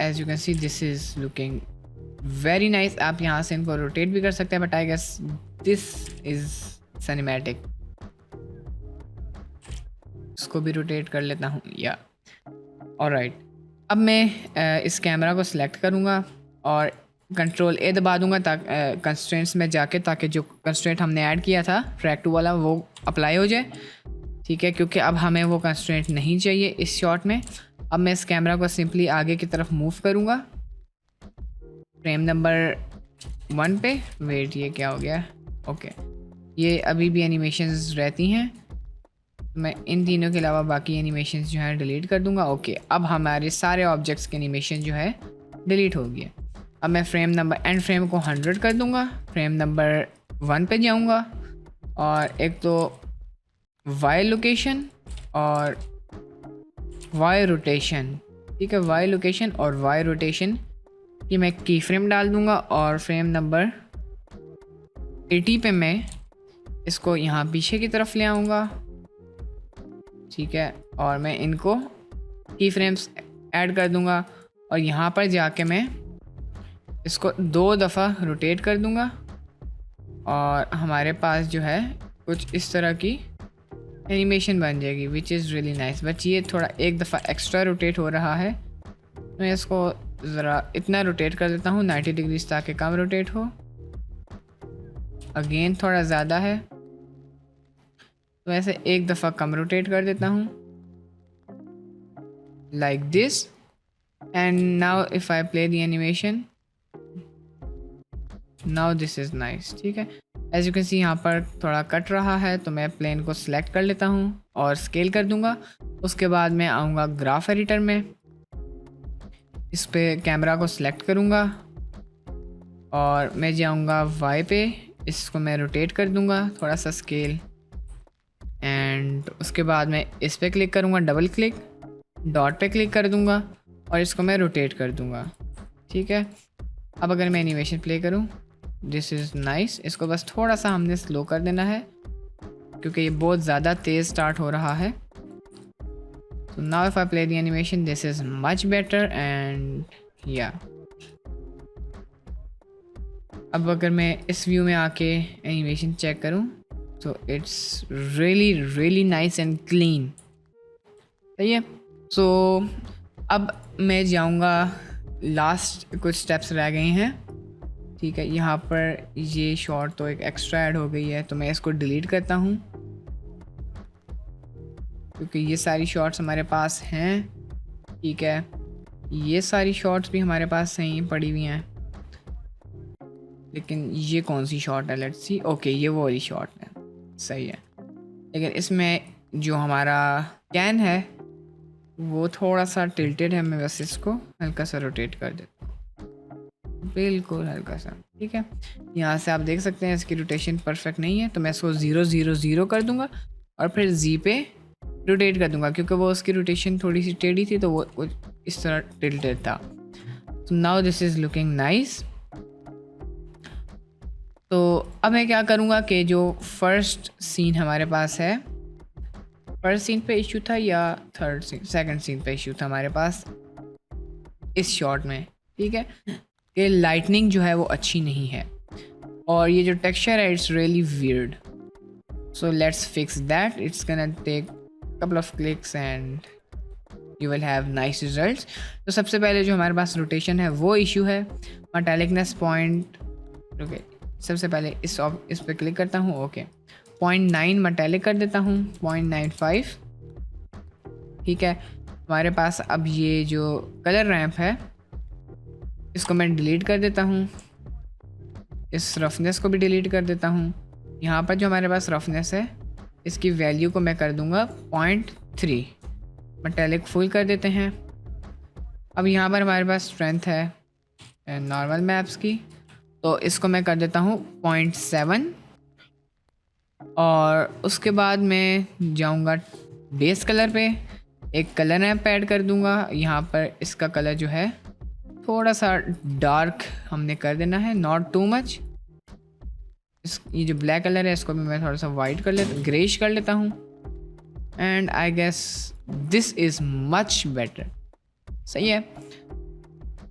As you can see this is looking very nice. आप यहाँ से इनको रोटेट भी कर सकते हैं, but I guess this is cinematic. इसको भी रोटेट कर लेता हूँ, या ऑलराइट। अब मैं इस कैमरा को सिलेक्ट करूँगा और कंट्रोल A दबा दूँगा ताकि कंस्ट्रेंट्स में जाके, ताकि जो कंस्ट्रेंट हमने ऐड किया था ट्रैक 2 वाला वो अप्लाई हो जाए, ठीक है, क्योंकि अब हमें वो कंस्ट्रेंट नहीं चाहिए इस शॉट में। अब मैं इस कैमरा को सिंपली आगे की तरफ मूव करूँगा फ्रेम नंबर 1 पे। वेट, ये क्या हो गया, ओके, ये अभी भी एनिमेशंस रहती हैं, मैं इन तीनों के अलावा बाकी एनिमेशंस जो हैं डिलीट कर दूंगा। ओके, अब हमारे सारे ऑब्जेक्ट्स के एनिमेशन जो है डिलीट हो गए। अब मैं फ्रेम नंबर एंड फ्रेम को 100 कर दूंगा, फ्रेम नंबर 1 पे जाऊंगा और एक तो वाई लोकेशन और वाई रोटेशन, ठीक है, वाई लोकेशन और वाई रोटेशन की मैं की फ्रेम डाल दूंगा, और फ्रेम नंबर 80 पे मैं इसको यहाँ पीछे की तरफ ले आऊँगा, ठीक है, और मैं इनको की फ्रेम्स ऐड कर दूंगा और यहाँ पर जाके मैं इसको 2 दफ़ा रोटेट कर दूंगा और हमारे पास जो है कुछ इस तरह की एनिमेशन बन जाएगी, विच इज़ रियली नाइस। बट ये थोड़ा एक दफ़ा एक्स्ट्रा रोटेट हो रहा है, मैं इसको ज़रा इतना रोटेट कर देता हूँ 90 डिग्रीज ताकि कम रोटेट हो। अगेन थोड़ा ज़्यादा है तो ऐसे एक दफ़ा कम रोटेट कर देता हूँ, like this. And now if I play the animation, now this is nice, ठीक है। एज यू कैन सी यहाँ पर थोड़ा कट रहा है तो मैं प्लेन को सिलेक्ट कर लेता हूँ और स्केल कर दूँगा। उसके बाद मैं आऊँगा ग्राफ एडिटर में, इस पे कैमरा को सिलेक्ट करूँगा और मैं जाऊँगा वाई पे, इसको मैं रोटेट कर दूँगा थोड़ा सा स्केल, एंड उसके बाद मैं इस पे क्लिक करूँगा, डबल क्लिक, डॉट पे क्लिक कर दूँगा और इसको मैं रोटेट कर दूँगा, ठीक है। अब अगर मैं एनिमेशन प्ले करूँ, दिस इज़ नाइस। इसको बस थोड़ा सा हमने स्लो कर देना है क्योंकि ये बहुत ज़्यादा तेज़ स्टार्ट हो रहा है। So now if I play the animation, this is much better and yeah. अब अगर मैं इस व्यू में आके एनिमेशन चेक करूं तो it's really nice and clean, सही है। सो अब मैं जाऊंगा, लास्ट कुछ स्टेप्स रह गए हैं, ठीक है। यहाँ पर ये शॉट तो एक एक्स्ट्रा ऐड हो गई है तो मैं इसको डिलीट करता हूँ क्योंकि ये सारी शॉट्स हमारे पास हैं, ठीक है। ये सारी शॉट्स भी हमारे पास सही पड़ी हुई हैं, लेकिन ये कौन सी शॉट है, लेट्स सी। ओके, ये वो वाली शॉट है, सही है। लेकिन इसमें जो हमारा कैन है वो थोड़ा सा टिल्टेड है, मैं बस इसको हल्का सा रोटेट कर देता हूँ, बिल्कुल हल्का सा। ठीक है, यहाँ से आप देख सकते हैं इसकी रोटेशन परफेक्ट नहीं है, तो मैं इसको 0 0 0 कर दूंगा और फिर जी पे रोटेट कर दूंगा, क्योंकि वो उसकी रोटेशन थोड़ी सी टेढ़ी थी तो वो कुछ इस तरह टिल्टेड था। तो now this is looking nice. तो अब मैं क्या करूँगा कि जो फर्स्ट सीन हमारे पास है, फर्स्ट सीन पे इशू था या थर्ड सीन, सेकंड सीन पे इशू था हमारे पास इस शॉट में। ठीक है, कि लाइटनिंग जो है वो अच्छी नहीं है और ये जो टेक्सचर है it's really weird. So let's fix that, it's gonna take couple of clicks and you will have nice results. तो सबसे पहले जो हमारे पास रोटेशन है वो इशू है। मेटालिकनेस पॉइंट, ओके, सबसे पहले इस पर क्लिक करता हूँ, ओके 0.9 मेटालिक कर देता हूँ, 0.95। ठीक है, हमारे पास अब ये जो कलर रैंप है इसको मैं डिलीट कर देता हूँ, इस रफनेस को भी डिलीट कर देता हूँ। यहाँ पर जो हमारे पास रफनेस है इसकी वैल्यू को मैं कर दूँगा 0.3, मेटालिक फुल कर देते हैं। अब यहाँ पर हमारे पास स्ट्रेंथ है नॉर्मल मैप्स की, तो इसको मैं कर देता हूँ 0.7 और उसके बाद मैं जाऊँगा बेस कलर पे, एक कलर रैंप ऐड कर दूँगा। यहाँ पर इसका कलर जो है थोड़ा सा डार्क हमने कर देना है, नॉट टू मच। ये जो ब्लैक कलर है इसको भी मैं थोड़ा सा वाइट कर लेता, ग्रेइश कर लेता हूँ and I guess this is much better. सही है,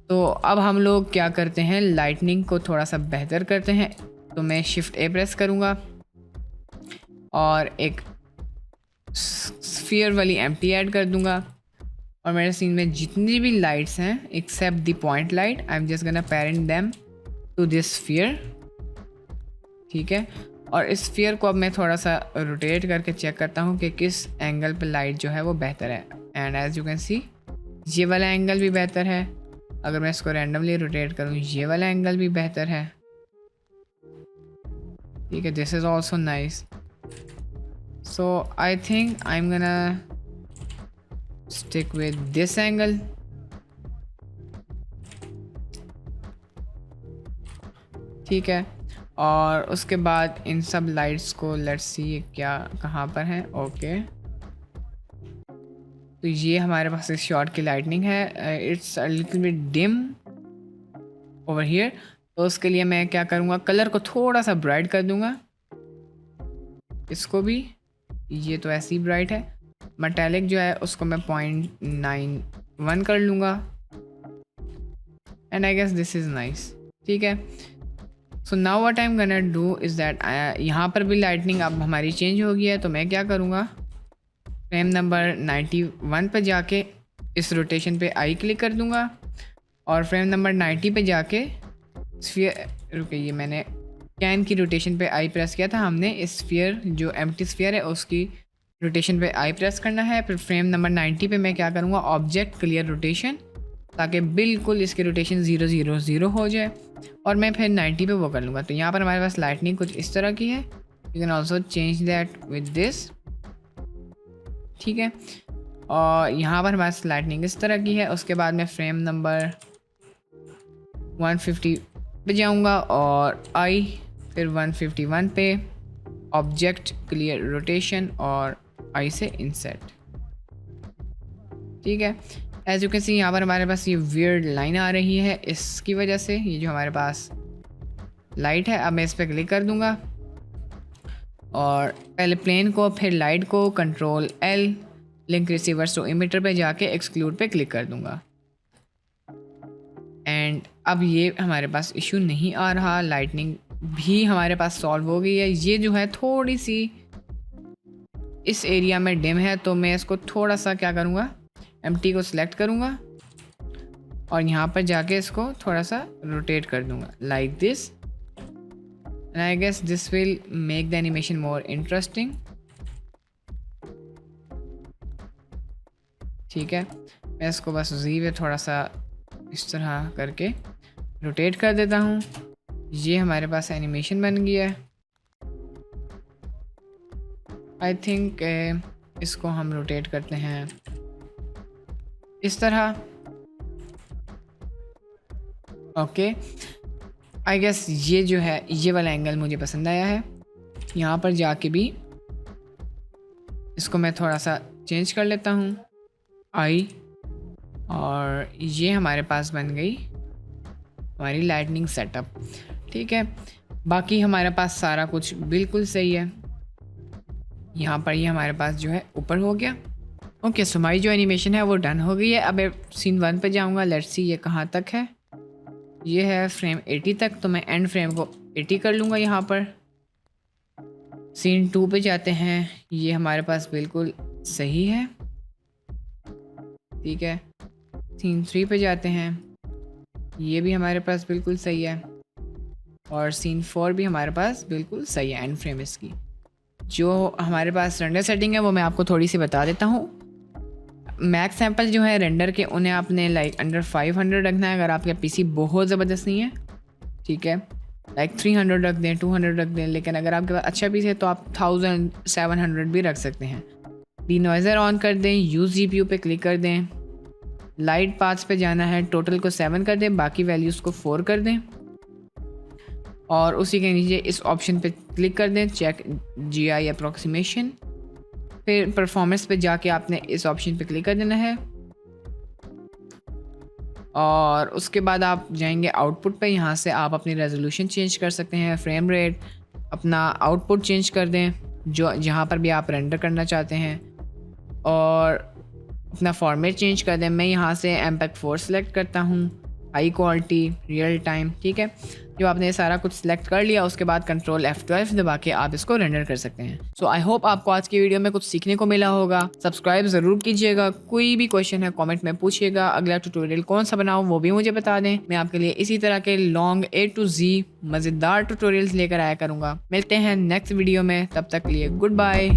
तो अब हम लोग क्या करते हैं, लाइटनिंग को थोड़ा सा बेहतर करते हैं। तो मैं शिफ्ट ए प्रेस करूँगा और एक स्फीयर वाली एम्प्टी ऐड कर दूँगा और मेरे सीन में जितनी भी लाइट्स हैं except the point light, I am just gonna parent them to this sphere. ठीक है, और इस स्फीयर को अब मैं थोड़ा सा रोटेट करके चेक करता हूँ कि किस एंगल पे लाइट जो है वो बेहतर है। And as you can see ये वाला एंगल भी बेहतर है। अगर मैं इसको रैंडमली रोटेट करूँ ये वाला एंगल भी बेहतर है। ठीक है, this is also nice. So I think I am gonna stick with this angle. ठीक है, और उसके बाद इन सब लाइट्स को लेट्स सी क्या कहाँ पर है। ओके, तो ये हमारे पास इस शॉट की लाइटनिंग है, it's a little bit dim over here. तो उसके लिए मैं क्या करूँगा, कलर को थोड़ा सा ब्राइट कर दूँगा, इसको भी, ये तो ऐसे ही ब्राइट है। मेटालिक जो है उसको मैं 0.91 कर लूँगा and I guess this is nice. ठीक है, so now what I am gonna do is that, यहाँ पर भी लाइटनिंग अब हमारी चेंज हो गई है। तो मैं क्या करूँगा, फ्रेम नंबर 91 पे जाके इस रोटेशन पे आई क्लिक कर दूँगा और फ्रेम नंबर 90 पे जाके स्फीयर, रुके ये मैंने कैन की रोटेशन पे आई प्रेस किया था, हमने इस स्फीयर जो एम्प्टी स्फीयर है उसकी रोटेशन पे आई प्रेस करना है। फिर फ्रेम नंबर 90 पे मैं क्या करूँगा, ऑब्जेक्ट क्लियर रोटेशन, ताकि बिल्कुल इसकी रोटेशन 0 0 0 हो जाए और मैं फिर 90 पे वो कर लूँगा। तो यहाँ पर हमारे पास लाइटनिंग कुछ इस तरह की है, you can also change that with this. ठीक है, और यहाँ पर हमारे पास लाइटनिंग इस तरह की है। उसके बाद मैं फ्रेम नंबर 150 पे जाऊँगा और आई, फिर 151 पे ऑब्जेक्ट क्लियर रोटेशन और आई से इंसर्ट। ठीक है, एज यू कैन सी यहाँ पर हमारे पास ये वियर्ड लाइन आ रही है, इसकी वजह से ये जो हमारे पास लाइट है, अब मैं इस पर क्लिक कर दूँगा और पहले प्लेन को फिर लाइट को control L, link receivers to emitter पे जाके एक्सक्लूड पे क्लिक कर दूँगा एंड अब ये हमारे पास इशू नहीं आ रहा, लाइटनिंग भी हमारे पास सॉल्व हो गई है। ये जो है थोड़ी सी इस एरिया में डिम है, तो मैं इसको थोड़ा सा क्या करूँगा, एम्प्टी को सिलेक्ट करूँगा और यहाँ पर जाके इसको थोड़ा सा रोटेट कर दूँगा like this and I guess this will make the animation more interesting. ठीक है, मैं इसको बस जी पे थोड़ा सा इस तरह करके रोटेट कर देता हूँ। ये हमारे पास एनिमेशन बन गया है। आई थिंक इसको हम रोटेट करते हैं इस तरह। ओके, आई गेस ये जो है ये वाला एंगल मुझे पसंद आया है। यहाँ पर जाके भी इसको मैं थोड़ा सा चेंज कर लेता हूँ आई, और ये हमारे पास बन गई हमारी लाइटनिंग सेटअप। ठीक है, बाकी हमारे पास सारा कुछ बिल्कुल सही है। यहाँ पर ये हमारे पास जो है ऊपर हो गया। ओके, सो हमारी जो एनिमेशन है वो डन हो गई है। अब सीन 1 पे जाऊँगा। लेट्स सी ये कहाँ तक है। ये है फ्रेम 80 तक, तो मैं एंड फ्रेम को 80 कर लूँगा यहाँ पर। सीन 2 पे जाते हैं। ये हमारे पास बिल्कुल सही है। ठीक है, सीन 3 पे जाते हैं। ये भी हमारे पास बिल्कुल सही है, और सीन 4 भी हमारे पास बिल्कुल सही है एंड फ्रेम इसकी। जो हमारे पास रेंडर सेटिंग है वो मैं आपको थोड़ी सी बता देता हूँ। मैक्स सैंपल जो है रेंडर के, उन्हें आपने लाइक अंडर 500 रखना है अगर आपका पीसी बहुत ज़बरदस्त नहीं है। ठीक है, लाइक 300 रख दें, 200 रख दें, लेकिन अगर आपके पास अच्छा पीसी है तो आप 1700 भी रख सकते हैं। डिनॉइज़र ऑन कर दें, यूज़ जीपीयू पे क्लिक कर दें, लाइट पाथ्स पे जाना है, टोटल को 7 कर दें, बाकी वैल्यूज़ को 4 कर दें, और उसी के नीचे इस ऑप्शन पे क्लिक कर दें चेक जीआई अप्रॉक्सीमेशन। फिर परफॉर्मेंस पे जाके आपने इस ऑप्शन पे क्लिक कर देना है, और उसके बाद आप जाएंगे आउटपुट पे। यहाँ से आप अपनी रेजोल्यूशन चेंज कर सकते हैं, फ्रेम रेट, अपना आउटपुट चेंज कर दें जो जहाँ पर भी आप रेंडर करना चाहते हैं, और अपना फॉर्मेट चेंज कर दें। मैं यहाँ से MPEG-4 सेलेक्ट करता हूँ, हाई क्वालिटी, रियल टाइम। ठीक है, जो आपने सारा कुछ सिलेक्ट कर लिया उसके बाद कंट्रोल F12 दबा के आप इसको रेंडर कर सकते हैं। सो आई होप आपको आज की वीडियो में कुछ सीखने को मिला होगा। सब्सक्राइब ज़रूर कीजिएगा। कोई भी क्वेश्चन है कमेंट में पूछिएगा। अगला ट्यूटोरियल कौन सा बनाऊँ वो भी मुझे बता दें। मैं आपके लिए इसी तरह के लॉन्ग A to Z मज़ेदार ट्यूटोरियल्स लेकर आया करूँगा। मिलते हैं नेक्स्ट वीडियो में, तब तक के लिए गुड बाय।